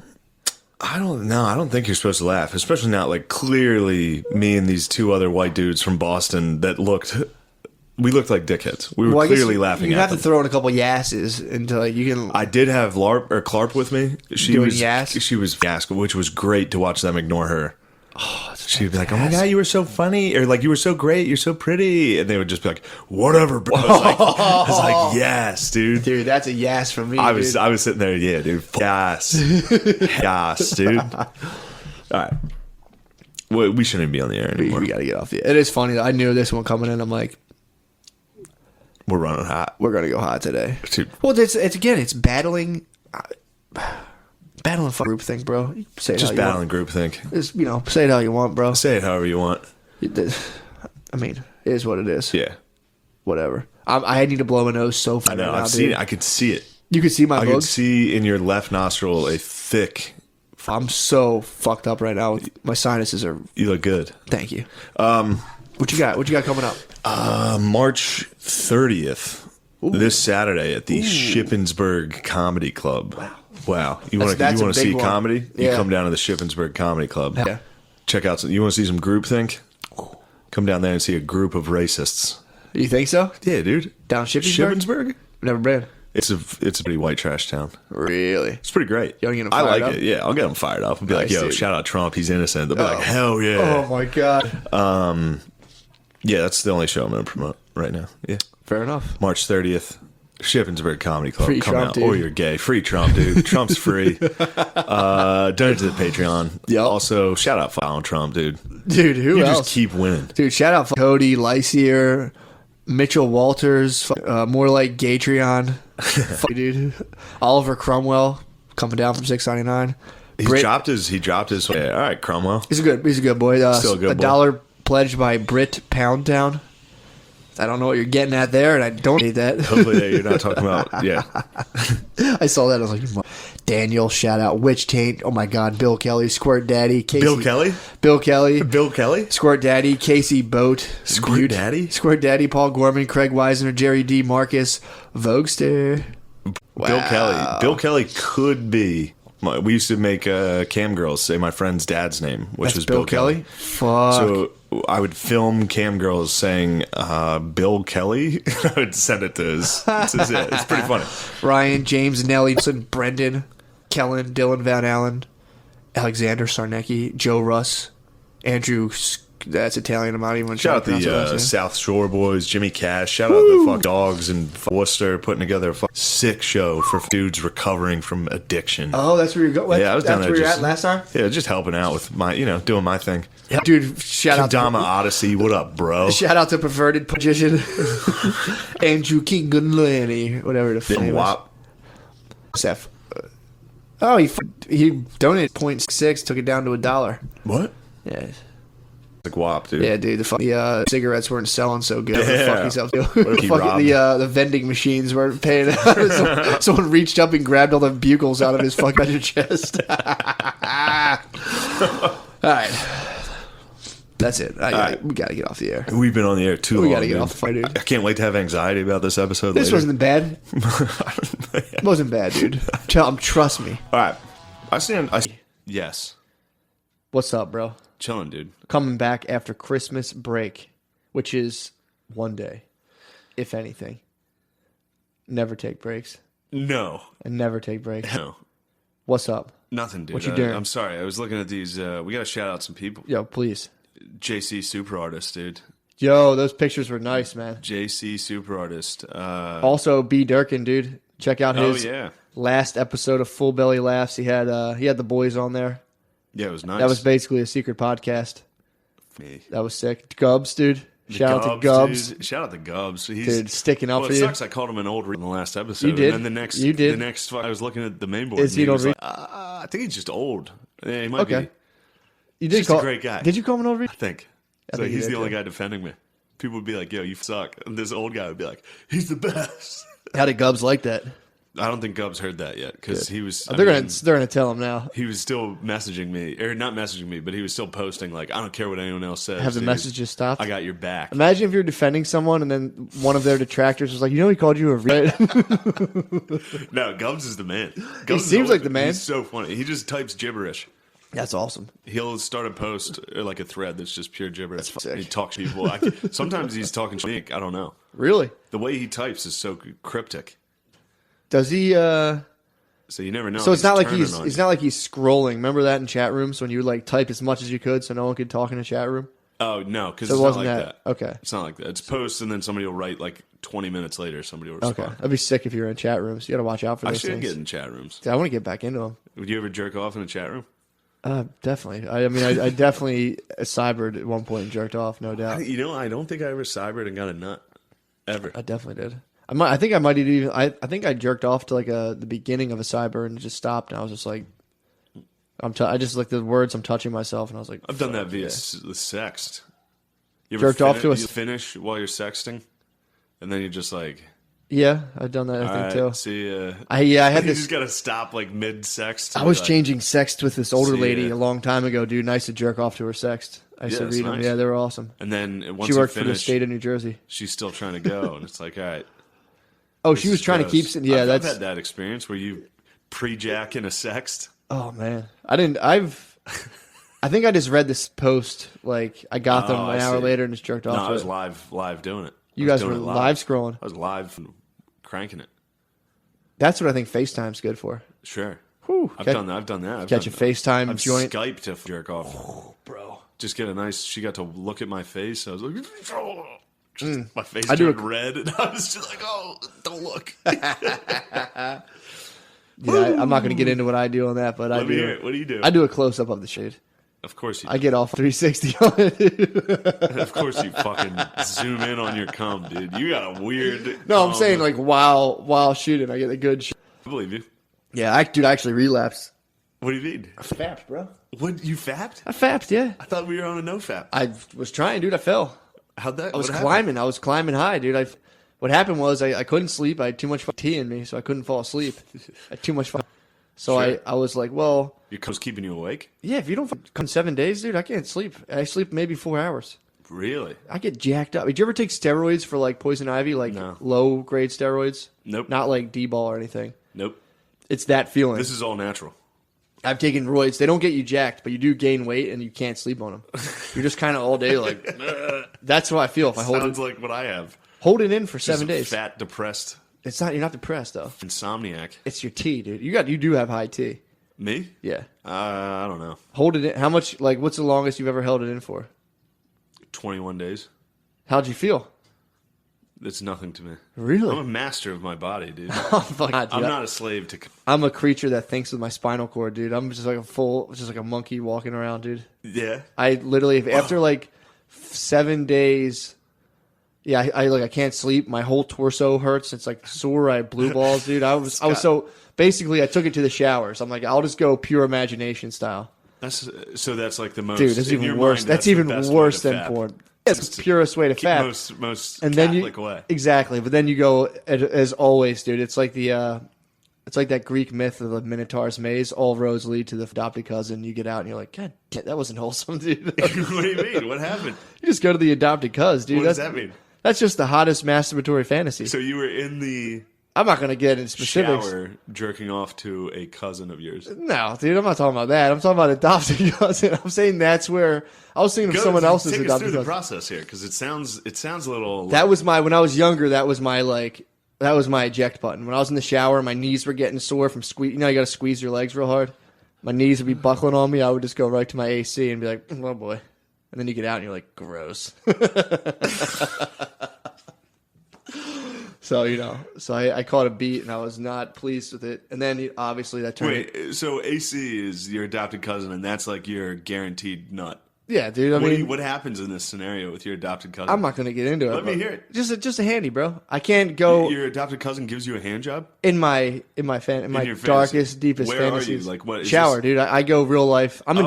I don't know. I don't think you're supposed to laugh, especially not like clearly me and these two other white dudes from Boston that we looked like dickheads. We were I guess clearly laughing You at have them. to throw in a couple yasses into like you can. I did have Clarp with me. She Doing was yas? She was yas, which was great to watch them ignore her. Oh, She'd be like, "Oh my god, you were so funny," or like, "You were so great, you're so pretty," and they would just be like, "Whatever, bro." I was like, "Yes, dude." Dude, that's a yes from me. I was dude. sitting there, yeah, dude. Yes, yes, dude. All right, we shouldn't even be on the air anymore. We got to get off the. It is funny though. I knew this one coming in. I'm like, We're running hot, we're gonna go hot today. dude. Well, it's again, it's battling group thing, bro. You say it Just how you battling want. groupthink. Just, say it how you want, bro. Say it however you want. I mean, it is what it is. Yeah, Whatever. I need to blow my nose so far. I know. Right now, I've seen dude. it. I could see it. You can see my I could bugs. see in your left nostril a thick. I'm so fucked up right now. My sinuses are. You look good. Thank you. What you got? What you got coming up? March 30th, this Saturday at the Shippensburg Comedy Club. Wow. You want That's a to see big one. comedy? You Yeah. come down to the Shippensburg Comedy Club. Yeah. Check out you want to see some groupthink? Come down there and see a group of racists. You think so? Yeah, dude. Down Shippensburg? Shippensburg? Never been. It's a pretty white trash town. Really? It's pretty great. You wanna get 'em I fired like up? it. Yeah, I'll get them fired up. I'll be like, Nice, yo, dude. shout out Trump. He's innocent. They'll be like, hell yeah. Oh my god. Yeah, that's the only show I'm going to promote right now. Yeah. Fair enough. March 30th, Shippensburg Comedy Club. Free Come Trump, out. dude. Or you're gay. Free Trump, dude. Trump's free. Donate to the Patreon. Yep. Also, shout out Donald Trump, dude. Dude, who You else? just keep winning. Dude, shout out Cody Lysier, Mitchell Walters, more like Gatreon. Fuck, dude. Oliver Cromwell coming down from 699. He dropped his. Yeah, all right, Cromwell. He's a good boy. Still a good boy. $1 pledged by Britt Poundtown. I don't know what you're getting at there, and I don't hate that. Hopefully, you're not talking about. Yeah. I saw that. I was like, Daniel, shout out. Witch Taint. Oh my God. Bill Kelly, Squirt Daddy. Casey, Bill Kelly? Bill Kelly. Bill Kelly? Squirt Daddy, Casey Boat, Squirt Daddy? Squirt Daddy, Paul Gorman, Craig Weisner, Jerry D. Marcus, Vogster. Bill Kelly. Bill Kelly could be. We used to make cam girls say my friend's dad's name, which That's was Bill Kelly. Fuck. So I would film cam girls saying Bill Kelly. I would send it to his. It's pretty funny. Ryan, James, Nelly, Brendan, Kellen, Dylan Van Allen, Alexander Sarnecki, Joe Russ, Andrew. That's Italian. I'm not even Shout out trying to pronounce the it. South Shore boys, Jimmy Cash. Shout out the fuck dogs in Worcester putting together a sick show for dudes recovering from addiction. Oh, that's where you're going. Yeah, I was down That's there where you're just- at last time. Yeah, just helping out with my, doing my thing. Yeah, dude. Shout out Kendama to Odyssey, what up, bro? shout out to perverted magician Andrew King Gunlani, whatever the fuck Big name is. wop. Seth. Oh, he donated 0.6, took it down to $1. What? Yeah. Like wop, dude. Yeah, dude, the cigarettes weren't selling so good. What the Yeah. fuck himself do? if he robbed? The vending machines weren't paying out. Someone reached up and grabbed all the bugles out of his fucking chest. All right. That's it. We got to get off the air. We've been on the air too long. We gotta get dude. off the fire, dude. I can't wait to have anxiety about this episode This later. wasn't bad. It wasn't bad, dude. Trust me. All right. Yes. What's up, bro? Chilling, dude. Coming back after Christmas break, which is one day, if anything. Never take breaks. No. And never take breaks. No. What's up? Nothing, dude. What you doing? I'm sorry. I was looking at these. We got to shout out some people. Yo, please. JC Super Artist, dude. Yo, those pictures were nice, man. JC Super Artist. Also, B. Durkin, dude. Check out his last episode of Full Belly Laughs. He had the boys on there. Yeah, it was nice. That was basically a secret podcast. Me. That was sick. Gubbs, dude. Shout out to Gubbs. Dude. Shout out to Gubbs. He's dude, sticking up for you. It sucks I called him an old read in the last episode. You did. And then the next, I was looking at the main board. Is he an old read? I think he's just old. Yeah, he might be. You did He's call, a great guy. Did you call him an old read? I think. So he's the only guy defending me. People would be like, yo, you suck. And this old guy would be like, he's the best. How did Gubbs like that? I don't think Gubbs heard that yet because he was. They're gonna tell him now. He was still messaging me, or not messaging me, but he was still posting like, I don't care what anyone else says. Have the messages stopped? I got your back. Imagine if you're defending someone and then one of their detractors was like, you know, he called you a read. No, Gubbs is the man. He seems like the man. He's so funny. He just types gibberish. That's awesome. He'll start a post or like a thread that's just pure gibberish. That's sick. He talks to people. Sometimes he's talking shit. I don't know. Really? The way he types is so cryptic. Does he? So you never know. So it's not like he's scrolling. Remember that in chat rooms when you would like type as much as you could so no one could talk in a chat room? Oh no, because so it's not like that. Okay, it's not like that. It's posts and then somebody will write like 20 minutes later. Somebody will respond. Okay, that'd be sick if you were in chat rooms. You got to watch out for those things. I should get in chat rooms. I want to get back into them. Would you ever jerk off in a chat room? Definitely. I mean, I definitely cybered at one point and jerked off, no doubt. I don't think I ever cybered and got a nut ever. I definitely did. I think I might even. I think I jerked off to like the beginning of a cyber and just stopped. And I was just like, I just like the words. I'm touching myself, and I was like, I've done that via the sext. You jerked off to you finish while you're sexting, and then you're just like, yeah, I've done that. I think too. See, I had you this. just gotta stop like mid sext. I was changing sext with this older lady a long time ago, dude. And I used to jerk off to her sext. I used to read them. Yeah, they were awesome. And then once she worked for the state of New Jersey. She's still trying to go, and it's like, all right. Oh, she was trying to keep. Yeah, I've had that experience where you pre-jack in a sext. Oh man, I didn't. I think I just read this post. Like I got them an hour later and just jerked off. No, I was live doing it. You guys were live scrolling. I was live cranking it. That's what I think FaceTime's good for. Sure. Whew. I've done that. I've done that. Catch a FaceTime I've joint. Skype to jerk off. Oh, bro. Just get a nice. She got to look at my face. I was like, my face I turned red, and I was just like, oh, don't look. Yeah, I'm not going to get into what I do on that, but Let me hear it. What do you do? I do a close up of the shade. Of course you do. I get off 360 on it. Of course you fucking zoom in on your cum, dude. You got a weird. No, I'm saying like while shooting, I get a good. I believe you. Yeah, I actually relapsed. What do you mean? I fapped, bro. What, you fapped? I fapped, yeah. I thought we were on a no fap. I was trying, dude. I fell. How'd that? I was climbing. I was climbing high, dude. What happened was I couldn't sleep. I had too much tea in me, so I couldn't fall asleep. I had too much. So sure. I was like, well, your cum's keeping you awake. Yeah, if you don't come 7 days, dude, I can't sleep. I sleep maybe 4 hours. Really? I get jacked up. Did you ever take steroids for like poison ivy, like low grade steroids? Nope. Not like D-ball or anything. Nope. It's that feeling. This is all natural. I've taken roids. They don't get you jacked, but you do gain weight and you can't sleep on them. You're just kind of all day like. That's how I feel if I hold it. Sounds like what I have. Hold it in for just 7 days. Fat, depressed. It's not. You're not depressed though. Insomniac. It's your T, dude. You do have high T. Me? Yeah. I don't know. Hold it in. How much? Like, what's the longest you've ever held it in for? 21 days. How'd you feel? It's nothing to me. Really? I'm a master of my body, dude. Oh, fuck, dude. I'm not a slave to. I'm a creature that thinks with my spinal cord, dude. I'm just like a monkey walking around, dude. Yeah. I literally, after like 7 days, yeah, I can't sleep. My whole torso hurts. It's like sore. I have blue balls, dude. I was so basically I took it to the showers. I'm like, I'll just go pure imagination style. That's like the most. Dude, that's even worse. Mind, that's even worse than porn. It's the purest way to fap. Most and then Catholic way. Exactly, but then you go as always, dude. It's like it's like that Greek myth of the Minotaur's maze. All roads lead to the adopted cousin. You get out and you're like, God, that wasn't wholesome, dude. What do you mean? What happened? You just go to the adopted cuz, dude. What does that mean? That's just the hottest masturbatory fantasy. So you were in the I'm not gonna get into specifics. Shower jerking off to a cousin of yours. No, dude, I'm not talking about that. I'm talking about adopted cousin. I'm saying that's where I was thinking of someone else's take us adopted through cousin. the process here, because it sounds a little. That was my when I was younger. That was my eject button. When I was in the shower, my knees were getting sore from squeeze. You know, you got to squeeze your legs real hard. My knees would be buckling on me. I would just go right to my AC and be like, "Oh boy," and then you get out and you're like, "Gross." So, I caught a beat and I was not pleased with it. And then obviously that turned. Wait, so AC is your adopted cousin, and that's like your guaranteed nut. Yeah, dude. What happens in this scenario with your adopted cousin? I'm not going to get into it. Let me hear it. Just a handy, bro. I can't go. Your adopted cousin gives you a hand job in my darkest, deepest Where fantasies. Are you? Like what? Is shower, this... dude. I go real life. I'm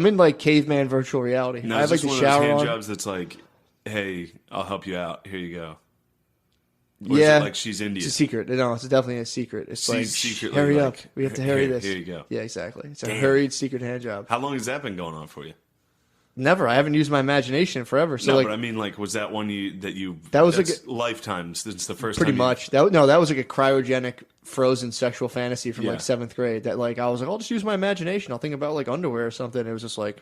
in like caveman virtual reality. Now, I have like the one shower of those hand on. jobs that's like, hey, I'll help you out. Here you go. Or yeah, is it like she's Indian. It's a secret. No, it's definitely a secret. It's like, hurry up. We have to hurry this. Here you go. Yeah, exactly. It's a hurried secret hand job. How long has that been going on for you? Never. I haven't used my imagination forever. So no, like, but I mean, like, was that one that was like lifetime since the first pretty time? Much. That was like a cryogenic frozen sexual fantasy from like 7th grade. That like I was like, I'll just use my imagination. I'll think about like underwear or something. It was just like,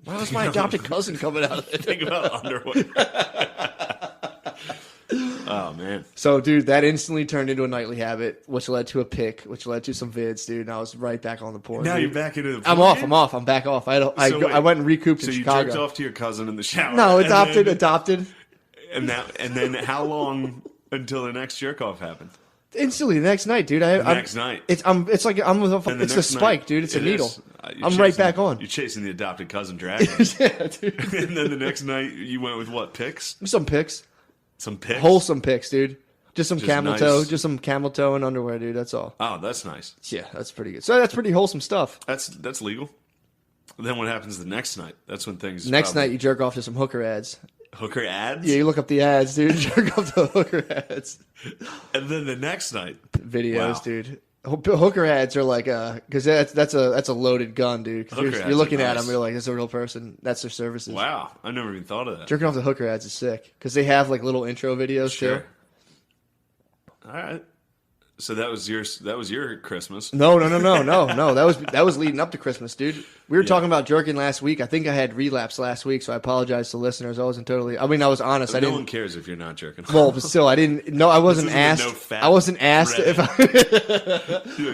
why was my adopted cousin coming out of it? Think about underwear. Oh man! So, dude, that instantly turned into a nightly habit, which led to a pic, which led to some vids, dude. And I was right back on the porn. Now dude. you're back into the porn. I'm off. I'm back off. I went and recouped in Chicago. So you jerked off to your cousin in the shower? No, adopted. And then how long until the next jerk off happened? Instantly, the next night, dude. Next night. It's like I'm with it's a spike, dude. It's a needle. I'm right back on. You're chasing the adopted cousin dragon. Yeah, dude. And then the next night you went with what, pics? Some pics. Some pics? Wholesome pics, dude. Just some camel toe. Nice. Just some camel toe and underwear, dude. That's all. Oh, that's nice. Yeah, that's pretty good. So that's pretty wholesome stuff. That's legal. Then what happens the next night? That's when things. Next night you jerk off to some hooker ads. Hooker ads? Yeah, you look up the ads, dude. Jerk off to hooker ads. And then the next night, videos, wow. Dude. Hooker ads are like because that's a loaded gun, dude. You're looking at them, you're like, that's a real person. That's their services. Wow, I never even thought of that. Jerking off the hooker ads is sick because they have like little intro videos too. All right. So that was your Christmas. No. That was leading up to Christmas, dude. We were talking about jerking last week. I think I had relapse last week, so I apologize to listeners. I wasn't totally. I mean, I was honest. No one cares if you're not jerking. Well, but still, I didn't. No, I wasn't asked. I wasn't asked if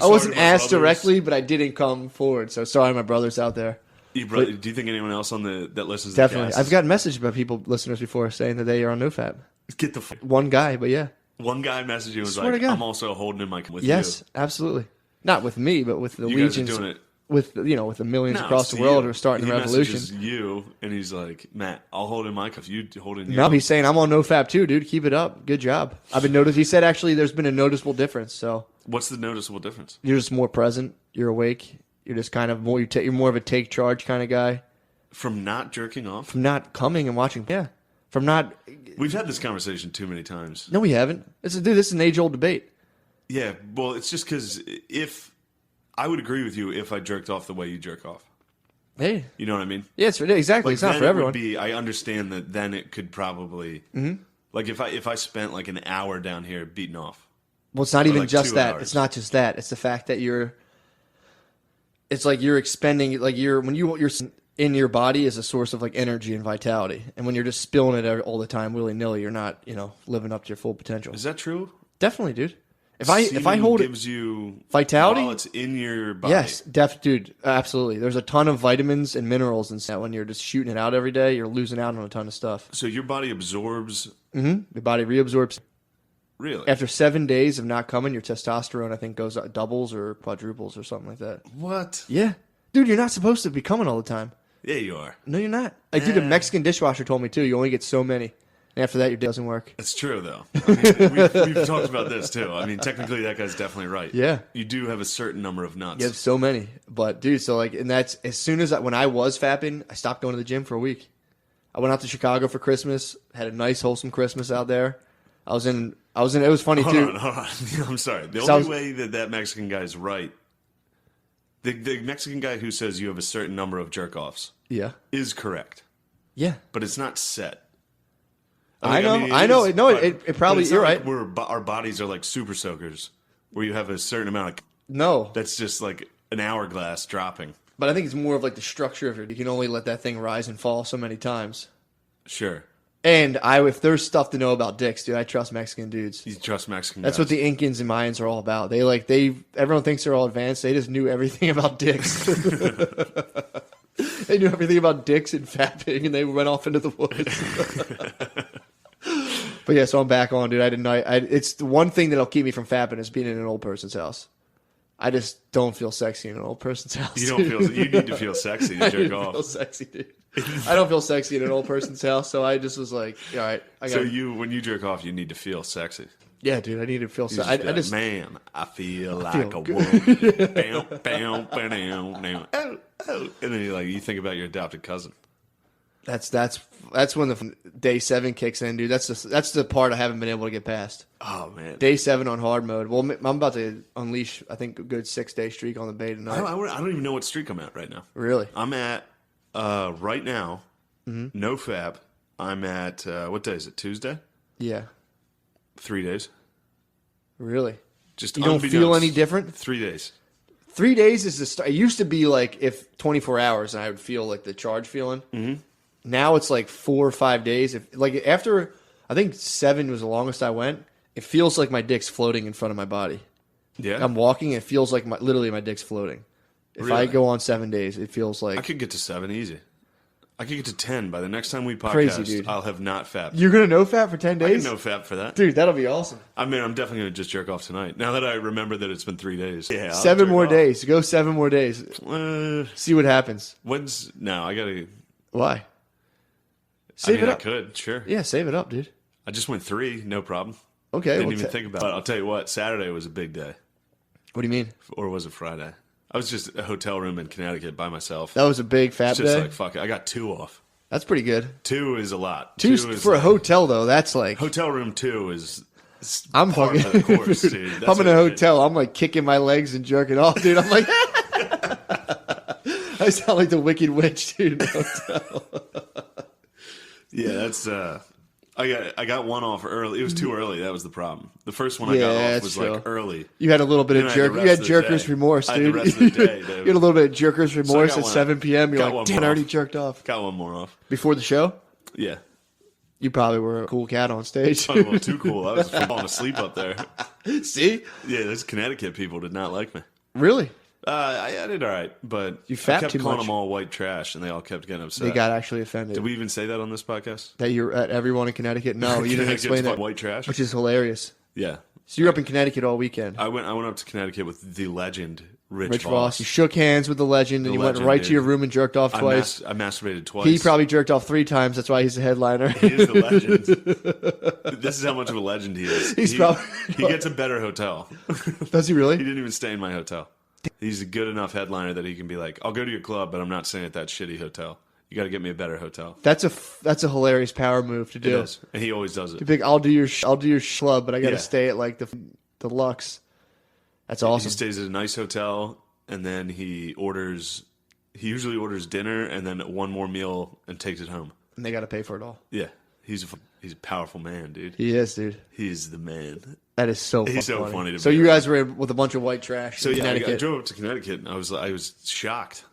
I wasn't asked directly, but I didn't come forward. So sorry, my brothers out there. Do you think anyone else that listens? Definitely, to I've gotten messages by listeners before, saying that they are on NoFap. Get the one guy, but yeah. One guy messaged you and was like, I'm also holding in my with you. Yes, absolutely. Not with me, but with the legions. Guys are doing it. With the millions across the world who are starting the revolution. You and he's like, Matt, I'll hold in my cuff. You hold in your No, he's saying I'm on NoFap too, dude. Keep it up. Good job. I've been noticed. He said actually there's been a noticeable difference. So what's the noticeable difference? You're just more present. You're awake. You're just kind of more. You're more of a take charge kind of guy. From not jerking off. From not coming and watching. Yeah. From not. We've had this conversation too many times. No, we haven't. This is an age-old debate. Yeah, well, it's just because if I would agree with you if I jerked off the way you jerk off. Hey, you know what I mean? Yeah, exactly. It's not for everyone. I understand that. Then it could probably like if I spent like an hour down here beating off. Well, it's not even like just that. hours. It's not just that. It's the fact that it's like you're expending like you're in your body is a source of like energy and vitality, and when you're just spilling it all the time willy nilly, you're not living up to your full potential. Is that true? Definitely, dude. If I hold gives you vitality while it's in your body. Yes, dude, absolutely. There's a ton of vitamins and minerals in that. When you're just shooting it out every day, you're losing out on a ton of stuff. So your body absorbs. Your body reabsorbs. Really? After 7 days of not coming, your testosterone I think goes doubles or quadruples or something like that. What? Yeah, dude, you're not supposed to be coming all the time. Yeah, you are. No, you're not. Like, dude, a Mexican dishwasher told me too. You only get so many. And after that, your day doesn't work. That's true, though. I mean, we've talked about this, too. I mean, technically, that guy's definitely right. Yeah. You do have a certain number of nuts. You have so many. But, dude, so, like, and that's, as soon as, when I was fapping, I stopped going to the gym for a week. I went out to Chicago for Christmas, had a nice, wholesome Christmas out there. It was funny, too. Hold on. I'm sorry. The only way that Mexican guy's right, the Mexican guy who says you have a certain number of jerk-offs is correct. Yeah. But it's not set. I know. It probably. It's You're not right. like our bodies are like super soakers, where you have a certain amount of. No, That's just like an hourglass dropping. but I think it's more of like the structure of it. You can only let that thing rise and fall so many times. Sure. And if there's stuff to know about dicks, dude, I trust Mexican dudes. You trust Mexican That's guys. what the Incans and Mayans are all about. Everyone thinks they're all advanced. They just knew everything about dicks. They knew everything about dicks and fapping, and they went off into the woods. But yeah, so I'm back on, dude. It's the one thing that'll keep me from fapping is being in an old person's house. I just don't feel sexy in an old person's house. You don't feel. You need to feel sexy to jerk off. I don't feel sexy, dude. I don't feel sexy in an old person's house, so I just was like, all right. When you jerk off, you need to feel sexy. Yeah, dude, I need to feel sexy. I just, man, I feel like a woman. Bam, bam, bam, bam, oh, oh. And then you think about your adopted cousin. That's when the day 7 kicks in, dude. That's the part I haven't been able to get past. Oh man, day 7 on hard mode. Well, I'm about to unleash, I think, a good 6-day streak on the bay tonight. I don't even know what streak I'm at right now. Really? I'm at right now. Mm-hmm. No fab. I'm at what day is it? Tuesday. Yeah. 3 days. Really? Just you don't feel any different? 3 days. 3 days is the start. It used to be like if 24 hours and I would feel like the charge feeling. Mm-hmm. Now it's like 4 or 5 days. After I think 7 was the longest I went. It feels like my dick's floating in front of my body. Yeah. I'm walking. It feels like literally my dick's floating. If I go on 7 days, it feels like I could get to 7 easy. I could get to 10 by the next time we podcast. Crazy, dude. I'll have not fapped. You're gonna no fap for 10 days? I can no fap for that, dude. That'll be awesome. I mean, I'm definitely gonna just jerk off tonight. Now that I remember that it's been 3 days. Yeah, 7 more days. Go 7 more days. See what happens. I gotta. Why? Save it up. I could, sure. Yeah, save it up, dude. I just went 3, no problem. Okay. Didn't even think about it. But I'll tell you what, Saturday was a big day. What do you mean? Or was it Friday? I was just a hotel room in Connecticut by myself. That was a big fat day? Just like, fuck it. I got 2 off. That's pretty good. 2 is a lot. 2 is for a hotel, though. That's like... Hotel room 2 is... I'm part of the course, dude. I'm in a hotel. I'm like kicking my legs and jerking off, dude. I'm like... I sound like the Wicked Witch, dude, in the hotel. Yeah, that's... I got 1 off early. It was too early. That was the problem. The first one I got off was like early. You had a little bit of jerk. You had jerker's remorse, dude. The rest of the day, you had a little bit of jerker's remorse at 7 p.m. You're like, damn, I already jerked off. Got 1 more off before the show. Yeah, you probably were a cool cat on stage. Oh, well, too cool. I was falling asleep up there. See? Yeah, those Connecticut people did not like me. Really? I did all right, but you fat I kept too calling much. them all white trash, and they all kept getting upset. They got actually offended. Did we even say that on this podcast? That you're at everyone in Connecticut? No, you didn't explain that. White trash, which is hilarious. Yeah. So you're up in Connecticut all weekend. I went up to Connecticut with the legend, Rich Voss. You shook hands with the legend, and you went right to your room and jerked off twice. I masturbated twice. He probably jerked off 3 times. That's why he's the headliner. He is the legend. This is how much of a legend he is. He gets a better hotel. Does he really? He didn't even stay in my hotel. He's a good enough headliner that he can be like, I'll go to your club, but I'm not staying at that shitty hotel. You got to get me a better hotel. That's a hilarious power move to do. It is, and he always does it. Big, I'll do your club, but I got to stay at like the Lux. That's awesome. He stays at a nice hotel, and then he usually orders dinner and then 1 more meal and takes it home. And they got to pay for it all. Yeah, he's a powerful man, dude. He is, dude. He's the man. That is so funny. He's so funny to me. So you guys were with a bunch of white trash. So yeah, I drove up to Connecticut and I was shocked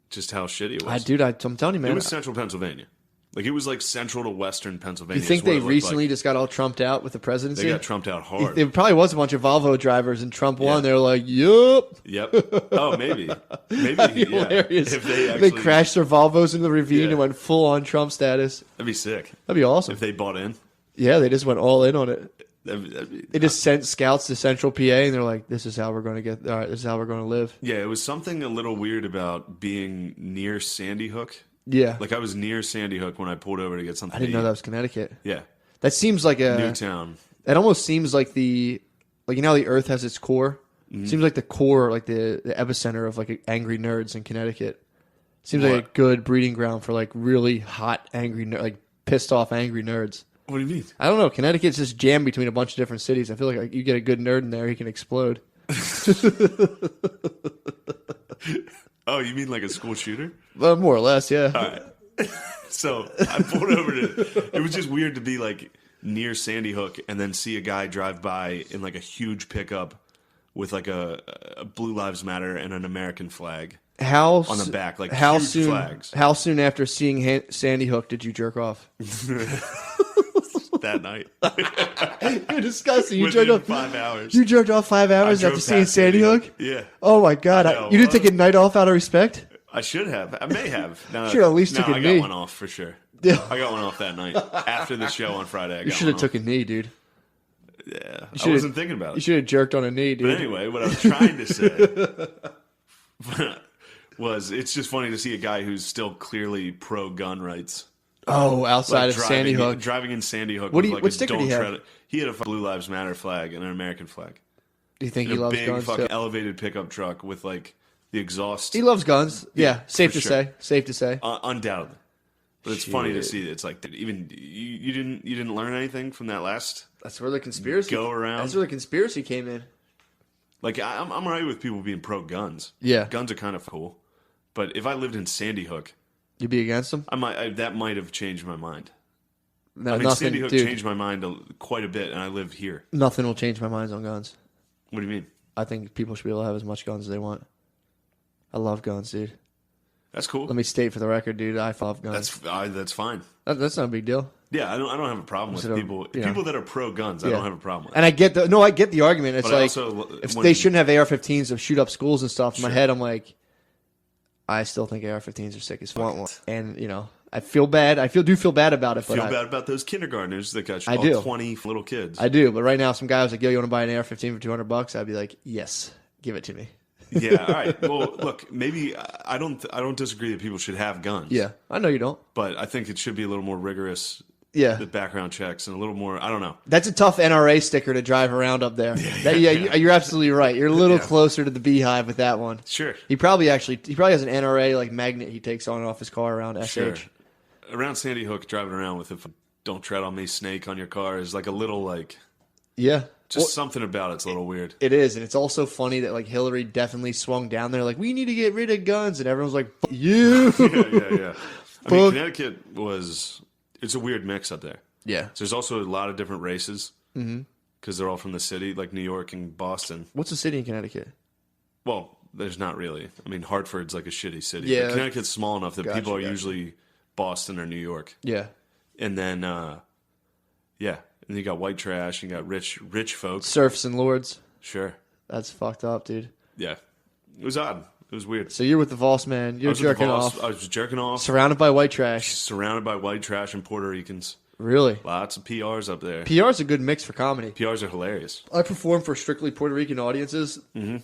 just how shitty it was. I'm telling you, man. It was central Pennsylvania. Like, it was like central to western Pennsylvania. You think they recently just got all trumped out with the presidency? They got trumped out hard. There probably was a bunch of Volvo drivers and Trump won. They were like, yup. Yep. Oh, maybe. Maybe. That'd be hilarious. If they crashed their Volvos into the ravine and went full on Trump status. That'd be sick. That'd be awesome. If they bought in. Yeah, they just went all in on it. They just sent scouts to Central PA, and they're like, "This is how we're going to get. All right, this is how we're going to live." Yeah, it was something a little weird about being near Sandy Hook. Yeah, like I was near Sandy Hook when I pulled over to get something. I didn't know that was Connecticut. Yeah, that seems like a new town. It almost seems like you know how the Earth has its core. Mm-hmm. Seems like the core, like the epicenter of like angry nerds in Connecticut. Seems like a good breeding ground for like really hot, angry, like pissed off, angry nerds. What do you mean? I don't know. Connecticut's just jammed between a bunch of different cities. I feel like you get a good nerd in there, he can explode. Oh, you mean like a school shooter? Well, more or less, yeah. All right. So I pulled over to. It was just weird to be like near Sandy Hook and then see a guy drive by in like a huge pickup with like a Blue Lives Matter and an American flag on the back, like huge flags. How soon after seeing Sandy Hook did you jerk off? That night. You're disgusting. You Within jerked off 5 hours. You jerked off 5 hours after seeing Sandy Hook? Yeah. Oh my God! You didn't take a night off out of respect? I should have. I may have. No, should at least took a knee. I got one off for sure. Yeah. I got one off that night after the show on Friday. You should have took a knee, dude. Yeah, I wasn't thinking about it. You should have jerked on a knee, dude. But anyway, what I was trying to say was it's just funny to see a guy who's still clearly pro gun rights. Oh, outside of Sandy Hook. Driving in Sandy Hook. What sticker did he have? He had a Blue Lives Matter flag and an American flag. Do you think he loves guns? A big fucking elevated pickup truck with like the exhaust. He loves guns. Yeah, safe to say. Safe to say. Undoubtedly. But it's funny to see. It's like even you didn't learn anything from that last. That's where the conspiracy go around. That's where the conspiracy came in. Like I'm alright with people being pro guns. Yeah, guns are kind of cool. But if I lived in Sandy Hook, you'd be against them. That might have changed my mind. No, I mean, Sandy Hook changed my mind quite a bit, and I live here. Nothing will change my mind on guns. What do you mean? I think people should be able to have as much guns as they want. I love guns, dude. That's cool. Let me state for the record, dude. I love guns. That's fine. That's not a big deal. Yeah, I don't have a problem with people. People that are pro guns, I don't have a problem with. And I get the argument. It's but like if they shouldn't have AR-15s to shoot up schools and stuff. In my head, I'm like, I still think AR-15s are sick as fuck. And I feel bad. I do feel bad about it. But feel bad about those kindergartners that got 20 little kids. I do, but right now, some guy was like, "Yo, you want to buy an AR-15 for $200?" I'd be like, "Yes, give it to me." Yeah, all right. Well, look, maybe I don't disagree that people should have guns. Yeah, I know you don't, but I think it should be a little more rigorous. Yeah, the background checks and a little more. I don't know. That's a tough NRA sticker to drive around up there. You're absolutely right. You're a little closer to the beehive with that one. Sure. He probably has an NRA like magnet he takes on and off his car around SH. Sure. Around Sandy Hook, driving around with a "Don't tread on me" snake on your car is like a little like. Yeah. Just something about it's a little weird. It is, and it's also funny that like Hillary definitely swung down there like, we need to get rid of guns, and everyone's like, F you. Yeah. I mean, Connecticut it's a weird mix up there. Yeah. So there's also a lot of different races because they're all from the city, like New York and Boston. What's a city in Connecticut? Well, there's not really. I mean, Hartford's like a shitty city. Yeah. But Connecticut's small enough that people are usually Boston or New York. Yeah. And then, and you got white trash, and you got rich folks. Serfs and lords. Sure. That's fucked up, dude. Yeah. It was odd. It was weird. So you're with the Voss man. You're jerking off. I was jerking off. Surrounded by white trash. Surrounded by white trash and Puerto Ricans. Really? Lots of PRs up there. PR's a good mix for comedy. PRs are hilarious. I perform for strictly Puerto Rican audiences. Mm-hmm.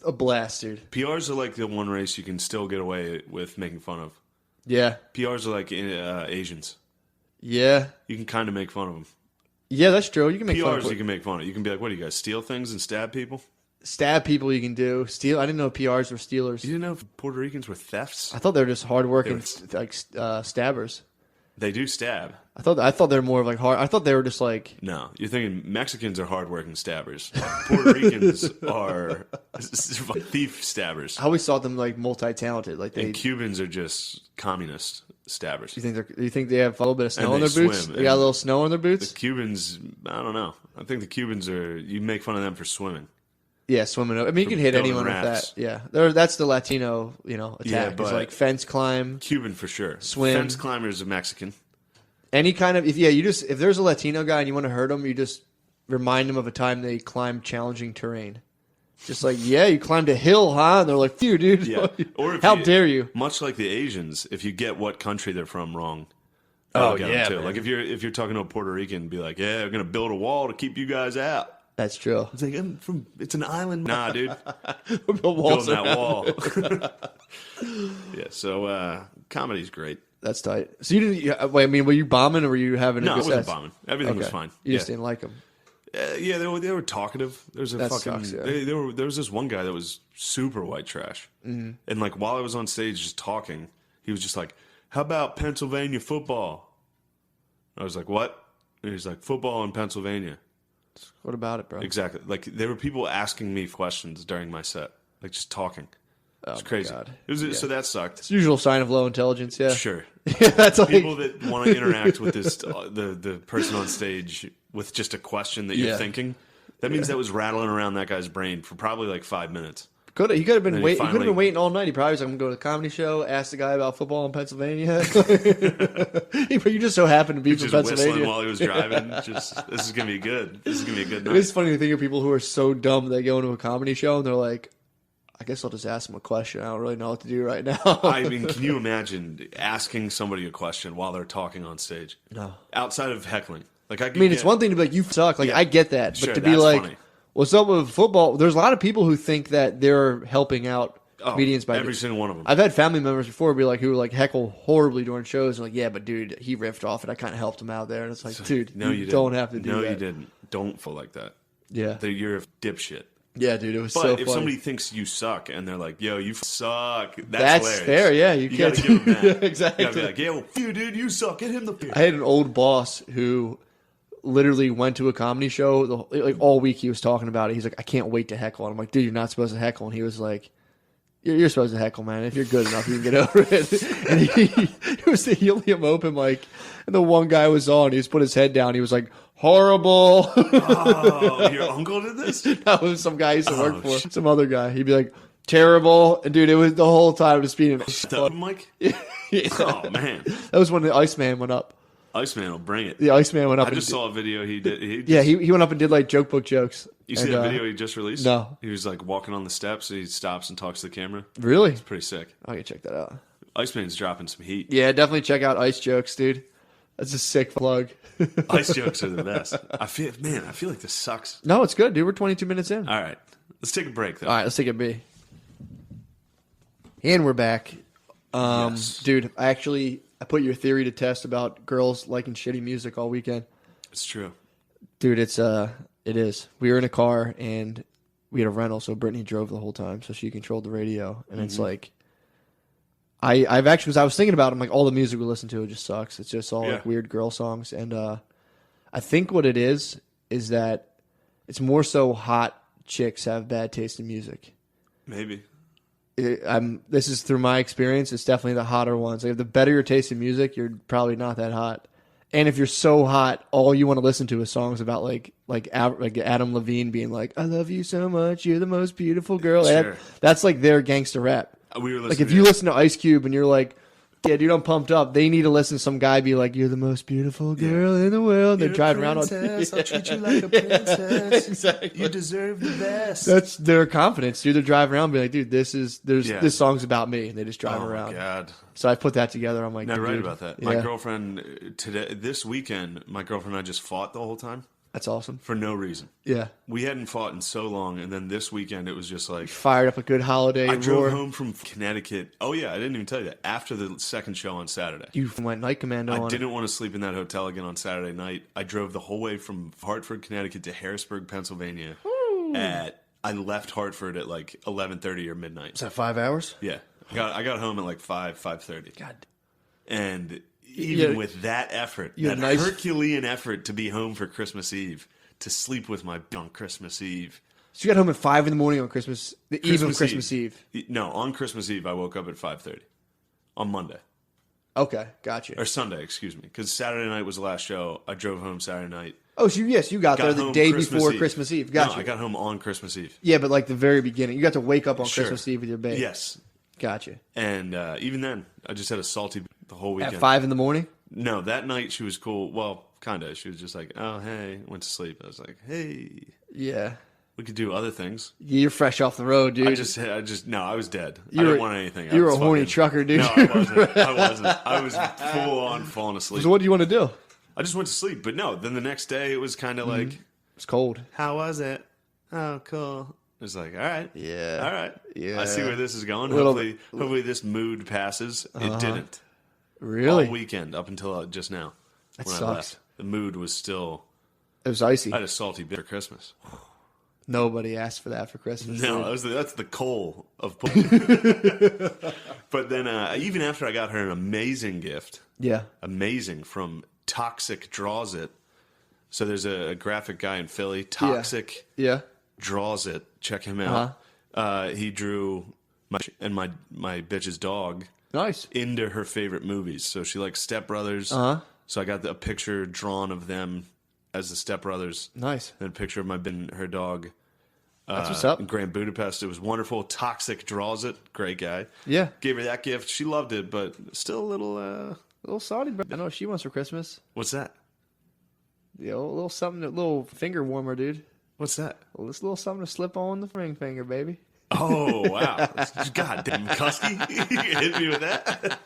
A blast, dude. PRs are like the one race you can still get away with making fun of. Yeah. PRs are like Asians. Yeah. You can kind of make fun of them. Yeah, that's true. You can make fun of PRs. You can make fun of. You can be like, "What do you guys steal things and stab people?" Stab people you can do. Steal. I didn't know PRs were stealers. You didn't know Puerto Ricans were thefts? I thought they were just hardworking stabbers. They do stab. I thought they were more of like hard. I thought they were just like. No, you're thinking Mexicans are hardworking stabbers. Puerto Ricans are thief stabbers. I always thought them like multi-talented. Like and Cubans are just communist stabbers. You think they have a little bit of snow on their boots? They got a little snow on their boots. The Cubans, I don't know. I think the Cubans you make fun of them for swimming. Yeah, swimming. I mean, you can hit anyone with that. Yeah, that's the Latino, attack. Yeah, but it's like fence climb. Cuban for sure. Swim. Fence climber is a Mexican. Any kind of if there's a Latino guy and you want to hurt him, you just remind him of a time they climbed challenging terrain. Just like, yeah, you climbed a hill, huh? And they're like, "Phew, dude! Yeah. Or how dare you?" Much like the Asians, if you get what country they're from wrong. Oh yeah, too. Like if you're talking to a Puerto Rican, be like, "Yeah, we're gonna build a wall to keep you guys out." That's true. It's like it's an island. Nah, dude. Building that wall. Yeah. So comedy's great. That's tight. So you didn't? Wait, I mean, were you bombing or were you having? No, I wasn't bombing. Everything was fine. You just didn't like them. Yeah, they were talkative. There's a fucking. Sucks, yeah. There was this one guy that was super white trash, and like while I was on stage just talking, he was just like, "How about Pennsylvania football?" I was like, "What?" And he's like, "Football in Pennsylvania." What about it, bro? Exactly. Like there were people asking me questions during my set, like just talking. It's crazy. God. So that sucked. It's the usual sign of low intelligence, yeah. Sure. Yeah, that's like, People that want to interact with this the person on stage with just a question that you're thinking, that means that was rattling around that guy's brain for probably like 5 minutes. He could have been waiting. He could have been waiting all night. He probably was like, "I'm going to go to the comedy show." Ask the guy about football in Pennsylvania. You just so happened to be from Pennsylvania whistling while he was driving. This is gonna be good. This is gonna be a good night. It's funny to think of people who are so dumb they go into a comedy show and they're like, "I guess I'll just ask them a question. I don't really know what to do right now." I mean, can you imagine asking somebody a question while they're talking on stage? No. Outside of heckling, like it's one thing to be like, "You suck." Like I get that, but sure, to be like. Funny. What's up with football? There's a lot of people who think that they're helping out comedians by every single one of them. I've had family members before be like who like heckle horribly during shows and like, yeah, but dude, he riffed off it. I kind of helped him out there, and it's like, dude, no, you don't have to do that. No, you didn't. Don't feel like that. Yeah, you're a dipshit. Yeah, dude, it was but so if funny. somebody thinks you suck and they're like, "Yo, you suck," that's hilarious. fair. Yeah, you can't gotta give them that. Yeah, exactly. You gotta be like, "Yeah, well, you dude, you suck. Get him the." I had an old boss who literally went to a comedy show like all week. He was talking about it. He's like, I can't wait to heckle. And I'm like, dude, you're not supposed to heckle. And he was like, you're supposed to heckle, man. If you're good enough, you can get over it. And it was the helium open mic, and the one guy was on. He just put his head down. He was like, horrible. Oh, your uncle did this? That was some guy I used to work for. Some other guy. He'd be like, terrible. And dude, it was the whole time just being the open mic. Yeah. Oh man, that was when the Iceman went up. Iceman will bring it. The Iceman went up. I just saw a video he did. He went up and did like joke book jokes. You see that video he just released? No. He was like walking on the steps. And he stops and talks to the camera. Really? It's pretty sick. I can check that out. Iceman's dropping some heat. Yeah, definitely check out Ice Jokes, dude. That's a sick plug. Ice Jokes are the best. I feel like this sucks. No, it's good, dude. We're 22 minutes in. All right, let's take a break though. All right, let's take a B. And we're back. Yes. Dude, I put your theory to test about girls liking shitty music all weekend. It's true. Dude, it is. We were in a car and we had a rental, so Brittany drove the whole time, so she controlled the radio. And it's like, I was thinking about it, I'm like, all the music we listen to, it just sucks. It's just all like weird girl songs. And I think what it is that it's more so hot chicks have bad taste in music. Maybe. This is through my experience. It's definitely the hotter ones. Like, if the better your taste in music, you're probably not that hot. And if you're so hot, all you want to listen to is songs about like Adam Levine being like, "I love you so much, you're the most beautiful girl." Sure. That's like their gangster rap. We were like if you listen to Ice Cube and you're like, "Yeah, dude, I'm pumped up," they need to listen to some guy be like, "You're the most beautiful girl in the world." They're driving around on. I'll treat you like a princess. Exactly. You deserve the best. That's their confidence, dude. They're driving around, being like, "Dude, this song's about me," and they just drive around. Oh my god! So I put that together. I'm like, no, dude, right about that. Yeah. My girlfriend this weekend, my girlfriend and I just fought the whole time. That's awesome. For no reason. Yeah. We hadn't fought in so long, and then this weekend it was just like... Fired up a good holiday I drove roar. home from Connecticut. Oh, yeah, I didn't even tell you that. After the second show on Saturday. You went night commando on I didn't want to sleep in that hotel again on Saturday night. I drove the whole way from Hartford, Connecticut to Harrisburg, Pennsylvania. I left Hartford at like 11:30 or midnight. Is that 5 hours? Yeah. I got home at like 5:30. God. And even with that effort, that Herculean effort to be home for Christmas Eve, to sleep with my on Christmas Eve. So you got home at 5 in the morning on Christmas, the eve of Christmas Eve. No, on Christmas Eve I woke up at 5:30 on Monday. Okay, gotcha. Or Sunday, excuse me, because Saturday night was the last show. I drove home Saturday night. Oh, so yes, you got there the day before Christmas Eve. Gotcha. No, I got home on Christmas Eve. Yeah, but like the very beginning, you got to wake up on Christmas Eve with your baby. Yes. Gotcha. And even then, I just had a salty the whole weekend. At 5 in the morning? No, that night she was cool. Well, kind of. She was just like, "Oh, hey," went to sleep. I was like, "Hey." Yeah. We could do other things. You're fresh off the road, dude. I was dead. I didn't want anything. You were a horny trucker, dude. No, I wasn't. I was full on falling asleep. So what do you want to do? I just went to sleep. But no, then the next day it was kind of like... It's cold. How was it? Oh, cool. It was like, all right. Yeah. All right. Yeah. I see where this is going. Hopefully this mood passes. It didn't. Really? All weekend up until just now. That when sucks. I left. The mood was still... It was icy. I had a salty bit for Christmas. Nobody asked for that for Christmas. No, that's the coal of... But then even after I got her an amazing gift... Yeah. Amazing from Toxic Draws It. So there's a graphic guy in Philly. Toxic Yeah. Draws It. Check him out. He drew my bitch's dog Nice. into her favorite movies. So she likes Step Brothers. So I got a picture drawn of them as the Step Brothers. Nice. And a picture of her dog. That's what's up. In Grand Budapest. It was wonderful. Toxic draws it. Great guy. Yeah. Gave her that gift. She loved it, but still a little salty, but I know what she wants for Christmas. What's that? Yeah, a little something, a little finger warmer, dude. What's that? Well, this little something to slip on the ring finger, baby. Oh, wow. Goddamn Cusky. You hit me with that?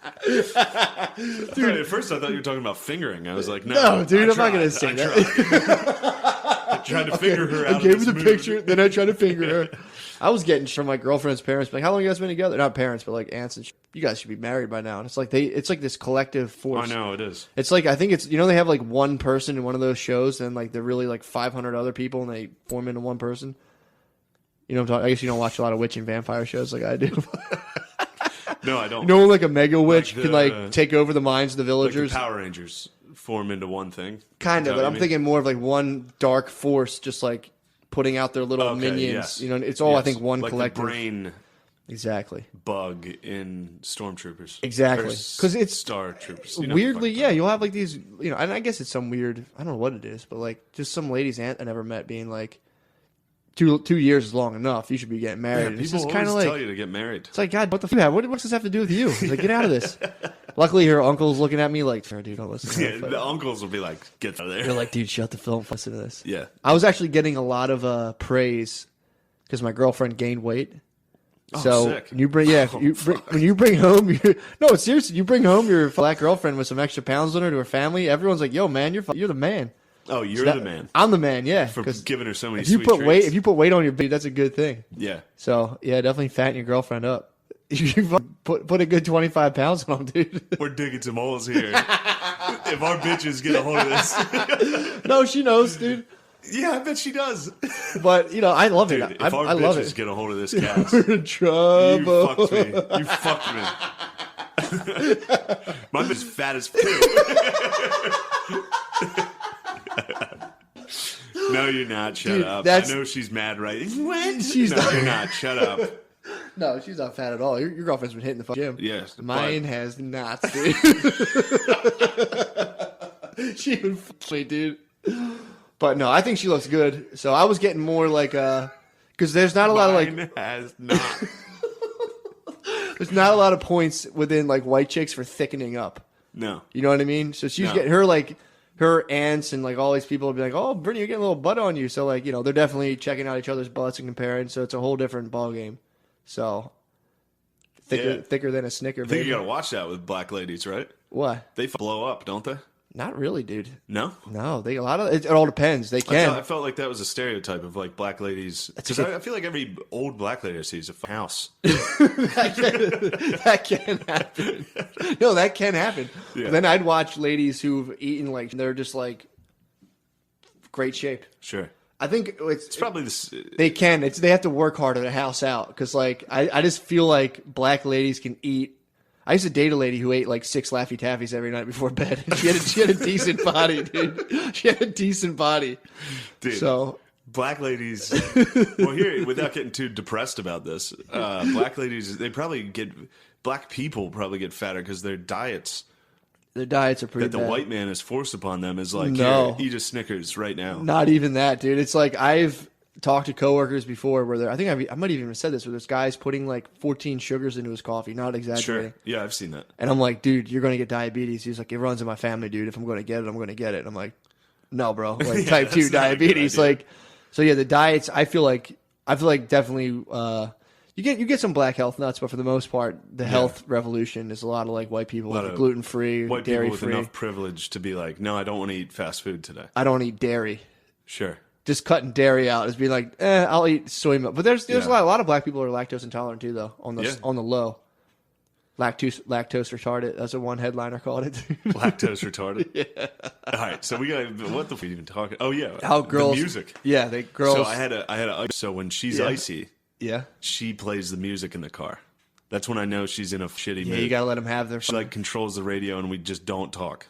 Dude, at first I thought you were talking about fingering. I was like, no, dude, I'm not going to say that. I tried to figure her out. I gave her the picture, then I tried to finger her. I was getting from my girlfriend's parents, like, how long you guys been together? Not parents, but like aunts and you guys should be married by now. And it's like this collective force. I know, it is. It's like, I think it's, they have like one person in one of those shows and like they're really like 500 other people and they form into one person. You know what I'm talking? I guess you don't watch a lot of witch and vampire shows like I do. No, I don't. Like a mega witch can like take over the minds of the villagers. Like the Power Rangers form into one thing. Kind of, but I'm thinking more of like one dark force just like putting out their little minions. Yes. It's all I think one like collective. The brain exactly. bug in Stormtroopers. Exactly. Because it's Star Troopers. Weirdly, you'll have like these, and I guess it's some weird, I don't know what it is, but like just some lady's aunt I never met being like, 2 years is long enough. You should be getting married. Yeah, people always tell you to get married. It's like, God, what the fuck? What does this have to do with you? It's like, get out of this. Luckily, her uncle's looking at me like, dude, don't listen to her. The uncles will be like, get out of there. They're like, dude, shut the film. Listen to this. Yeah. I was actually getting a lot of praise because my girlfriend gained weight. So sick. when you bring home no, seriously, you bring home your black girlfriend with some extra pounds on her to her family. Everyone's like, yo, man, you're the man. Oh, you're the man. I'm the man, yeah. For giving her so many if you sweet put treats. weight, if you put weight on your body, that's a good thing. Yeah. So yeah, definitely fatten your girlfriend up. You put a good 25 pounds on them, dude. We're digging some holes here. If our bitches get a hold of this. No, she knows, dude. Yeah, I bet she does. But I love dude, it. If our I love bitches it. get a hold of this cast, we're in trouble. You fucked me. My bitch is fat as fuck. No, you're not. Shut Dude, up. I know she's mad, right? What? You're not. Shut up. No, she's not fat at all. Your girlfriend's been hitting the gym. Yes. Mine has not, dude. She would fuck me, dude. But no, I think she looks good. So I was getting more like, because there's not a lot of like. Mine has not. There's not a lot of points within like white chicks for thickening up. No. You know what I mean? So she's getting her like. Her aunts and like all these people will be like, "Oh, Brittany, you're getting a little butt on you." So like, they're definitely checking out each other's butts and comparing. So it's a whole different ball game. So thicker than a Snicker. I think you gotta watch that with black ladies, right? What? They blow up, don't they? Not really, dude. No. They a lot of it all depends. They can. I felt like that was a stereotype of like black ladies. Because I feel like every old black lady I see is a house. that can happen. No, that can happen. Yeah. But then I'd watch ladies who've eaten like they're just like great shape. Sure. I think it's probably this. They can. They have to work harder to house out because like I just feel like black ladies can eat. I used to date a lady who ate like 6 Laffy Taffies every night before bed. She had a decent body, dude. She had a decent body. Dude, so black ladies. Well, here, without getting too depressed about this, black ladies, black people probably get fatter because their diets. Their diets are pretty that the bad. white man has forced upon them is like, no. Here, eat a Snickers right now. Not even that, dude. It's like I've talked to coworkers before where I think I might even have said this, where there's guys putting like 14 sugars into his coffee, not exaggerating. Sure. Yeah, I've seen that. And I'm like, dude, you're going to get diabetes. He's like, it runs in my family, dude. If I'm going to get it, I'm going to get it. And I'm like, no, bro. Like type 2 diabetes. Like, so yeah, the diets, I feel like definitely, you get some black health nuts, but for the most part, the health revolution is a lot of like white people with gluten-free, white dairy-free. people with enough privilege to be like, no, I don't want to eat fast food today. I don't eat dairy. Sure. Just cutting dairy out is being like, I'll eat soy milk. But there's a lot of black people who are lactose intolerant too, though. On the low, lactose retarded. That's what one headliner called it. Lactose retarded. Yeah. All right, so we got what the fuck are you even talking? Oh yeah, how girls the music. Yeah, they girls. So I had a so when she's icy, she plays the music in the car. That's when I know she's in a shitty mood. Yeah, you gotta let them have their. She like controls the radio, and we just don't talk.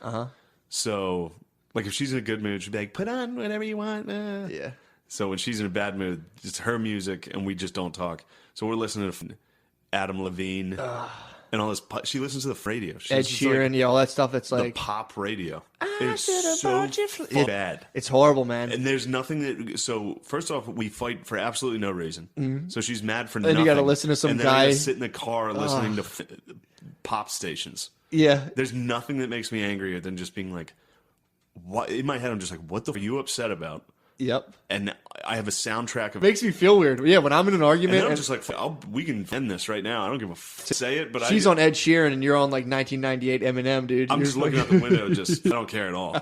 So. Like, if she's in a good mood, she'll be like, put on whatever you want. Yeah. So when she's in a bad mood, it's her music, and we just don't talk. So we're listening to... Adam Levine, and all this. She listens to the radio. She Ed listens to, Sheeran, yeah, all that stuff. That's the like pop radio. I It's should have so bought you bad. It's horrible, man. And there's nothing that. So first off, we fight for absolutely no reason. So she's mad for nothing. And you got to listen to some and then I guy gotta sit in the car listening to pop stations. Yeah, There's nothing that makes me angrier than just being like, what? In my head, I'm just like, what the f are you upset about? yep. And I have a soundtrack of. Makes me feel weird. Yeah, when I'm in an And argument, then I'm and just like, we can end this right now. I don't give a say it, but she's on Ed Sheeran and you're on like 1998 Eminem, dude. I'm You're just looking out the window. Just I don't care at all.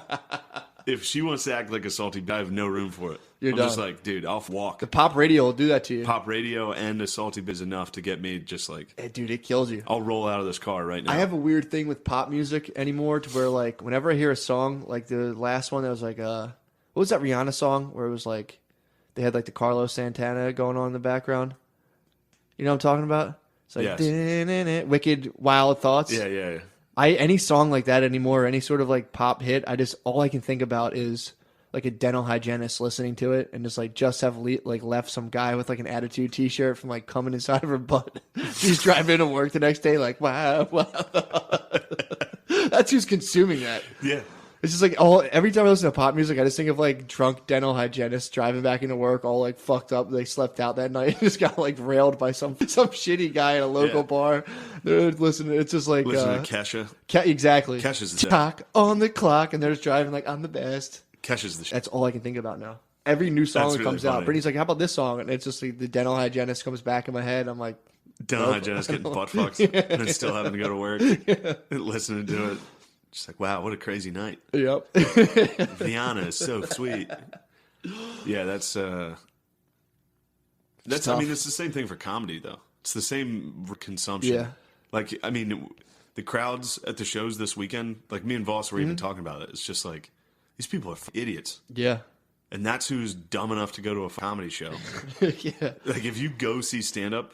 If she wants to act like a salty, I have no room for it. You're I'm done. just like, dude, I'll walk. The pop radio will do that to you. Pop radio and a salty bit is enough to get me just like, Hey, dude, it kills you. I'll roll out of this car right now. I have a weird thing with pop music anymore to where like whenever I hear a song, like the last one that was like what was that Rihanna song where it was like they had like the Carlos Santana going on in the background? You know what I'm talking about? It's like Yes. Wicked Wild Thoughts. Yeah. Any song like that anymore, any sort of like pop hit, all I can think about is like a dental hygienist listening to it and just have left some guy with like an attitude T-shirt from like coming inside of her butt. She's driving to work the next day like wow. That's who's consuming that. Yeah. It's just like every time I listen to pop music, I just think of like drunk dental hygienists driving back into work, all like fucked up. They slept out that night and just got like railed by some shitty guy at a local bar. They're listening. It's just like Listen to Kesha. Exactly. Kesha's the Talk on the clock, and they're just driving like I'm the best. Kesha's the shit. That's all I can think about now. Every new song That's that really comes out, funny. Brittany's like, "How about this song?" And it's just like the dental hygienist comes back in my head. I'm like, Dental hygienist getting butt fucked and then still having to go to work and listening to it. Just like, wow, what a crazy night. "Yep." Rihanna is so sweet. Yeah, that's I tough. mean, it's the same thing for comedy though. It's the same consumption. Yeah. Like, I mean, the crowds at the shows this weekend, like me and Voss were even talking about it. It's just like, these people are idiots. Yeah. And that's who's dumb enough to go to a comedy show. Yeah. Like, if you go see stand-up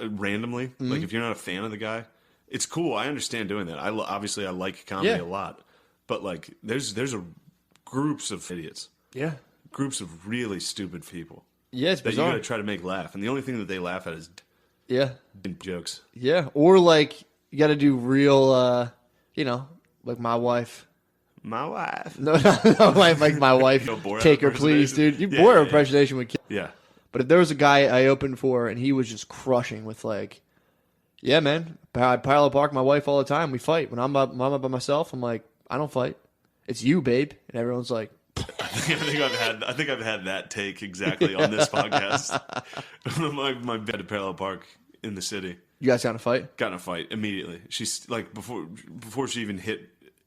randomly, like if you're not a fan of the guy, it's cool. I understand doing that. Obviously I like comedy Yeah. a lot. But, like, there's groups of idiots. Yeah. Groups of really stupid people. Yeah, it's That you bizarre. got to try to make laugh. And the only thing that they laugh at is Yeah. jokes. Yeah. Or like you got to do real, like my wife. My wife. No, like my wife. No, Borat Take her, please, impersonation? dude. Yeah, Borat yeah. impersonation would kill. Yeah. But if there was a guy I opened for and he was just crushing with like, yeah, man, I parallel park my wife all the time. We fight. When I'm by myself, I'm like, I don't fight. It's you, babe. And everyone's like, I think I've had that take exactly on this podcast. my bed at Parallel Park in the city. you guys got in a fight? Got in a fight immediately. She's like before she even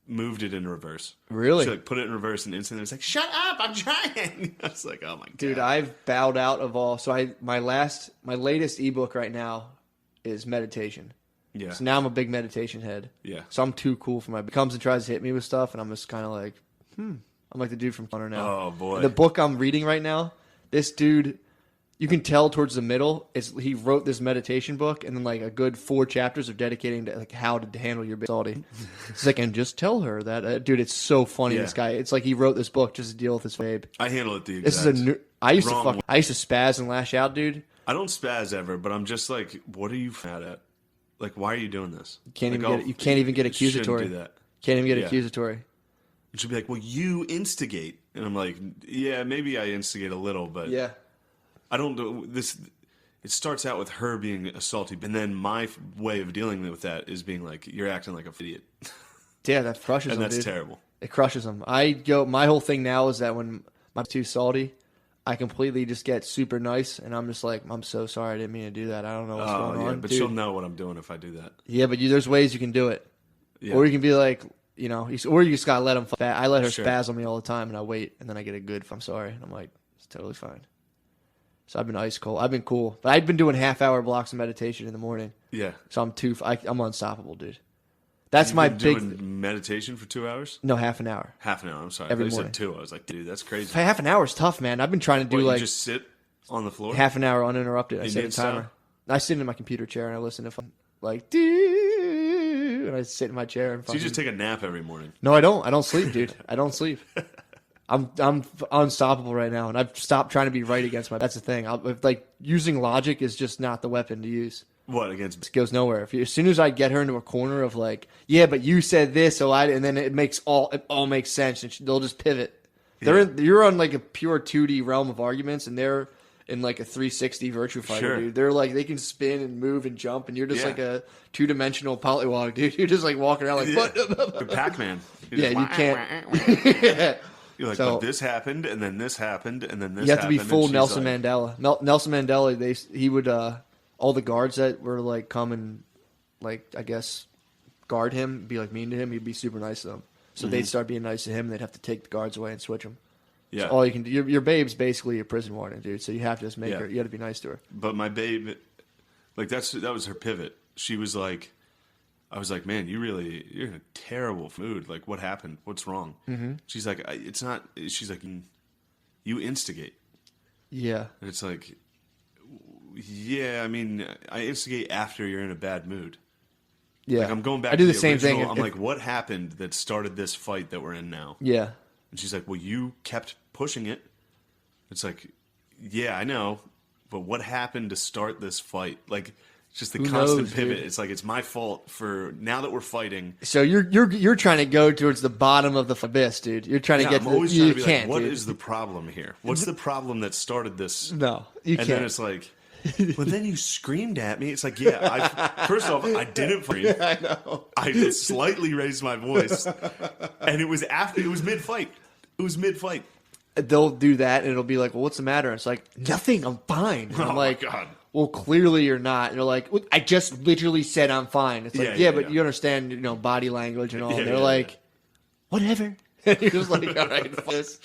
moved it in reverse. Really? She like put it in reverse and instantly was like, "Shut up, I'm trying." I was like, "Oh my god, Dude, I've bowed out of all. So my latest ebook right now is meditation. yeah, So now I'm a big meditation head. yeah." So I'm too cool for comes and tries to hit me with stuff, and I'm just kind of like, I'm like the dude from Thunder now. Oh boy, The book I'm reading right now, this dude, you can tell towards the middle, he wrote this meditation book, and then like a good 4 chapters of dedicating to like how to handle your salty. It's like, and just tell her that, dude. It's so funny. Yeah. This guy, it's like he wrote this book just to deal with his babe. I handle it the This exact. is I used wrong to way. I used to spaz and lash out, dude. I don't spaz ever, but I'm just like, what are you mad at? Like, why are you doing this? You can't Like, you can't even get you shouldn't accusatory. do that. Can't even get Yeah. accusatory. And she'll be like, well, you instigate. And I'm like, yeah, maybe I instigate a little, but Yeah. I don't do this. It starts out with her being a salty, and then my way of dealing with that is being like, you're acting like an idiot. Yeah, that crushes And him, that's dude. terrible. It crushes him. My whole thing now is that when I'm too salty, I completely just get super nice, and I'm just like, I'm so sorry, I didn't mean to do that. I don't know what's going yeah, on. but Dude. she'll know what I'm doing if I do that. Yeah, but there's ways you can do it. Yeah. Or you can be like, or you just gotta let him. I let her Sure. spaz on me all the time, and I wait, and then I get a good. If I'm sorry, and I'm like, it's totally fine. So I've been ice cold. I've been cool, but I've been doing half-hour blocks of meditation in the morning. Yeah. So I'm unstoppable, dude. That's You've my been big. doing meditation for 2 hours? No, half an hour. Half an hour. I'm sorry. Every I thought you morning. said 2. I was like, dude, that's crazy. Half an hour is tough, man. I've been trying to do What, like you just sit on the floor? half an hour uninterrupted. I set a Indian style? timer. I sit in my computer chair and I listen to like, and I sit in my chair and So you just take a nap every morning. No, I don't. I don't sleep, dude. I don't sleep. I'm unstoppable right now, and I've stopped trying to be right against my. That's the thing. Like using logic is just not the weapon to use. What against? It goes nowhere. As soon as I get her into a corner of like, yeah, but you said this, so and then it all makes sense, and they'll just pivot. You're on like a pure 2D realm of arguments, and they're in like a 360 Virtua Fighter, dude. They're like, they can spin and move and jump, and you're just like a 2-dimensional polywog, dude. You're just like walking around like, what? Pac-Man. Yeah, you can't. You're like, but this happened, and then this happened, and then this happened. You have to be full Nelson Mandela. Nelson Mandela, he would, all the guards that were like come and like, I guess, guard him, be like mean to him, he'd be super nice to them. So they'd start being nice to him, and they'd have to take the guards away and switch them. Yeah. So all you can do, your babe's basically your prison warden, dude. So you have to just make her. You got to be nice to her. But my babe, like that was her pivot. She was like, I was like, man, you're in a terrible mood. Like, what happened? What's wrong? Mm-hmm. She's like, it's not. She's like, you instigate. Yeah. And it's like, yeah. I mean, I instigate after you're in a bad mood. Yeah. Like I'm going back. I do to the same original. thing. I'm like, what happened that started this fight that we're in now? Yeah. And she's like, well, you kept pushing it. It's like, yeah, I know, but what happened to start this fight? Like, it's just the constant pivot. Dude. It's like, it's my fault for now that we're fighting. So you're trying to go towards the bottom of the abyss, dude. You're trying to get. I'm always trying to be like, what dude. is the problem here? What's the problem that started this? No, you can't. And then it's like, but then you screamed at me. It's like, yeah, first off, I didn't scream. I know. I just slightly raised my voice, and it was mid-fight. It was mid-fight. They'll do that, and it'll be like, well, what's the matter? And it's like, nothing, I'm fine. And I'm like, my God. Well, clearly you're not. And you're like, well, I just literally said I'm fine. It's like, but you understand, body language and all. And they're like, whatever. And you're just like, all right, fuck this.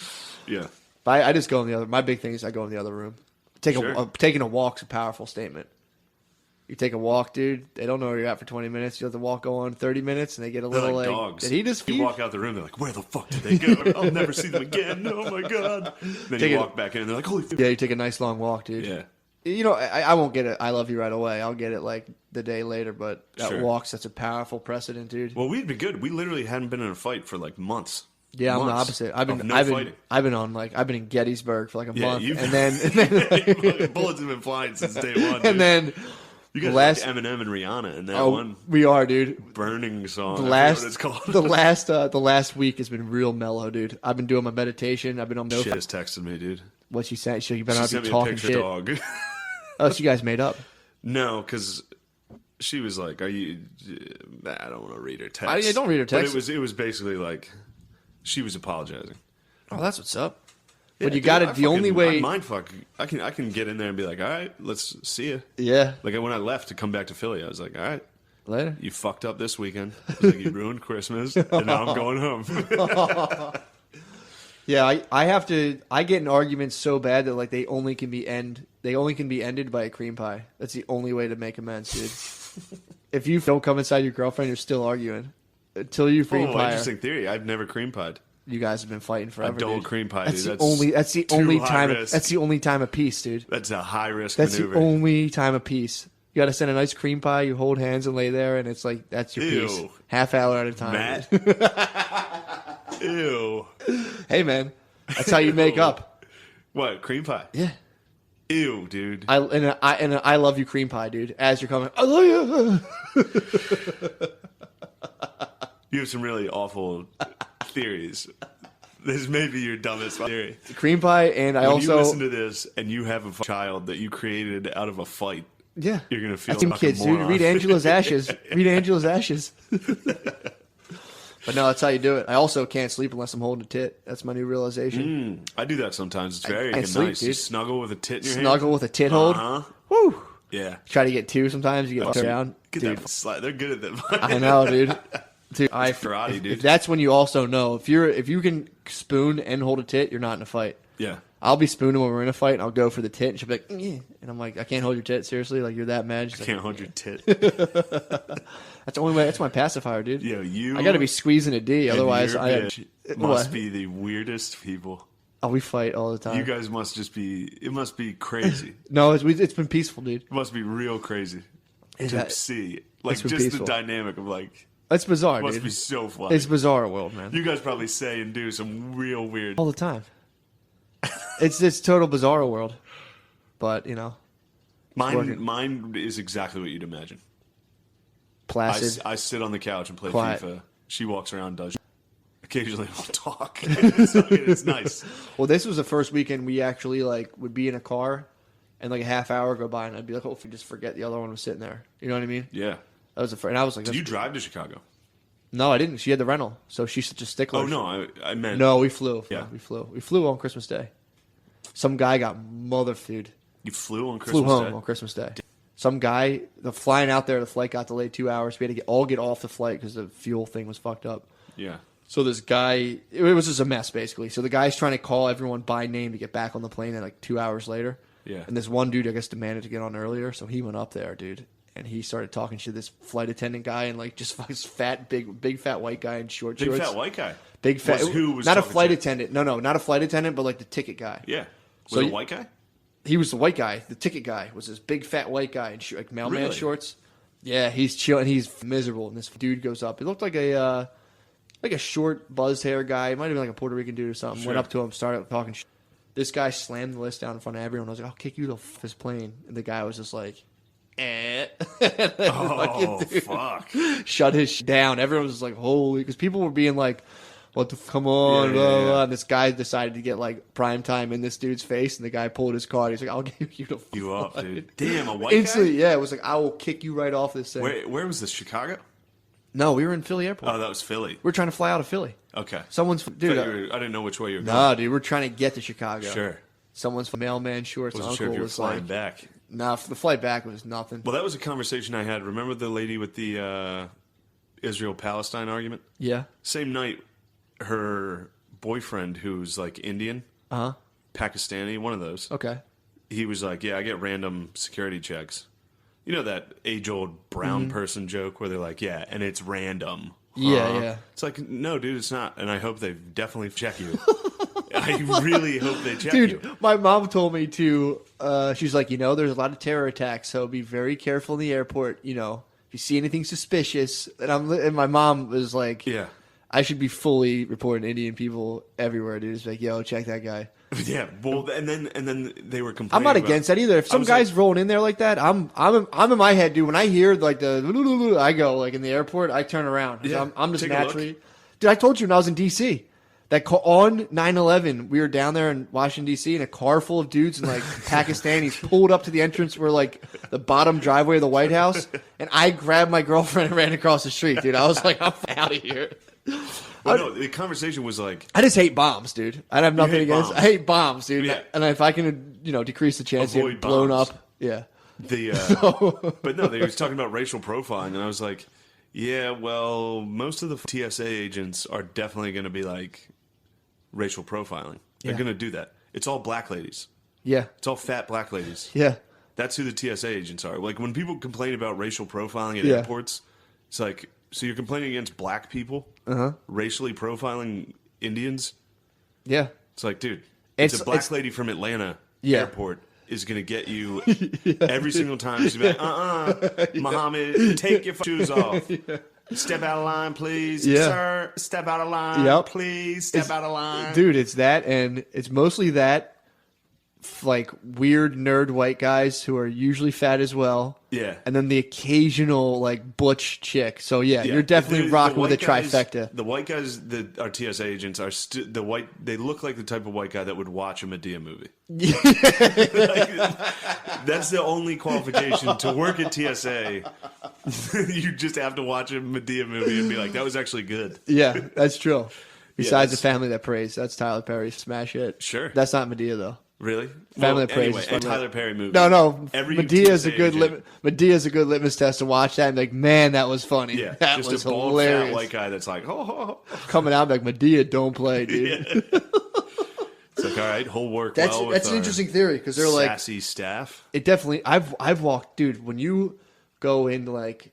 Yeah. But I just go in the other. My big thing is I go in the other room. Taking a walk's a powerful statement. You take a walk, dude. They don't know where you're at for 20 minutes. You let the walk go on 30 minutes, and they get a little like dogs. Did he just feed? You walk out the room, they're like, where the fuck did they go? I'll never see them again. Oh my God. Then you walk back in, and they're like, holy fuck. Yeah, you take a nice long walk, dude. Yeah. I won't get it. I love you right away. I'll get it like the day later, but that walk's such a powerful precedent, dude. Well, we'd been good. We literally hadn't been in a fight for like months. Yeah, I'm the opposite. I've been in Gettysburg for like a month, and then bullets have been flying since day one. Dude. And then you guys like Eminem and Rihanna in that one. We are, dude. Burning song. The last week has been real mellow, dude. I've been doing my meditation. I've been on She just texted me, dude. What she said? You better not be talking talking shit. Dog. Oh, so you guys made up? No, because she was like, "Are you?" I don't want to read her text. I don't read her text. But it was basically like she was apologizing. Oh, that's what's up. Yeah, but you got it. The only way, mindfuck. I can get in there and be like, all right, let's see you. Yeah. Like when I left to come back to Philly, I was like, all right, later. You fucked up this weekend. I was like, you ruined Christmas, and now I'm going home. Yeah, I have to. I get in arguments so bad that like they only can be ended by a cream pie. That's the only way to make amends, dude. If you don't come inside your girlfriend, you're still arguing until you cream pie. Interesting theory. I've never cream pied. You guys have been fighting forever. I don't dude. Cream pie. That's dude. That's the only time. Risk. That's the only time of peace, dude. That's a high risk. That's maneuver. the only time of peace. You got to send a nice cream pie. You hold hands and lay there, and it's like that's your peace. Half hour at a time. Matt. Ew. Hey man, that's how you make up. What cream pie? Yeah. Ew, dude. I love you cream pie, dude. As you're coming, I love you. You have some really awful theories. This may be your dumbest theory. Cream pie, and when you listen to this and you have a child that you created out of a fight. Yeah, you're gonna feel like kids, dude. Read Angela's Ashes. Read Angela's Ashes. But no, that's how you do it. I also can't sleep unless I'm holding a tit. That's my new realization. I do that sometimes. It's very nice. Sleep, you snuggle with a tit in your hand. Snuggle with a tit hold. Woo. Yeah. Try to get two sometimes. You get down. Dude. They're good at that. I know, dude. Dude, karate, dude. That's when you also know if you can spoon and hold a tit, you're not in a fight. Yeah. I'll be spooning when we're in a fight, and I'll go for the tit, and she'll be like, and I'm like, I can't hold your tit, seriously? Like, you're that mad? I can't hold your tit. That's the only way. That's my pacifier, dude. Yo, I got to be squeezing a D, otherwise I must be the weirdest people. Oh, we fight all the time. You guys must just be. It must be crazy. No, it's been peaceful, dude. It must be real crazy to see, like just peaceful. the dynamic of like. It's bizarre, dude. It must be so funny. It's bizarre world, man. You guys probably say and do some real weird all the time. It's total bizarre world, but Mine is exactly what you'd imagine. Placid. I sit on the couch and play Quiet. FIFA. She walks around and does. Occasionally we'll talk. It's nice. Well, this was the first weekend we actually like would be in a car, and like a half hour go by, and I'd be like, "Oh, if we just forget the other one was sitting there." You know what I mean? Yeah. That was the first. And I was like, Did you drive to Chicago? No, I didn't. She had the rental, so she's such a stickler. Oh no, I meant No, we flew. Yeah. We flew on Christmas Day. Some guy got dude. You flew on Christmas Flew home Day? on Christmas Day. Some guy, flying out there, the flight got delayed 2 hours. We had to all get off the flight because the fuel thing was fucked up. Yeah. So this guy, it was just a mess basically. So the guy's trying to call everyone by name to get back on the plane, and like 2 hours later. Yeah. And this one dude, I guess, demanded to get on earlier, so he went up there, dude. And he started talking to this flight attendant guy, and like just this fat, big fat white guy in short shorts. Big fat white guy. Big fat. Who was not a talking flight to? attendant. No, not a flight attendant, but like the ticket guy. Yeah. Was So it a you- white guy? He was the white guy. The ticket guy was this big fat white guy in like mailman Really? shorts. Yeah, he's chilling. He's miserable. And this dude goes up. He looked like a short buzzed hair guy. He might have been like a Puerto Rican dude or something. Sure. Went up to him, started talking. This guy slammed the list down in front of everyone. I was like, "I'll kick you to this plane." And the guy was just like, "Eh." Oh, Dude fuck. shut his down. Everyone was just like, "Holy!" Because people were being like, "What the? Come on!" Yeah, blah, yeah, blah, yeah. blah. And this guy decided to get like prime time in this dude's face, and the guy pulled his card. He's like, "I'll give you the You up, flight." dude. Damn, a white Instantly, guy? yeah, it was like, "I will kick you right off this thing." Where was this? Chicago? No, we were in Philly Airport. Oh, that was Philly. We're trying to fly out of Philly. Okay. Someone's I dude. didn't know which way you were going. Nah, dude, we're trying to get to Chicago. Sure. Someone's mailman shorts. Wasn't Uncle sure if you were was flying like, back. "Nah, the flight back was nothing." Well, that was a conversation I had. Remember the lady with the Israel-Palestine argument? Yeah. Same night, her boyfriend, who's like Indian, Pakistani, one of those, Okay. he was like, "Yeah, I get random security checks." You know that age-old brown person joke where they're like, "Yeah, and it's random." Yeah, yeah. It's like, no, dude, it's not. And I hope they definitely check you. I really hope they check Dude, you. my mom told me to. She's like, there's a lot of terror attacks, so be very careful in the airport. If you see anything suspicious, and my mom was like, Yeah. I should be fully reporting Indian people everywhere, dude. It's like, yo, check that guy. Yeah, well, and then they were complaining. I'm not about- against that either. If some was guy's like- rolling in there like that, I'm in my head, dude. When I hear like the, I go like in the airport, I turn around. Yeah, I'm just take a look. naturally. Dude, I told you when I was in DC. That on 9/11, we were down there in Washington D.C. and a car full of dudes and like Pakistanis pulled up to the entrance where like the bottom driveway of the White House, and I grabbed my girlfriend and ran across the street, dude. I was like, I'm out of here. Well, no, the conversation was like, I just hate bombs, dude. I have nothing hate against. bombs. I hate bombs, dude. Yeah. And if I can, decrease the chance of Avoid getting blown bombs. up, yeah. But no, they were talking about racial profiling, and I was like, yeah, well, most of the TSA agents are definitely going to be like racial profiling. They're Yeah. going to do that. It's all black ladies. Yeah, It's all fat black ladies. yeah. That's who the TSA agents are. Like when people complain about racial profiling at Yeah. airports, it's like, so you're complaining against black people, racially profiling Indians. Yeah. It's like, dude, It's- it's a black it's- lady from Atlanta Yeah. airport is going to get you every single time. She's like, Muhammad, take your shoes off. Step out of line, please. Yeah. Sir, step out of line, Yep. please. Step out of line. Dude, it's that, and it's mostly that, like weird nerd white guys who are usually fat as well. Yeah. And then the occasional like butch chick. So yeah, Yeah. you're definitely The rocking with a white guys- trifecta. The white guys that are TSA agents are the white. They look like the type of white guy that would watch a Medea movie. That's the only qualification to work at TSA. You just have to watch a Medea movie and be like, "That was actually good." Yeah, that's true. Besides the that's- family that prays, that's Tyler Perry's smash hit. Sure. That's not Medea though. Really? Family of Praise Anyway, is a fun. Tyler Perry movie. No. Every Medea's TSA a good agent- Medea's a good litmus test to watch that and be like, man, that was funny. Yeah, that just was a bald hilarious. fat white guy that's like, oh. Coming out like Medea, don't play, dude. It's like, all right, whole work. That's well with that's an our interesting theory because they're like sassy staff. it definitely. I've walked, dude. When you go into like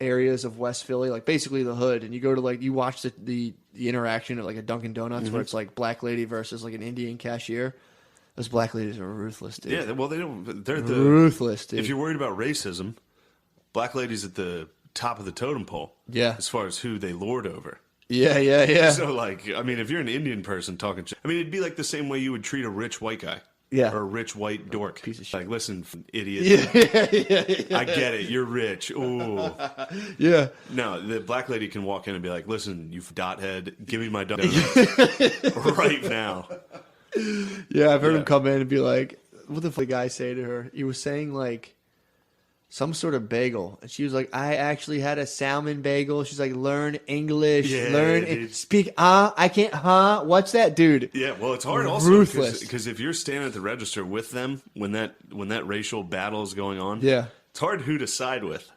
areas of West Philly, like basically the hood, and you go to like you watch the interaction at like a Dunkin' Donuts Mm-hmm. where it's like black lady versus like an Indian cashier. Those black ladies are ruthless, dude. Yeah, well, they don't. They're the Ruthless, dude. If you're worried about racism, black ladies at the top of the totem pole. Yeah. As far as who they lord over. Yeah. So, like, I mean, if you're an Indian person talking, I mean, it'd be like the same way you would treat a rich white guy. Yeah. Or a rich white dork. Piece of shit. Like, listen, idiot. Yeah. I get it. You're rich. Ooh. Yeah. No, the black lady can walk in and be like, listen, you dot head, give me my donut right now. Yeah, I've heard him come in and be like, what the fuck did the guy say to her? He was saying like some sort of bagel. And she was like, I actually had a salmon bagel. She's like, learn English. Speak, I can't, what's that, dude? Yeah, well, it's hard also. Ruthless. Because if you're standing at the register with them when that racial battle is going on, yeah, it's hard who to side with.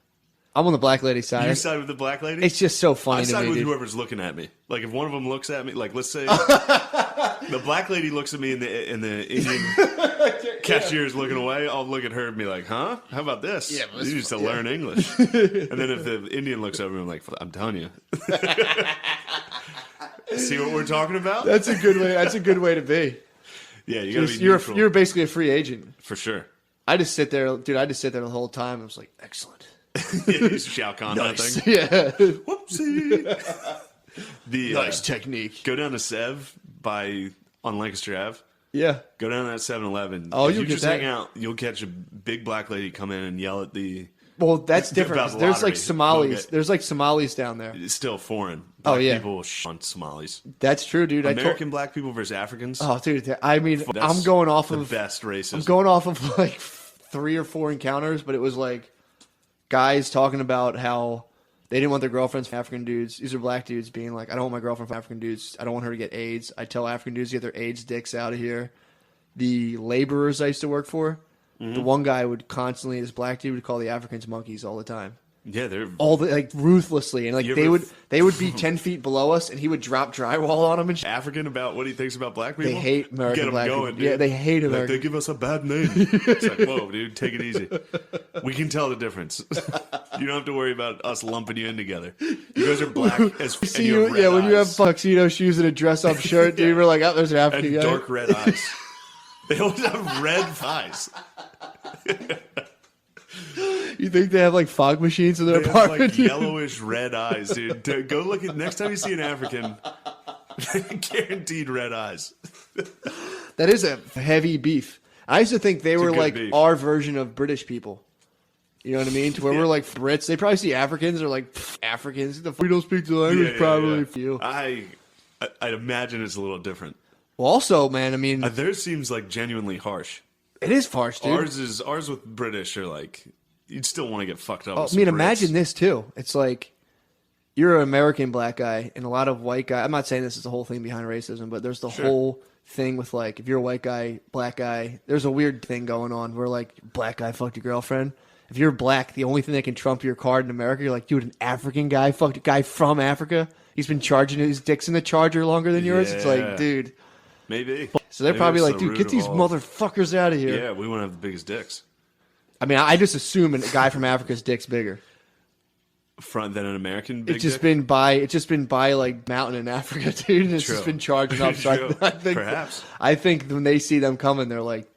I'm on the black lady side. You side with the black lady? It's just so funny to me, I side with dude. whoever's looking at me. Like, if one of them looks at me, like, let's say the black lady looks at me and the Indian cashier is looking away, I'll look at her and be like, huh? How about this? Yeah, you used to learn English. And then if the Indian looks over me, I'm like, I'm telling you. See what we're talking about? That's a good way. That's a good way to be. Yeah, you gotta be neutral. You're basically a free agent. For sure. I just sit there, dude. I just sit there the whole time. I was like, excellent. Yeah, Shao Kahn Nice. that thing. Yeah. Whoopsie. Nice technique. Go down to Sev on Lancaster Ave. Yeah. Go down to that 7-Eleven. Oh, if you'll you get just that. hang out, you'll catch a big black lady come in and yell at the. Well, that's different. About the There's lottery. like Somalis. There's like Somalis down there. It's still foreign. Black yeah. people on Somalis. That's true, dude. American black people versus Africans. Oh, dude. I mean, That's I'm going off the of best racism. I'm going off of like 3 or 4 encounters, but it was like guys talking about how they didn't want their girlfriends from African dudes. These are black dudes being like, I don't want my girlfriend from African dudes. I don't want her to get AIDS. I tell African dudes to get their AIDS dicks out of here. The laborers I used to work for, the one guy would constantly, this black dude would call the Africans monkeys all the time. Yeah, they're all the like ruthlessly, and like they would be 10 feet below us, and he would drop drywall on them and shit. African about what he thinks about black people. They hate American Get black going, people. dude. Yeah, they hate Like, American. they give us a bad name. It's like, whoa, dude, take it easy. We can tell the difference. You don't have to worry about us lumping you in together. You guys are black as See and you you, have red yeah, when you have eyes tuxedo shoes and a dress-up shirt, dude, we're like, oh, there's an African and guy. dark red eyes. They always have red eyes. You think they have like fog machines in their They have apartment? like yellowish red eyes, dude. Go look at next time you see an African. Guaranteed red eyes. That is a heavy beef. I used to think they were good like beef. our version of British people. You know what I mean? To where we're like Brits. They probably see Africans or like Africans. We don't speak the language, probably. For you. I'd imagine it's a little different. Well, also, man, I mean, Theirs seems like genuinely harsh. it is harsh, dude. Ours with British are like you'd still want to get fucked up. Oh, with I some mean, Brits. imagine this too. It's like you're an American black guy, and a lot of white guys. I'm not saying this is the whole thing behind racism, but there's the whole thing with like if you're a white guy, black guy. There's a weird thing going on where like black guy fucked your girlfriend. If you're black, the only thing that can trump your card in America, you're like, dude, an African guy fucked a guy from Africa. He's been charging his dicks in the charger longer than yours. It's like, dude. Maybe. So they're Maybe probably it's like, the dude, root get of these all- motherfuckers out of here. Yeah, we want to have the biggest dicks. I mean, I just assume a guy from Africa's dick's bigger. Front than an American big It's just dick? been by like mountain in Africa, dude. And it's just True. been charging up. So True. I think Perhaps. I think when they see them coming, they're like,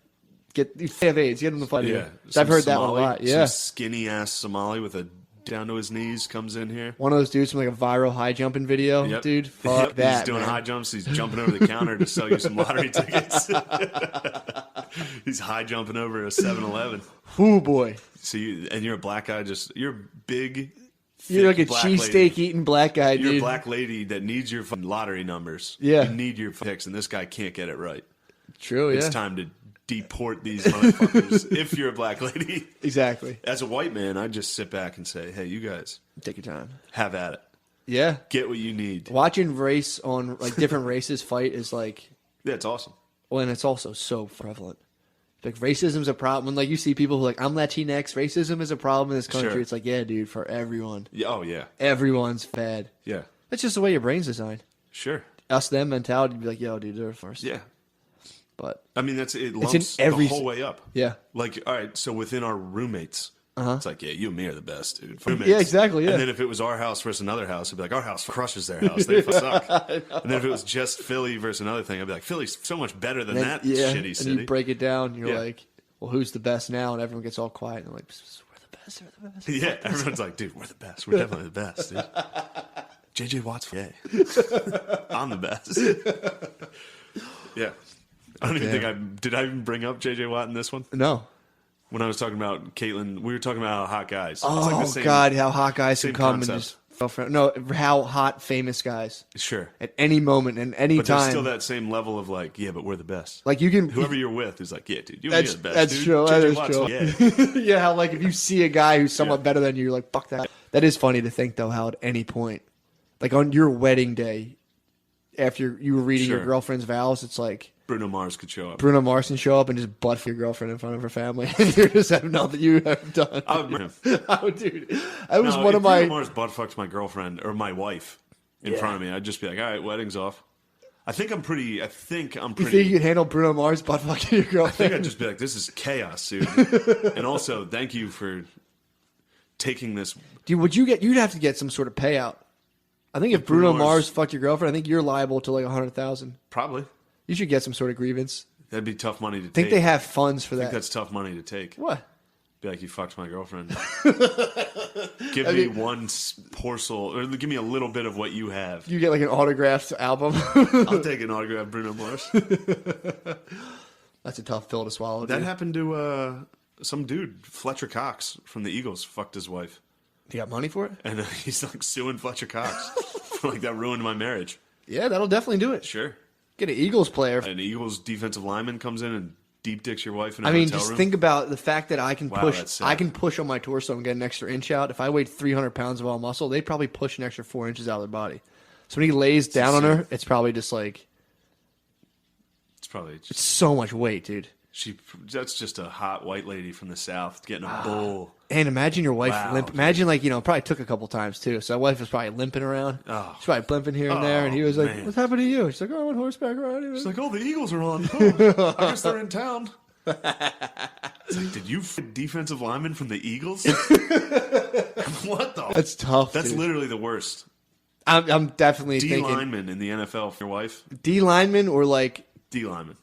"Get you have AIDS, get them the fight Yeah. here." So I've heard that one a lot. Yeah, Some skinny ass Somali with a down to his knees comes in here. one of those dudes from like a viral high jumping video, Yep. dude. Fuck Yep. that. He's doing man. high jumps. He's jumping over the counter to sell you some lottery tickets. He's high jumping over a 7-Eleven. Ooh boy, So you're a black guy. You're big. you're like a thick black lady. cheesesteak eating black guy, You're dude. a black lady that needs your fucking lottery numbers. Yeah. You need your picks, and this guy can't get it right. True, It's yeah, time to deport these motherfuckers if you're a black lady. exactly. As a white man, I just sit back and say, hey, you guys, Take your time. have at it. Yeah, Get what you need. watching race on like different races fight is like, Yeah, it's awesome. well, and it's also so prevalent. Like racism's a problem. When like you see people who are like, I'm Latinx, racism is a problem in this country. Sure. It's like, yeah, dude, for everyone. Yeah, oh, yeah. Everyone's fed. Yeah. That's just the way your brain's designed. Sure. Us them mentality would be like, yo, dude, they're first. Yeah. But I mean, it in lumps every the whole way up. yeah. Like, all right, so within our roommates, it's like, yeah, you and me are the best, dude. Roommates. Yeah, exactly, yeah. And then if it was our house versus another house, it'd be like, our house crushes their house. They suck. And then if it was just Philly versus another thing, I'd be like, Philly's so much better than that yeah, shitty and city. you break it down, you're Yeah. like, well, who's the best now? And everyone gets all quiet and they're like, we're the best, we're the best. Yeah, everyone's like, dude, we're the best. We're definitely the best, dude. JJ Watt's gay. I'm the best. Yeah. I don't even think did I even bring up J.J. Watt in this one? No. When I was talking about Caitlyn, we were talking about how hot guys. Oh, it's like the same, God, how hot guys can come concept. and just... No, how hot famous guys. Sure. At any moment and any but time. But there's still that same level of like, yeah, but we're the best. Like you can... Whoever you're with is like, yeah, dude, you're the best, That's dude. true. That is true. Yeah. Yeah, how like if you see a guy who's somewhat better than you, you're like, fuck that. That is funny to think, though, how at any point, like on your wedding day, after you were reading your girlfriend's vows, it's like... Bruno Mars could show up. Bruno Mars can show up and just butt for your girlfriend in front of her family. And you just have nothing you have done. I would him. Oh, dude. That was one of my... Bruno Mars butt fucked my girlfriend or my wife in front of me, I'd just be like, all right, wedding's off. I think I'm pretty... You think you can handle Bruno Mars butt fucking your girlfriend? I think I'd just be like, this is chaos, dude. And also, thank you for taking this... Dude, you'd have to get some sort of payout. I think if Bruno Mars fucked your girlfriend, I think you're liable to like $100,000. Probably. You should get some sort of grievance. That'd be tough money to take. I think they have funds for that. I think that's tough money to take. What? Be like, you fucked my girlfriend. Give me one morsel, or give me a little bit of what you have. You get like an autographed album. I'll take an autograph, Bruno Mars. That's a tough pill to swallow. That happened to some dude, Fletcher Cox from the Eagles, fucked his wife. You got money for it? And he's like suing Fletcher Cox for like that ruined my marriage. Yeah, that'll definitely do it. Sure. Get an Eagles player. An Eagles defensive lineman comes in and deep dicks your wife in a hotel room. Just think about the fact that I can push. I can push on my torso and get an extra inch out. If I weighed 300 pounds of all muscle, they'd probably push an extra 4 inches out of their body. So when he lays down on her, it's probably just like... It's so much weight, dude. That's just a hot white lady from the South getting a bull. And imagine your wife limp. Imagine probably took a couple times too. So that wife was probably limping around. Oh. She's probably limping here and there. And he was like, man. What's happened to you? She's like, oh, I went horseback riding. She's like, oh, the Eagles are on. Oh, I guess they're in town. It's like, did you defensive lineman from the Eagles? What the? That's tough. That's literally the worst. I'm definitely thinking D-lineman in the NFL for your wife. D-lineman or like... D-lineman.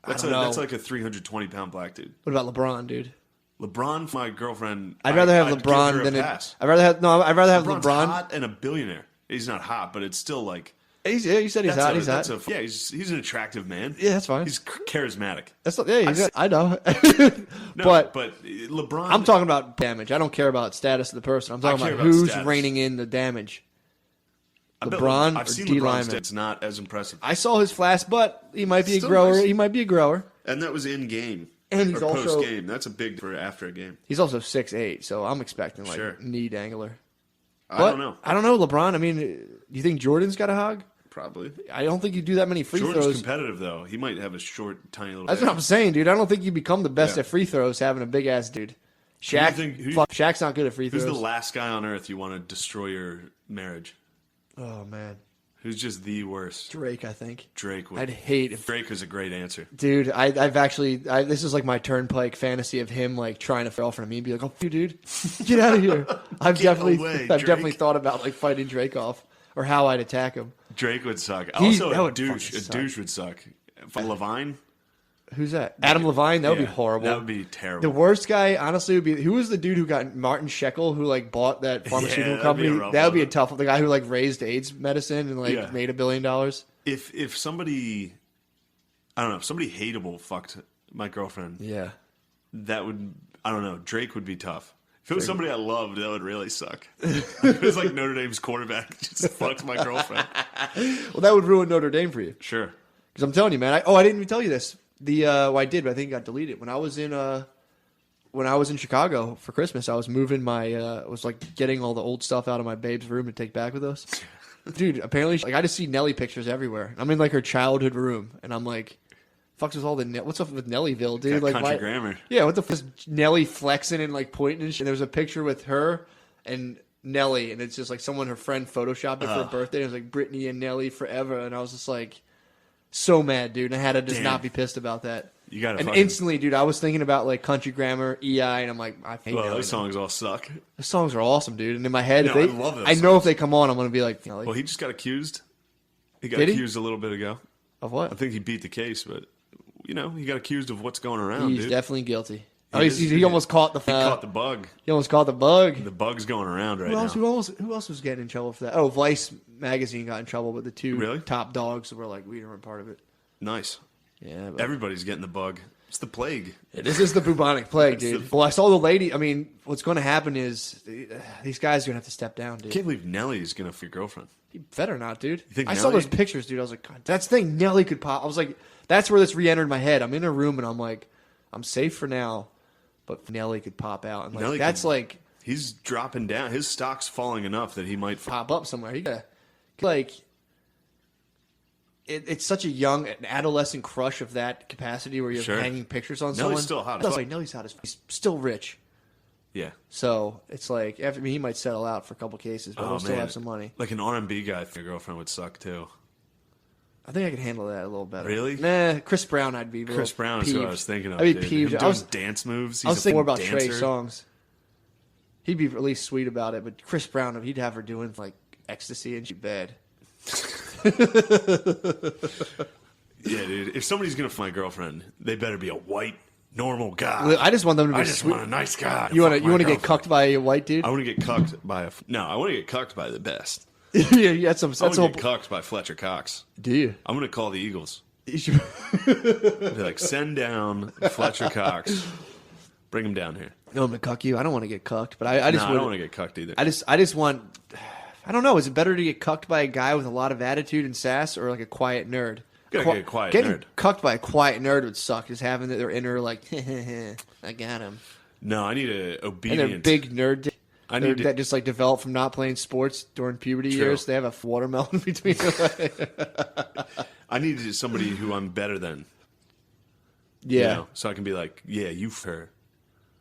That's like a 320-pound black dude. What about LeBron, dude? LeBron, my girlfriend. I'd rather have LeBron than I'd rather have LeBron's LeBron. Hot and a billionaire. He's not hot, but it's still like. You said he's hot. He's hot. He's an attractive man. Yeah, that's fine. He's charismatic. I know. but LeBron. I'm talking about damage. I don't care about status of the person. I'm talking about who's reining in the damage. LeBron I've seen D-lineman. LeBron's. It's not as impressive. I saw his flash butt. He might be a grower. Nice. He might be a grower. And that was in game. And he's also post game. That's a big for after a game. He's also 6'8", so I'm expecting knee dangler. I don't know. I don't know, LeBron. I mean, do you think Jordan's got a hog? Probably. I don't think you do that many free Jordan's throws. competitive though. He might have a short, tiny little. That's what I'm saying, dude. I don't think you become the best at free throws having a big ass dude. Shaq's not good at free throws. Who's the last guy on earth you want to destroy your marriage? Oh man. Who's just the worst? Drake, I think. Drake would. I'd hate if Drake was a great answer. Dude, I've actually this is like my turnpike fantasy of him like trying to fall for me and be like, "Oh, dude, get out of here." I've definitely thought about like fighting Drake off or how I'd attack him. Drake would suck. Also, a douche would suck. Levine. Who's that? Adam Levine? That would be horrible. That would be terrible. The worst guy, honestly, would be who was the dude who got Martin Shekel, who like bought that pharmaceutical company? That would be a tough one. The guy who like raised AIDS medicine and like made $1 billion. If somebody, I don't know, if somebody hateable fucked my girlfriend, that would, I don't know, Drake would be tough. If it was somebody I loved, that would really suck. If it was like Notre Dame's quarterback just fucked my girlfriend. Well, that would ruin Notre Dame for you. Sure. Because I'm telling you, man. I didn't even tell you this. I did, but I think it got deleted. When I was in Chicago for Christmas, I was moving was like getting all the old stuff out of my babe's room to take back with us. Dude, apparently, like I just see Nelly pictures everywhere. I'm in like her childhood room, and I'm like, "Fuck's with all the what's up with Nellyville, dude?" Like country grammar. Yeah, what the fuck is Nelly flexing and like pointing and shit. And there's a picture with her and Nelly, and it's just like her friend photoshopped it for her birthday. And it was like Britney and Nelly forever, and I was just like. So mad, dude. And I had to just not be pissed about that. You got to instantly, dude, I was thinking about like Country Grammar, EI, and I'm like, I hate those songs all suck. Those songs are awesome, dude. And in my head, I love those I know if they come on, I'm going to be like, well, he just got accused. He got accused a little bit ago. Of what? I think he beat the case, but, he got accused of what's going around, He's definitely guilty. He almost caught the... He caught the bug. He almost caught the bug. The bug's going around now. Who else was getting in trouble for that? Oh, Vice magazine got in trouble, but the two really? top dogs were like, we weren't part of it. Nice. Yeah, but Everybody's getting the bug. It's the plague. this is the bubonic plague, dude. Well, I saw the lady. I mean, what's going to happen is these guys are going to have to step down, dude. I can't believe Nelly's going to f your girlfriend. He better not, dude. You think I saw Nelly? those pictures, dude. I was like, God, that's the thing. Nelly could pop. I was like, that's where this re-entered my head. I'm in a room and I'm like, I'm safe for now, but Nelly could pop out. And like, Nelly that's could- like He's dropping down. His stock's falling enough that he might pop up somewhere. Like, it's such a young, an adolescent crush of that capacity where you're Sure. hanging pictures on Nelly's someone. still hot as That's fuck. like Nelly's hot as fuck. He's still rich. Yeah. So it's like, after he might settle out for a couple cases, but he'll still have some money. Like an R&B guy, your girlfriend would suck too. I think I can handle that a little better. Really? Nah, Chris Brown, I'd be. Chris Brown is peeved. who I was thinking of. I'd be dude. peeved. Him I doing was dance moves. I was He's a thinking more big about Trey dancer. Songz. He'd be at least sweet about it, but Chris Brown, he'd have her doing like ecstasy and she'd bed. Yeah, dude. If somebody's gonna find my girlfriend, they better be a white, normal guy. I just want them to be I just sweet. want a nice guy. You want to get cucked by a white dude? I want to get cucked by no. I want to get cucked by the best. Yeah, that's some. I That's want all. to get cucked by Fletcher Cox. Do you? I'm gonna call the Eagles. You should- Be like, send down Fletcher Cox. Bring him down here. No, I'm gonna cuck you. I don't want to get cucked, but I just I don't want to get cucked either. I just want. I don't know. Is it better to get cucked by a guy with a lot of attitude and sass, or like a quiet nerd? Gotta get a quiet getting nerd. cucked by a quiet nerd would suck. Just having their inner like, I got him, No, I need a and obedient. their big nerd. I need that just like developed from not playing sports during puberty True. years. They have a watermelon between them. I need somebody who I'm better than. Yeah, You know, so I can be like, yeah, you her.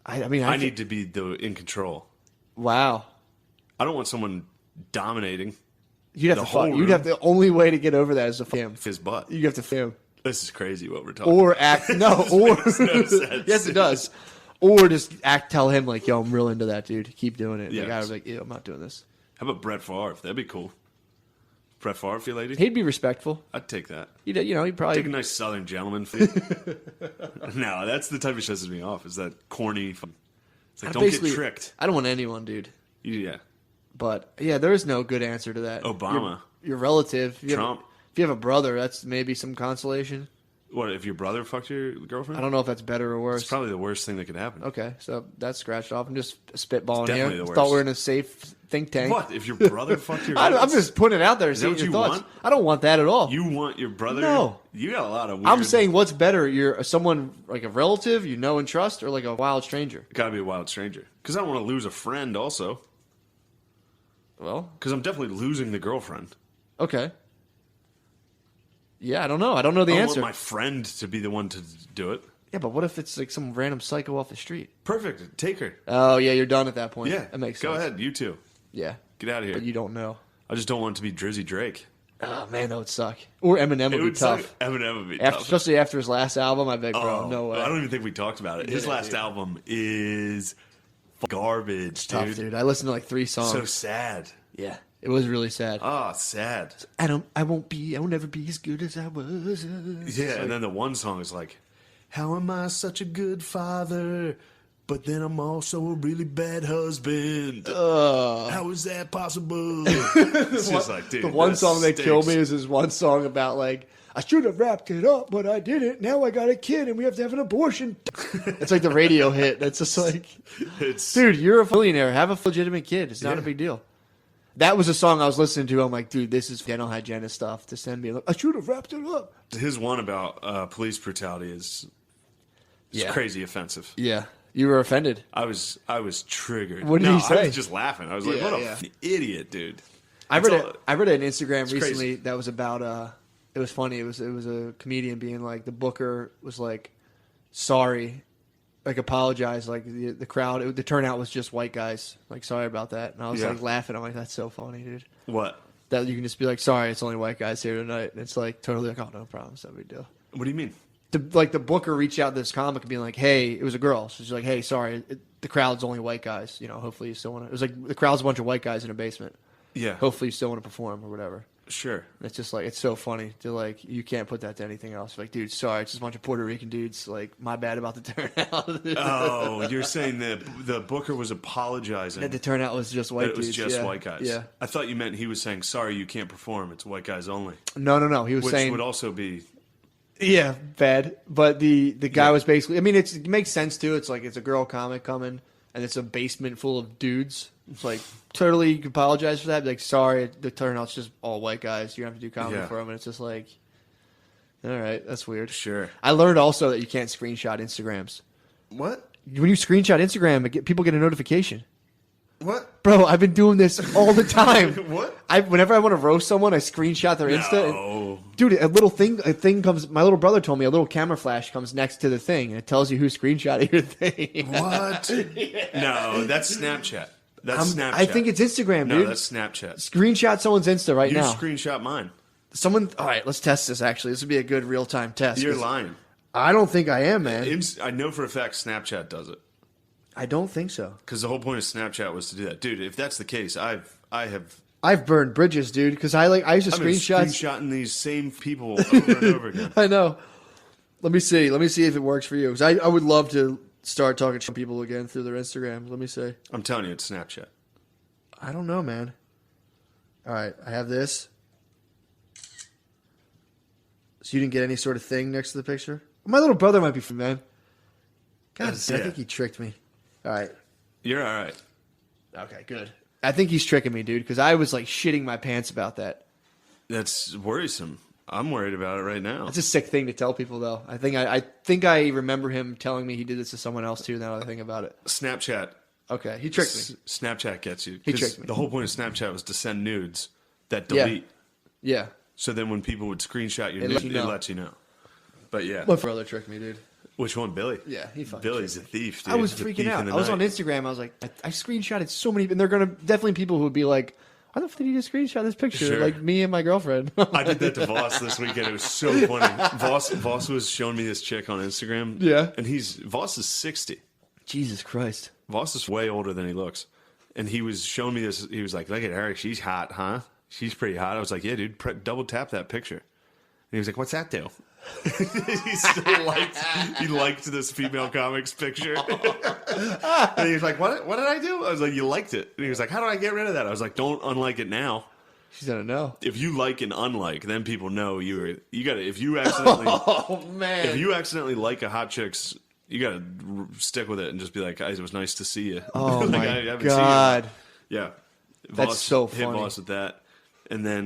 I mean, I need to be in control. Wow, I don't want someone dominating you'd have The to. whole You'd room. have the only way to get over that is to him. his butt. You have to film. This is crazy what we're talking Or act no, or makes no sense. yes, it does. Or just tell him like, "Yo, I'm real into that, dude. Keep doing it." The Yes. guy was like, "Ew, I'm not doing this." How about Brett Favre? That'd be cool. Brett Favre, you lady? He'd be respectful. I'd take that. He'd probably Take a nice Southern gentleman feel. No, that's the type of shit that pisses me off. Is that corny? It's like, don't get basically- tricked. I don't want anyone, dude. Yeah. But yeah, there is no good answer to that. Obama. your relative, if you Trump. if you have a brother, that's maybe some consolation. What, if your brother fucked your girlfriend? I don't know if that's better or worse. It's probably the worst thing that could happen. Okay, so that's scratched off. I'm just spitballing definitely here. the Thought worst. we're in a safe think tank. What, if your brother fucked your I'm just putting it out there. that Seeing what your you thoughts. want? I don't want that at all. You want your brother? No. You got a lot of weird... I'm saying, what's better? You're someone like a relative you know and trust, or like a wild stranger? Gotta be a wild stranger. Because I don't want to lose a friend also. Well, Because I'm definitely losing the girlfriend. okay. Yeah, I don't know. I don't know the I don't answer. want my friend to be the one to do it. Yeah, but what if it's like some random psycho off the street? Perfect. Take her. Oh, yeah, you're done at that point. Yeah. That makes Go sense. ahead. You two. Yeah. Get out of here. But you don't know. I just don't want it to be Drizzy Drake. Oh, man, that would suck. Or Eminem would It be would tough. suck. Eminem would be After, tough. especially after his last album, I beg, bro, no way. I don't even think we talked about it. His Yeah, last dude. album is garbage, Tough, dude. I listened to like 3 songs. So sad. Yeah, it was really sad. Oh, sad. I will never be as good as I was. Yeah, and then the one song is like, how am I such a good father, but then I'm also a really bad husband? How is that possible? It's just like, dude, The one this song that killed me stinks. is his one song about like, I should have wrapped it up, but I didn't. Now I got a kid and we have to have an abortion. It's like the radio hit. That's just like, It's, dude, you're a millionaire. Have a legitimate kid. It's not a Yeah. big deal. That was a song I was listening to. I'm like, dude, this is dental hygienist stuff to send me. Like, I should have wrapped it up. his one about police brutality is crazy offensive. Yeah. You were offended. I was triggered. What did no, he say? I was just laughing. I was like, Yeah, what a yeah. idiot, dude. I That's read all- it. I read an Instagram It's recently crazy. that was about. It was funny. It was a comedian being like, the booker was like, sorry, like apologized. Like the crowd, the turnout was just white guys. Like, sorry about that. And I was Yeah. like laughing. I'm like, that's so funny, dude. What? That you can just be like, sorry, it's only white guys here tonight. And it's like totally like, oh, no problem, it's no big deal. What do you mean? The booker reached out to this comic and being like, hey, it was a girl. So she's like, hey, sorry, the crowd's only white guys. You know, hopefully you still want to. It was like the crowd's a bunch of white guys in a basement. Yeah. Hopefully you still want to perform or whatever. Sure. It's just like, it's so funny to like, you can't put that to anything else. Like, dude, sorry, it's just a bunch of Puerto Rican dudes. Like, my bad about the turnout. Oh, you're saying that the booker was apologizing That the turnout was just white that it was dudes. just yeah. white guys. Yeah. I thought you meant he was saying, sorry, you can't perform. It's white guys only. No. He was Which saying, would also be Yeah, bad. But the guy was basically. I mean, it makes sense too. It's like it's a girl comic coming, and it's a basement full of dudes. It's like totally you can apologize for that. Be like, sorry, the turnout's just all white guys. You don't have to do comedy for them, and it's just like, all right, that's weird. Sure. I learned also that you can't screenshot Instagrams. What? When you screenshot Instagram, people get a notification. What? Bro, I've been doing this all the time. What? Whenever I want to roast someone, I screenshot their Insta. No. Dude, a thing comes. My little brother told me a little camera flash comes next to the thing, and it tells you who screenshotted your thing. What? No, that's Snapchat. That's Snapchat. I think it's Instagram, dude. No, that's Snapchat. Screenshot someone's Insta right now. You screenshot mine. All right, let's test this. Actually, this would be a good real time test. You're lying. I don't think I am, man. I know for a fact Snapchat does it. I don't think so. Because the whole point of Snapchat was to do that, dude. If that's the case, I've burned bridges, dude. Because I used to screenshotting these same people over and over again. I know. Let me see if it works for you. Because I would love to start talking to people again through their Instagram. Let me see. I'm telling you, it's Snapchat. I don't know, man. All right, I have this. So you didn't get any sort of thing next to the picture? My little brother might be from man. God, I think he tricked me. All right. You're all right. Okay, good. I think he's tricking me, dude, because I was like shitting my pants about that. That's worrisome. I'm worried about it right now. That's a sick thing to tell people, though. I think I remember him telling me he did this to someone else too. Now that I think about it. Snapchat. Okay, he tricked me. Snapchat gets you. He tricked me. The whole point of Snapchat was to send nudes that delete. Yeah. So then when people would screenshot your nudes, it lets you know. But yeah. My brother tricked me, dude. Which one, Billy? Yeah, he fucking Billy's a thief, dude. I was freaking out. I was on Instagram. I was like, I screenshotted so many, and they're gonna definitely people who would be like, why the fuck did you just screenshot this picture? Sure. Like me and my girlfriend. I did that to Voss this weekend. It was so funny. Voss was showing me this chick on Instagram. Yeah. And Voss is 60. Jesus Christ. Voss is way older than he looks. And he was showing me this. He was like, look at her. She's hot, huh? She's pretty hot. I was like, yeah, dude, double tap that picture. And he was like, what's that do? He liked this female comics picture. And he was like, what did I do? I was like, you liked it. And he was like, how do I get rid of that? I was like, don't unlike it now. She's gonna know. If you like and unlike, then people know you gotta, if you accidentally if you accidentally like a hot chick's, you gotta stick with it and just be like, guys, it was nice to see you. Oh like, my I haven't God. seen you. Yeah. That's so funny. Hit Voss with that. And then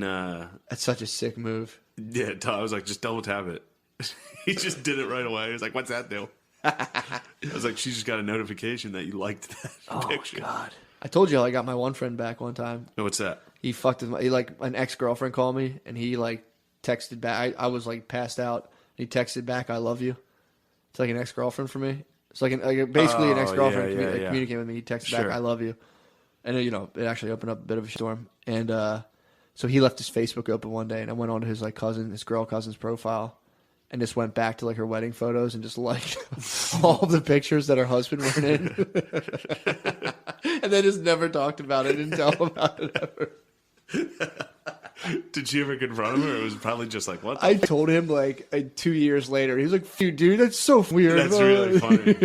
that's such a sick move. Yeah, I was like, just double tap it. He just did it right away. He was like, what's that do? I was like, she just got a notification that you liked that picture. Oh, God. I told you I got my one friend back one time. No, what's that? He fucked with an ex-girlfriend called me, and he, texted back. I was, passed out. He texted back, I love you. It's like an ex-girlfriend for me. It's basically an ex-girlfriend communicating with me. He texted back, I love you. And, it actually opened up a bit of a storm. And so he left his Facebook open one day, and I went on to his girl cousin's profile. And just went back to her wedding photos and just liked all the pictures that her husband weren't in. And then just never talked about it, didn't tell him about it ever. Did she ever confront him, or it was probably just like, what? I told him 2 years later. He was like, dude, that's so weird. That's really funny.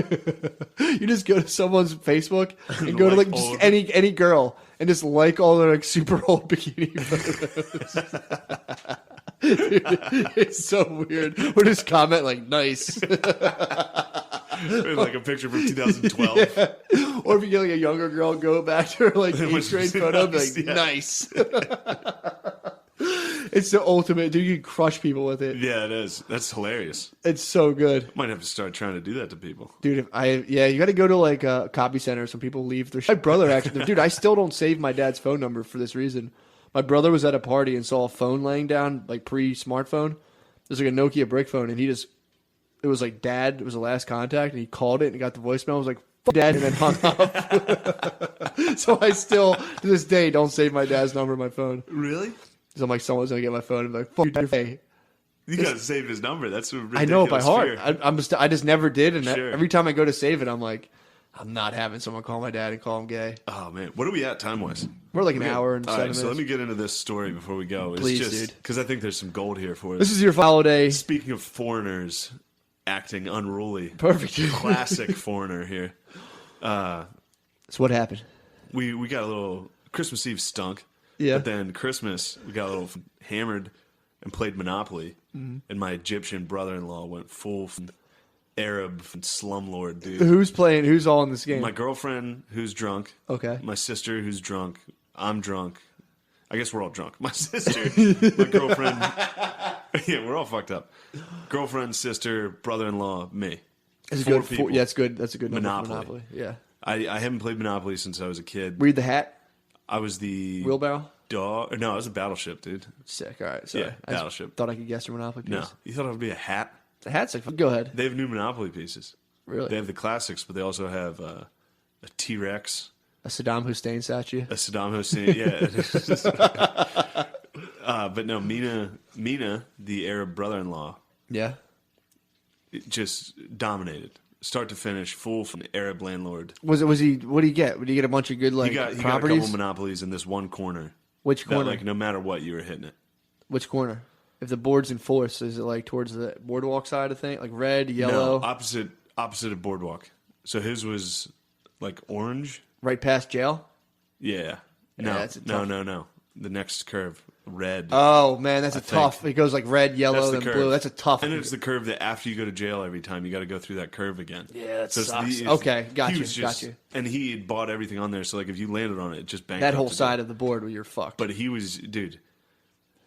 You just go to someo's Facebook and go to just any girl and just like all their super old bikini photos. Dude, it's so weird. Or just comment nice. Like a picture from 2012. Yeah. Or if you get a younger girl, go back to her 8th grade photo and be nice. It's the ultimate. Dude, you can crush people with it. Yeah, it is. That's hilarious. It's so good. Might have to start trying to do that to people. Dude, you got to go to a copy center. Some people leave their. My brother actually. Dude, I still don't save my dad's phone number for this reason. My brother was at a party and saw a phone laying down, pre-smartphone. There's a Nokia brick phone, and it was Dad. It was the last contact, and he called it and got the voicemail. I was like, "Fuck Dad," and then hung up. So I still, to this day, don't save my dad's number on my phone. Really? So I'm like, someone's gonna get my phone and be like, "Fuck you, Dad." You gotta save his number. That's a ridiculous I know it by heart. fear. I just never did, and Sure. every time I go to save it, I'm like, I'm not having someone call my dad and call him gay. Oh man, what are we at time-wise? We're an hour and 7 minutes. So let me get into this story before we go. Please, dude. Because I think there's some gold here for us. This is your holiday. Speaking of foreigners acting unruly. Perfect. Classic foreigner here. So what happened? We got a little Christmas Eve stunk. Yeah. But then Christmas, we got a little hammered. and played Monopoly, and my Egyptian brother-in-law went full Arab slumlord, dude. Who's playing? Who's all in this game? My girlfriend, who's drunk. Okay. My sister, who's drunk. I'm drunk. I guess we're all drunk. My sister, my girlfriend. Yeah, we're all fucked up. Girlfriend, sister, brother-in-law, me. It's Four good. people. Yeah, it's good. That's a good number for Monopoly. Monopoly. Yeah. I haven't played Monopoly since I was a kid. Were you the hat? I was the Wheelbarrow? dog. No, I was a battleship, dude. Sick. All right. Sorry. Yeah, I just battleship. thought I could guess your Monopoly piece. No, you thought I would be a hat? The hat's like, go ahead. They have new Monopoly pieces. Really? They have the classics, but they also have a T-Rex, A Saddam Hussein statue? a Saddam Hussein. Yeah. But no, Mina, the Arab brother-in-law, Yeah. it just dominated, start to finish, full from Arab landlord. Was he? What did he get? Did he get a bunch of good He got a properties? couple monopolies in this one corner. Which That, corner? like, no matter what, you were hitting it. Which corner? If the board's in force, is it like towards the boardwalk side of thing, like red, yellow, No, opposite of boardwalk. So his was like orange. right past jail? Yeah. Yeah, No, that's a tough- no. The next curve, red. Oh man, that's a think. tough. It goes like red, yellow, That's the then curve. blue. That's a tough. And it's the curve that after you go to jail every time, you got to go through that curve again. Yeah, that it's sucks. Okay, got he you, was got you. And he had bought everything on there, so like if you landed on it, it just that bankrupted whole him. side of the board where you're fucked. But he was, dude.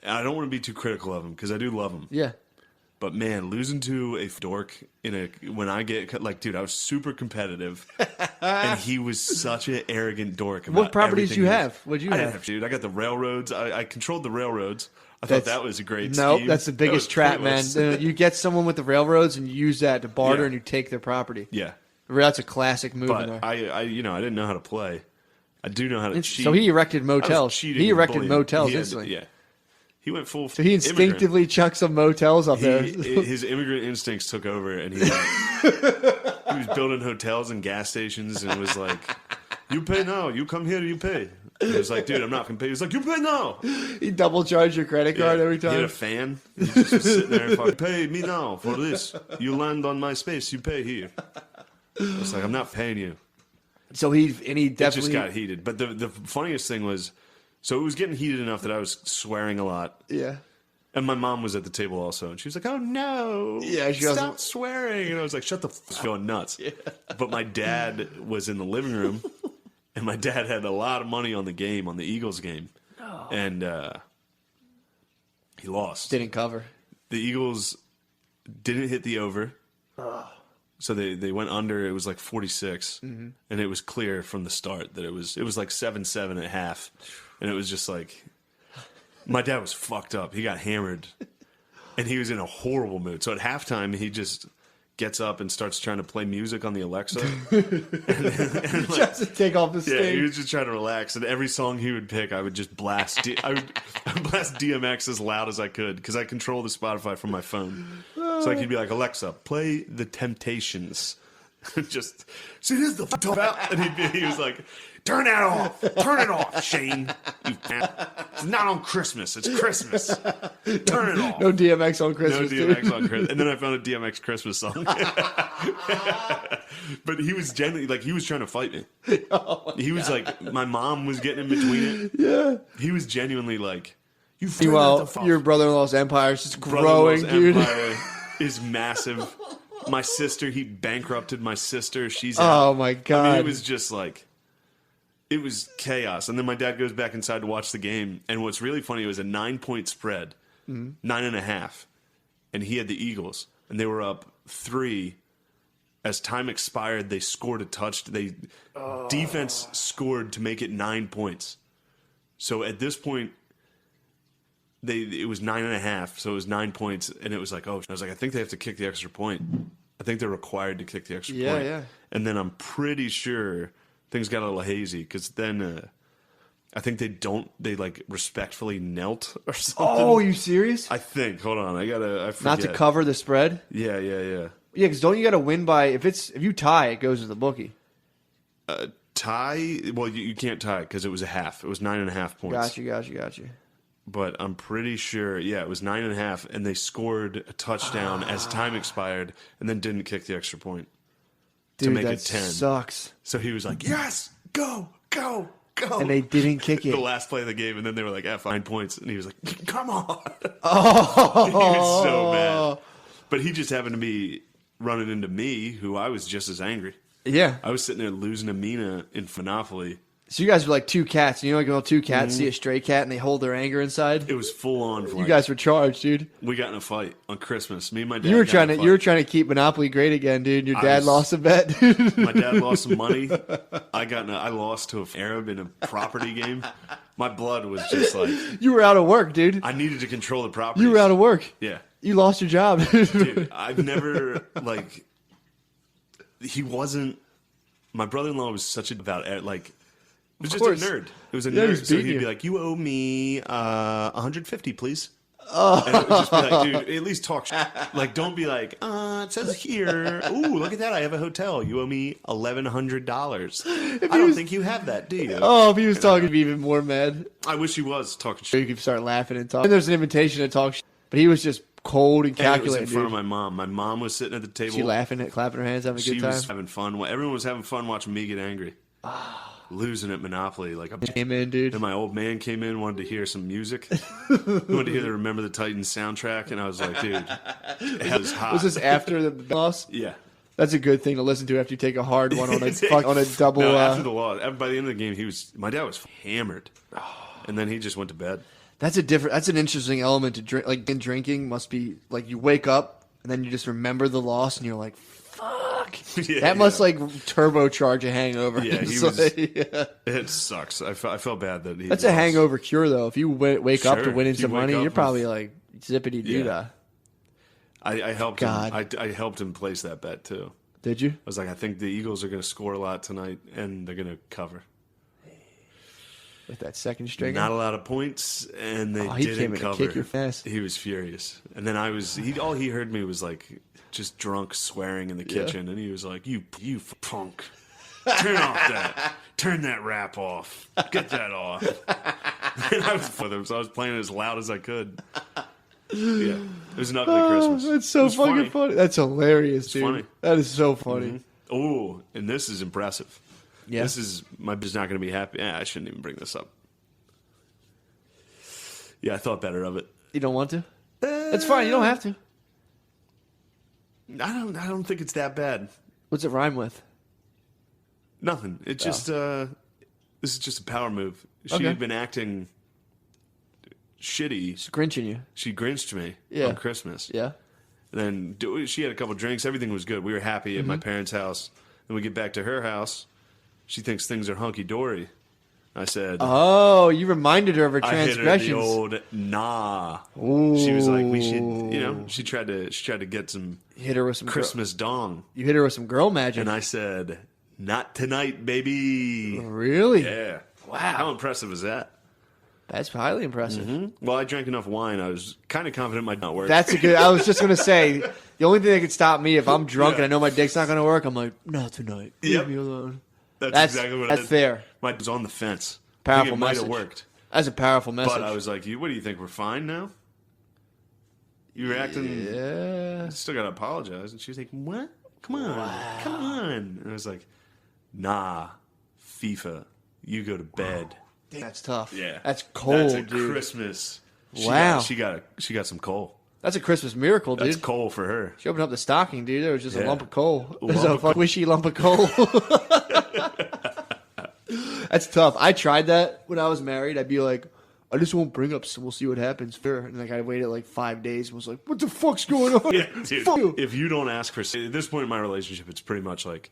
I don't want to be too critical of him because I do love him. yeah, But man, losing to a dork when I get like, dude, I was super competitive, and he was such an arrogant dork. About What properties everything you he was- have? What'd you I have? didn't have, dude. I got the railroads. I controlled the railroads. I thought that was a great Nope, scheme. that's the That biggest was trap, man. pointless. You get someone with the railroads and you use that to barter Yeah. and you take their property. Yeah, That's a classic move in but there. I didn't know how to play. I do know how to cheat. So he erected I was motels. cheating He and erected bullying. motels He had- instantly. Yeah, he went full. So he instinctively chucked some motels up there. His immigrant instincts took over, and he was building hotels and gas stations, and was like, "You pay now. You come here. You pay." And he was like, "Dude, I'm not gonna pay." He was like, "You pay now." He double charged your credit card every He had time. a fan. He just was sitting there and fucking, "Pay me now for this. You land on my space. You pay here." It's like, I'm not paying you. So he It definitely just got heated. But the funniest thing was, so it was getting heated enough that I was swearing a lot. yeah. And my mom was at the table also, and she was like, "Oh no, Yeah, she stop wasn't- swearing." And I was like, "Shut the f!" Going nuts. Yeah. But my dad was in the living room, and my dad had a lot of money on the game, on the Eagles game, and he lost. Didn't cover. The Eagles didn't hit the over, so they went under. It was like 46, and it was clear from the start that it was like 7-7 at half, and it was just like. My dad was fucked up. He got hammered, and he was in a horrible mood. So at halftime, he just gets up and starts trying to play music on the Alexa. Just to take off the Yeah, sting. he was just trying to relax. And every song he would pick, I would just blast. I would blast DMX as loud as I could because I control the Spotify from my phone. So like he'd be like, "Alexa, play The Temptations." Just see this is the fuck about, and he was like, "Turn that off, turn it off, Shane. It's not on Christmas. It's Christmas. Turn it off." No DMX on No Christmas. DMX dude. on Christmas. And then I found a DMX Christmas song. But he was genuinely like he was trying to fight me. He was like my mom was getting in between it. Yeah. He was genuinely like you. turn that Meanwhile, the fuck your brother-in-law's empire is just brother-in-law's growing, dude. empire is massive. My sister, he bankrupted my sister. She's Oh out. my I mean, god. it was just like it was chaos. And then my dad goes back inside to watch the game. And what's really funny, it was a 9-point spread, 9.5, and he had the Eagles, and they were up 3. As time expired, they scored a touch. Defense scored to make it 9 points. So at this point, it was 9.5, so it was 9 points, and it was like, oh, I was like, I think they have to kick the extra point. I think they're required to kick the extra point. Yeah. And then I'm pretty sure things got a little hazy because then I think they like respectfully knelt or something. Oh, are you serious? I think. Hold on, I forget. Not to cover the spread? Yeah. Yeah, because don't you got to win by if you tie, it goes to the bookie. Tie? Well, you can't tie because it was a half. It was 9.5 points. Got you. But I'm pretty sure, it was 9.5, and they scored a touchdown as time expired, and then didn't kick the extra point Dude, to make that it 10. sucks. So he was like, "Yes, go!" go. And they didn't kick it. The last play of the game, and then they were like, 9 points. And he was like, come on. Oh. He was so mad. But he just happened to be running into me, who I was just as angry. Yeah. I was sitting there losing a Mina in Monopoly. So you guys were like two cats. You know, like when two cats see a stray cat and they hold their anger inside. It was full on. You guys were charged, dude. We got in a fight on Christmas. Me and my dad. You were trying to keep Monopoly great again, dude. Your dad lost a bet. My dad lost some money. I lost to an Arab in a property game. My blood was just like. You were out of work, dude. I needed to control the property. You were out of work. Yeah. You lost your job, dude. I've never he wasn't. My brother-in-law was such a it was just a nerd. It was a nerd. So he'd be like, "You owe me $150, please." Oh. And it would just be like, dude, at least talk. Like, don't be like, it says here. Ooh, look at that! I have a hotel. You owe me $1,100. I don't think you have that, do you? Oh, if he was talking to me, even more mad. I wish he was talking shit. You could start laughing and talking. And there's an invitation to talk shit, but he was just cold and calculating. And it was in front of my mom. My mom was sitting at the table. She laughing and clapping her hands, having a good time. She was having fun. Everyone was having fun watching me get angry. Losing at Monopoly. Came in, dude. Then my old man came in, wanted to hear some music. He wanted to hear the Remember the Titans soundtrack, and I was like, dude, it was hot. Was this after the loss? Yeah. That's a good thing to listen to after you take a hard one on a double. No, after the loss. By the end of the game, my dad was hammered, and then he just went to bed. That's an interesting element to drink. Like in drinking, must be like you wake up and then you just remember the loss, and you're like, "Fuck." That must like turbocharge a hangover. Yeah, it sucks. I felt bad that he. That's a hangover cure, though. If you wake up to winning some money, you're probably like zippity doo dah. I helped him. I helped him place that bet too. Did you? I was like, I think the Eagles are going to score a lot tonight, and they're going to cover. With that second string, not a lot of points, and they he didn't came in cover. To kick your face. He was furious, and then all he heard me was like just drunk swearing in the kitchen, and he was like, "You punk, turn that rap off, get that off." And I was with him, so I was playing as loud as I could. Yeah, it was an ugly Christmas. That's so fucking funny. That's hilarious, dude. Funny. That is so funny. Mm-hmm. Oh, and this is impressive. Yeah. This is my bitch not going to be happy. I shouldn't even bring this up. Yeah, I thought better of it. You don't want to? That's fine. You don't have to. I don't think it's that bad. What's it rhyme with? Nothing. It just this is just a power move. She had been acting shitty. She's grinching you. She grinched me on Christmas. Yeah. And then she had a couple drinks. Everything was good. We were happy at my parents' house. Then we get back to her house. She thinks things are hunky-dory. I said... Oh, you reminded her of her transgressions. I hit her the old nah. Ooh. She was like, we should... she tried to get some... Hit her with some... Christmas dong. You hit her with some girl magic. And I said, not tonight, baby. Really? Yeah. Wow. How impressive is that? That's highly impressive. Mm-hmm. Well, I drank enough wine. I was kind of confident it might not work. That's a good... I was just going to say, the only thing that could stop me if I'm drunk and I know my dick's not going to work, I'm like, not tonight. Leave me alone. That's exactly what I did. That's fair. Mine was on the fence. Powerful message. Might have worked. That's a powerful message. But I was like, what do you think? We're fine now? You were acting... Yeah. I still got to apologize. And she was like, what? Come on. Wow. Come on. And I was like, nah, FIFA, you go to bed. That's tough. Yeah. That's cold, That's dude. Christmas. Wow. She got some coal. That's a Christmas miracle, dude. That's coal for her. She opened up the stocking, dude. There was just a lump of coal. It was a squishy lump of coal. That's tough. I tried that when I was married. I'd be like, I just won't bring up, so we'll see what happens. Fair. And like I waited like 5 days and was like, what the fuck's going on? Yeah, dude. Fuck you. If you don't ask for... At this point in my relationship, it's pretty much like...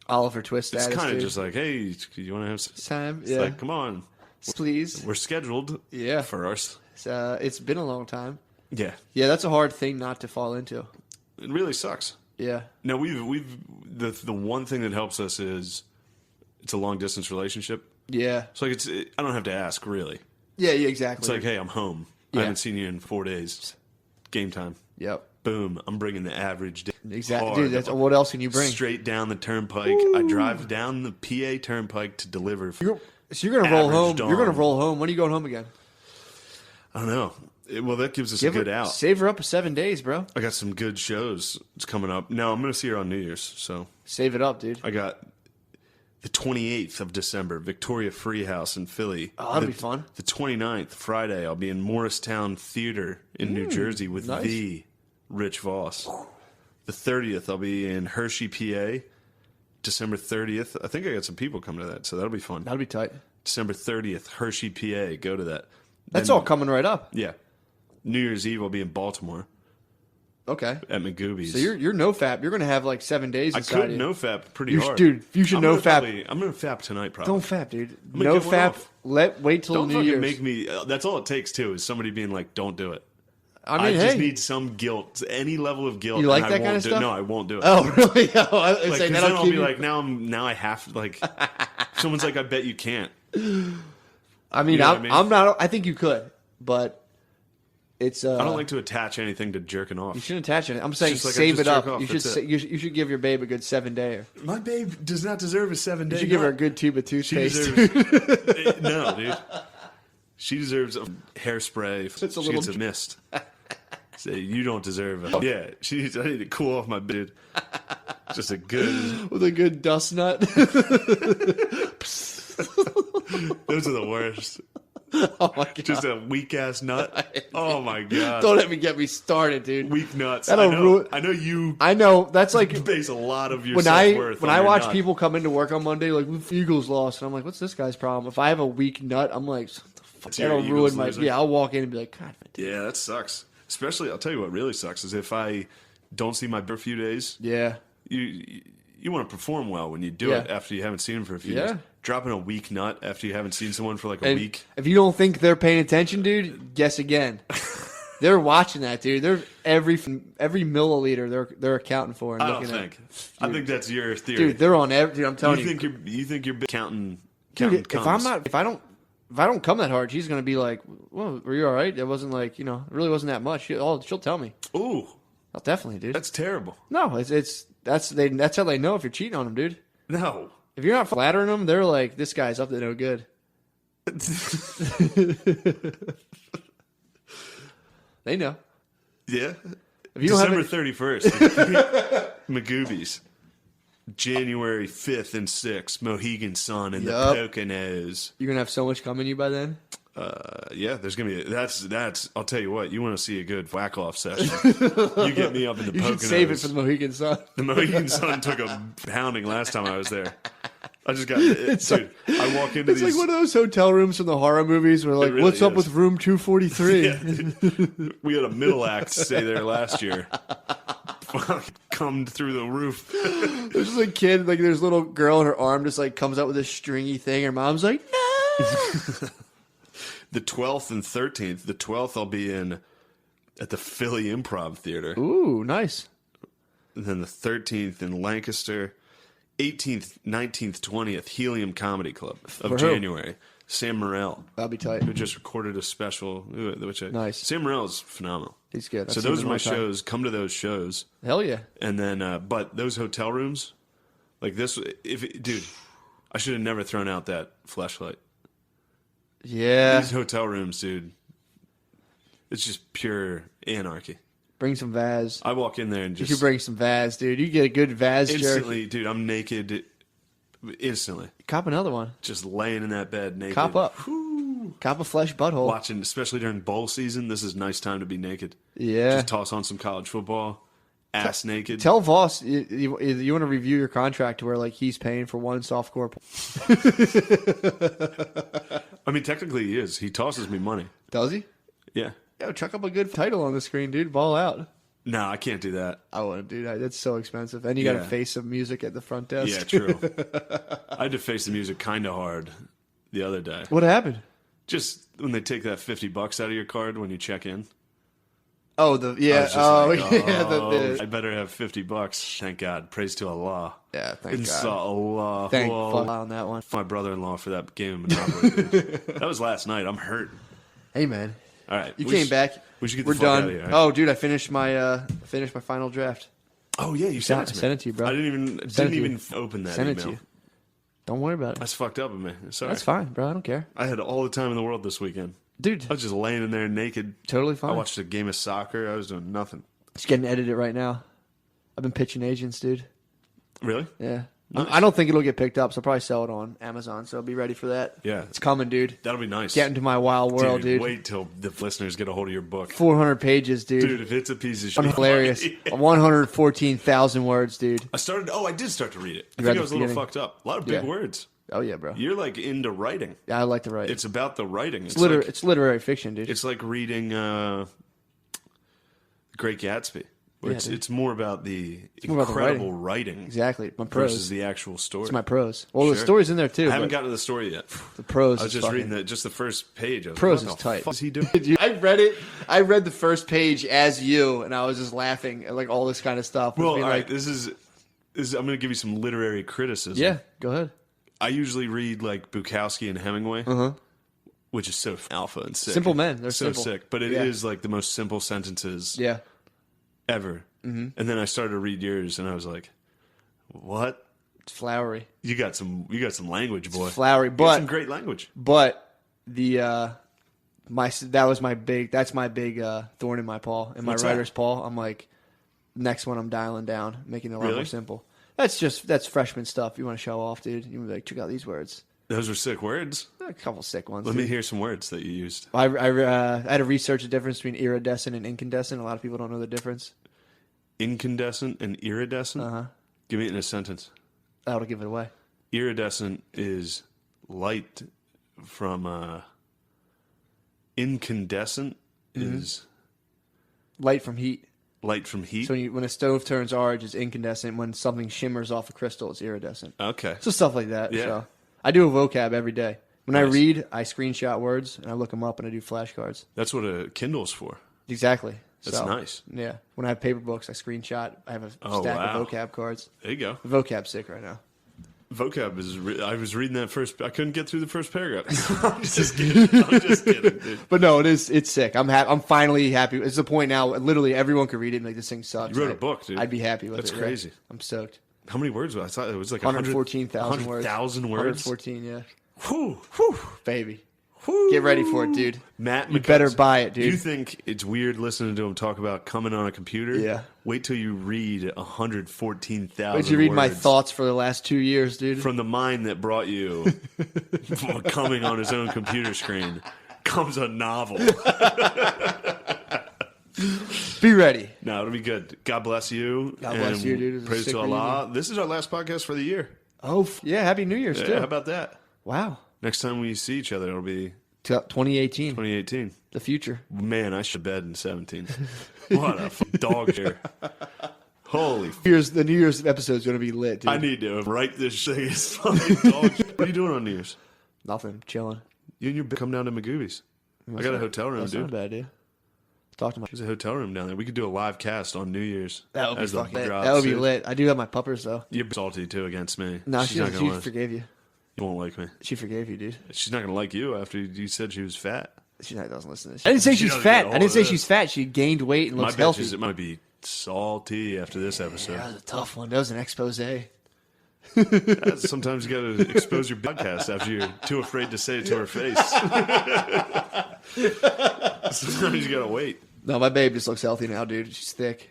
Oliver Twist status, it's kind of just like, hey, you want to have some time? It's like, come on. Please. We're scheduled for us. It's been a long time. Yeah. Yeah, that's a hard thing not to fall into. It really sucks. Yeah. No, the one thing that helps us is it's a long distance relationship. Yeah. So like I don't have to ask really. Yeah, exactly. It's like, hey, I'm home. I haven't seen you in 4 days. Game time. Yep. Boom. I'm bringing the average. Exactly. Dude, what else can you bring? Straight down the turnpike. Ooh. I drive down the PA turnpike to deliver. So you're going to roll home. You're going to roll home. When are you going home again? I don't know. Well, that gives us a good out. Save her up for 7 days, bro. I got some good shows. It's coming up. No, I'm going to see her on New Year's. So save it up, dude. I got The 28th of December, Victoria Freehouse in Philly. Oh, that'll be fun. The 29th, Friday, I'll be in Morristown Theater in New Jersey with nice. the Rich Voss. The 30th, I'll be in Hershey, PA. December 30th. I think I got some people coming to that, so that'll be fun. That'll be tight. December 30th, Hershey, PA. Go to that. That's Then- all coming right up. Yeah. New Year's Eve, I'll be in Baltimore Okay. at McGoobies. So you're no fap. You're gonna have like 7 days I inside could you. no fap pretty You hard. dude, you should I'm no gonna fap. probably- I'm going to fap tonight, probably. Don't fap, dude. gonna No get one fap. off. Wait till Don't New fucking Year's. make me. That's all it takes, too, is somebody being like, don't do it. I mean, just hey. need some guilt, any level of guilt. You like and that I kind won't of do- stuff? No, I won't do it. Oh, really? Oh, I was Like, 'cause saying then that'll I'll keep be you. like, now I have to, like, someone's like, I bet you can't. I mean, You know what I mean? I'm not. I think you could, but it's. I don't like to attach anything to jerking off. You shouldn't attach it. I'm saying just like I save just it up. jerk off, You should. that's it. You should give your babe a good 7-day. My babe does not deserve a 7-day. You should give her a good tube of She toothpaste. deserves. No, dude. She deserves a hairspray. It's a She little gets a mist. Say you don't deserve it. Yeah, I need to cool off my dude. Just a good. With a good dust nut. Those are the worst. Oh my god! Just a weak ass nut. Oh my god. Don't even get me started, dude. Weak nuts. That'll I know. ruin- I know you I know that's like base a lot of your when self-worth. when on I your watch nut. people come into work on Monday like Eagles lost, and I'm like, what's this guy's problem? If I have a weak nut, I'm like, what the fuck? It's your That'll Eagles ruin my. losing. Yeah, I'll walk in and be like, God, Yeah, that sucks. Especially, I'll tell you what really sucks is if I don't see my for a few days. yeah. You want to perform well when you do Yeah. it after you haven't seen them for a few Yeah. days. Dropping a weak nut after you haven't seen someone for like a And week. if you don't think they're paying attention, dude, guess again. They're watching that, dude. They're every milliliter they're accounting for and I don't looking think. at. I think that's your theory. Dude, they're on every. Dude, I'm telling you. you think you're counting Dude, counts. if I don't come that hard, she's gonna be like, "Well, were you all right? It wasn't like it really wasn't that much." She'll tell me. Ooh, Oh, definitely, dude. that's terrible. No, that's how they know if you're cheating on them, dude. No. If you're not flattering them, they're like, "This guy's up to no good." They know. Yeah. If you don't have December any- 31st. Magoobies. January 5th and 6th. Mohegan Sun and Yup. the Poconos. You're gonna have so much coming to you by then. Yeah, there's gonna be that's. I'll tell you what. You want to see a good whack off session? You get me up in the You Poconos. should save it for the Mohegan Sun. The Mohegan Sun took a pounding last time I was there. I just got dude. I walk into It's these. like one of those hotel rooms from the horror movies where like, really what's up is. with room 243? Yeah, dude. We had a middle act stay there last year. Come through the roof. There's just a kid, like there's a little girl and her arm just like comes out with this stringy thing. Her mom's like, no. The 12th and 13th. The 12th I'll be at the Philly Improv Theater. Ooh, nice. And then the 13th in Lancaster. 18th, 19th, 20th, Helium Comedy Club of For who? January. Sam Morrell, That'll be tight. who just recorded a special. Nice. Sam Morrell is phenomenal. He's good. I've So seen those him are all my the time. shows. Come to those shows. Hell yeah. And then, but those hotel rooms, like this, dude, I should have never thrown out that flashlight. Yeah. These hotel rooms, dude, it's just pure anarchy. Bring some Vaz. I walk in there and You just should bring some Vaz, dude. You get a good Vaz jerk. instantly, dude, I'm naked instantly. Cop another one. Just laying in that bed naked. Cop up. Whew. Cop a flesh butthole. Watching, especially during bowl season, this is a nice time to be naked. Yeah. Just toss on some college football, ass naked. Tell Voss you want to review your contract to where like he's paying for one softcore. I mean, technically he is. He tosses me money. Does he? Yeah. Yo, chuck up a good title on the screen, dude. Ball out. No, I can't do that. I want to do that. That's so expensive. And you got to Yeah. face some music at the front desk. Yeah, true. I had to face the music kind of hard the other day. What happened? Just when they take that $50 out of your card when you check in. Oh, I yeah. was just Oh, like, yeah. oh, I better have $50. Thank God. Praise to Allah. Yeah, thank God. Inshallah. Thank Whoa. fuck on that one. My brother-in-law for that game of Monopoly. Dude. That was last night. I'm hurt. Hey, man. All right. You we came should- back. We should get We're the fuck done. out of here. Oh, dude, I finished my final draft. Oh, yeah, you sent it to me. Sent it to you, bro. I didn't Sent it even to you. open that Send email. it to you. Don't worry about it. That's fucked up of me. Sorry. That's fine, bro. I don't care. I had all the time in the world this weekend. Dude, I was just laying in there naked. totally fine. I watched a game of soccer. I was doing nothing. It's getting edited right now. I've been pitching agents, dude. Really? Yeah. Nice. I don't think it'll get picked up, so I'll probably sell it on Amazon. So be ready for that. Yeah. It's coming, dude. That'll be nice. Get into my wild world, dude. Wait till the listeners get a hold of your book. 400 pages, dude. Dude, if it's a piece of shit. Hilarious. 114,000 words, dude. I did start to read it. I You read think I the was a little beginning? fucked up. A lot of big Yeah. words. Oh, yeah, bro. You're like into writing. Yeah, I like to write. It's about the writing. It's literary fiction, dude. It's like reading Great Gatsby. Where Yeah, dude. it's more about the more about the incredible writing. Exactly. My prose. Versus the actual story. It's my prose. Well, the Sure. story's in there, too. I haven't but gotten to the story yet. the prose I was is just fucking... reading just the first page. I was Prose like, is what the tight. fuck is he doing? Dude, I read it. I read the first page as you, and I was just laughing at like all this kind of stuff. Well, all Being right. like, This is. I'm going to give you some literary criticism. yeah, go ahead. I usually read like Bukowski and Hemingway, which is so alpha and sick. Simple men. They're so simple. sick, but it Yeah. is like the most simple sentences Yeah. ever. And then I started to read yours, and I was like, "What? It's flowery. You got some language, boy. Flowery, You got but some great language." But the that's my big thorn in my paw, in my What's that? writer's paw. I'm like, next one I'm dialing down, making it a lot Really? more simple. That's freshman stuff. You want to show off, dude? You be like, check out these words. Those are sick words. A couple sick ones. Let dude. me hear some words that you used. I had to research the difference between iridescent and incandescent. A lot of people don't know the difference. Incandescent and iridescent. Uh-huh. Give me it in a sentence. That'll give it away. Iridescent is light from. Incandescent is Light from heat. light from heat. So when a stove turns orange, it's incandescent. When something shimmers off a crystal, it's iridescent. Okay. So stuff like that. Yeah. So I do a vocab every day. When I Nice. read, I screenshot words and I look them up and I do flashcards. That's what a Kindle's for. Exactly. That's So, nice. Yeah. When I have paper books, I screenshot. I have a Oh, stack wow. of vocab cards. There you go. The vocab's sick right now. Vocab is. I was reading that first. I couldn't get through the first paragraph. I'm just kidding. I'm just kidding, dude. But no, it's sick. I'm finally happy. It's the point now. Literally, everyone could read it and like, this thing sucks. You wrote a book, dude. I'd be happy with That's it. crazy. Yeah. I'm stoked. How many words? I thought it was like 114,000 words. 100,000 words. 114, yeah. Whew. Baby. Whew. Get ready for it, dude. Matt, You better buy it, Do dude. you think it's weird listening to him talk about coming on a computer? Yeah. Wait till you read 114,000. Wait till you read my words thoughts for the last 2 years, dude. from the mind that brought you coming on his own computer screen. Comes a novel. Be ready. No, it'll be good. God bless you. God bless you, dude. It was a Praise sick to Allah. This is our last podcast for the year. Oh, yeah. Happy New Year's, Yeah, too. how about that? Wow. Next time we see each other, it'll be 2018. 2018. The future. Man, I should bed in 17. What a dog here. Holy The New Year's episode is going to be lit, dude. I need to write this thing. It's fucking dog shit. What are you doing on New Year's? Nothing. Chilling. You and your come down to Magoobies. I got a hotel room, That's dude. not a bad idea. Talk to my... There's a hotel room down there. We could do a live cast on New Year's. That would be as the fucking lit. drops, That would be dude. lit. I do have my puppers, though. You're salty, too, against me. No, She's not she going to forgave you. You won't like me. She forgave you, dude. She's not going to like you after you said she was fat. She doesn't listen to this. I didn't say She she's doesn't fat. get a I hold didn't say of she's this. fat. She gained weight and My looks bet healthy. is it might be salty after this episode. That was a tough one. That was an expose. Sometimes you got to expose your podcast after you're too afraid to say it to her face. Sometimes you got to wait. No, my babe just looks healthy now, dude. She's thick.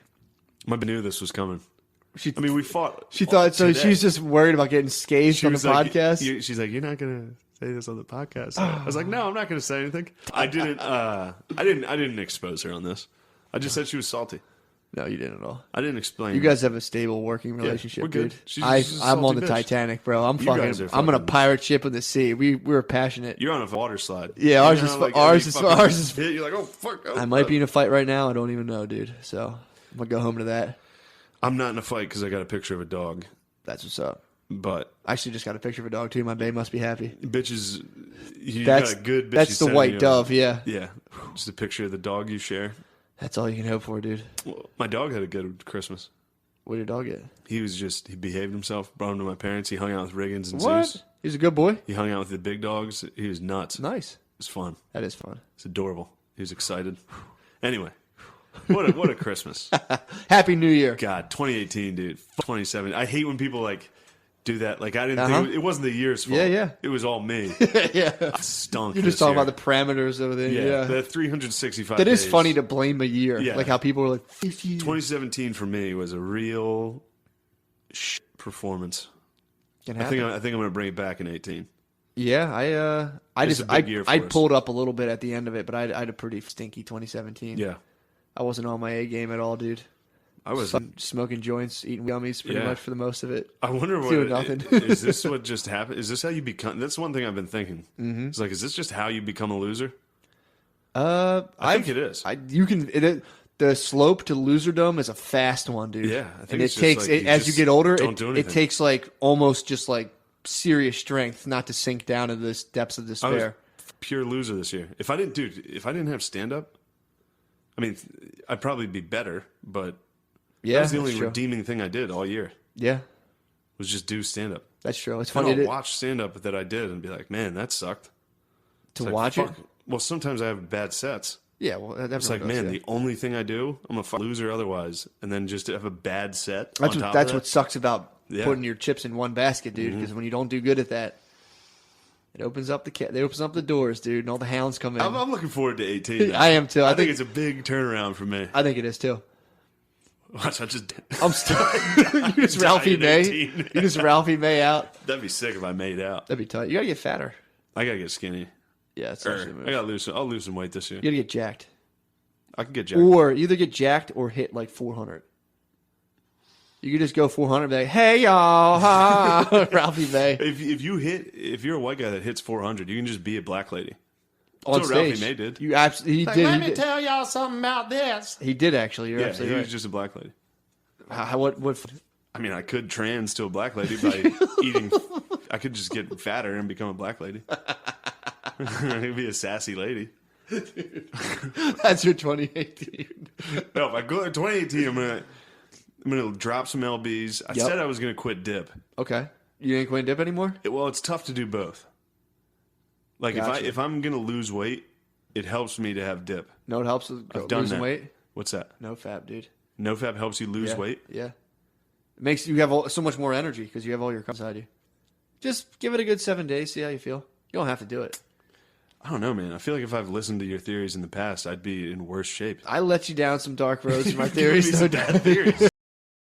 I knew this was coming. She, I mean, we fought. she thought so. today. She's just worried about getting scathed She on the was like, podcast. She's like, "You're not gonna say this on the podcast." I was like, "No, I'm not gonna say anything." I didn't. I didn't expose her on this. I just said she was salty. No, you didn't at all. I didn't explain. You guys have a stable working relationship, we're good. dude. She's a I'm on salty the bitch. Titanic, bro. I'm You guys fucking. are I'm on a fucking- pirate ship in the sea. We're passionate. You're on a water slide. Yeah, ours You is know, fu- like, ours every is- fucking ours is- hit, you're like, oh fuck. Oh, I might be fuck. in a fight right now. I don't even know, dude. So I'm gonna go home to that. I'm not in a fight because I got a picture of a dog. That's what's up. But I actually just got a picture of a dog too. My babe must be happy. bitches, you That's got a good bitch. that's you the sent white me dove. over. Yeah, Yeah, just a picture of the dog you share. that's all you can hope for, dude. Well, my dog had a good Christmas. What did your dog get? He behaved himself. Brought him to my parents. He hung out with Riggins and What? Zeus. He's a good boy. He hung out with the big dogs. He was nuts. It Nice. was fun. That is fun. It's adorable. He was excited. Anyway, what a Christmas. Happy New Year. God, 2018, dude. 2017. I hate when people like do that. Like I didn't Uh-huh. think it wasn't the year's fault. Yeah, yeah. It was all me. Yeah. I stunk. You're just this talking year. about the parameters of everything. yeah, Yeah. the 365. That is days. funny to blame a year. Yeah. Like how people were like, 50 years. 2017 for me was a real performance. Can I happen. think I'm going to bring it back in 18. Yeah, It's a big year for I us. pulled up a little bit at the end of it, but I had a pretty stinky 2017. Yeah. I wasn't on my A game at all, dude. I was. Smoking joints, eating gummies pretty much for the most of it. I wonder Doing nothing. Is this what just happened? Is this how you become? That's one thing I've been thinking. Mm-hmm. It's like, is this just how you become a loser? I think it is. The slope to loserdom is a fast one, dude. Yeah, I think and it's it just takes like you as you just get older. don't do It anything. takes like almost just like serious strength not to sink down into this depths of I was despair. pure loser this year. If I didn't have stand up, I mean, I'd probably be better. But Yeah, that was the only that's true. redeeming thing I did all year. Yeah, Was just do stand up. that's true. It's And funny I'll watch stand up that I did and be like, man, that sucked. to It's like, watch it. fuck. Well, sometimes I have bad sets. Yeah, well, It's like, man, the only thing I do, I'm a loser otherwise, and then just to have a bad set. that's what sucks about Yeah. putting your chips in one basket, dude. Because when you don't do good at that, it opens up the doors, dude, and all the hounds come in. I'm looking forward to 18. Now. I am too. I think it's a big turnaround for me. I think it is too. Watch, I just I'm still. You just Ralphie at May. 18. You just Ralphie May out. That'd be sick if I made out. That'd be tight. You gotta get fatter. I gotta get skinny. Yeah, it's Or, actually a move. I gotta lose. I'll lose some weight this year. You gotta get jacked, I can get jacked. or either get jacked or hit like 400. You could just go 400, and be like, "Hey y'all, ha, Ralphie May If you're a white guy that hits 400, you can just be a black lady. on That's what Ralphie stage." May did. You absolutely he did. Let He me did. tell y'all something about this. He did actually. You're Yeah, he absolutely was right. just a black lady. What? I mean, I could trans to a black lady by eating. I could just get fatter and become a black lady. I could be a sassy lady. That's your 2018. No, if I go to 2018, I'm gonna drop some lbs. I Yep. said I was gonna quit dip. Okay, you ain't going to dip anymore. Well, it's tough to do both. Like Gotcha. if I'm gonna lose weight, it helps me to have dip. No, it helps with I've done losing that. weight. What's that? No fab, dude. No fab helps you lose Yeah. weight. Yeah, it makes you have so much more energy because you have all your carbs inside you. Just give it a good 7 days. See how you feel. You don't have to do it. I don't know, man. I feel like if I've listened to your theories in the past, I'd be in worse shape. I let you down some dark roads in my Give me theories. some No bad doubt. theories.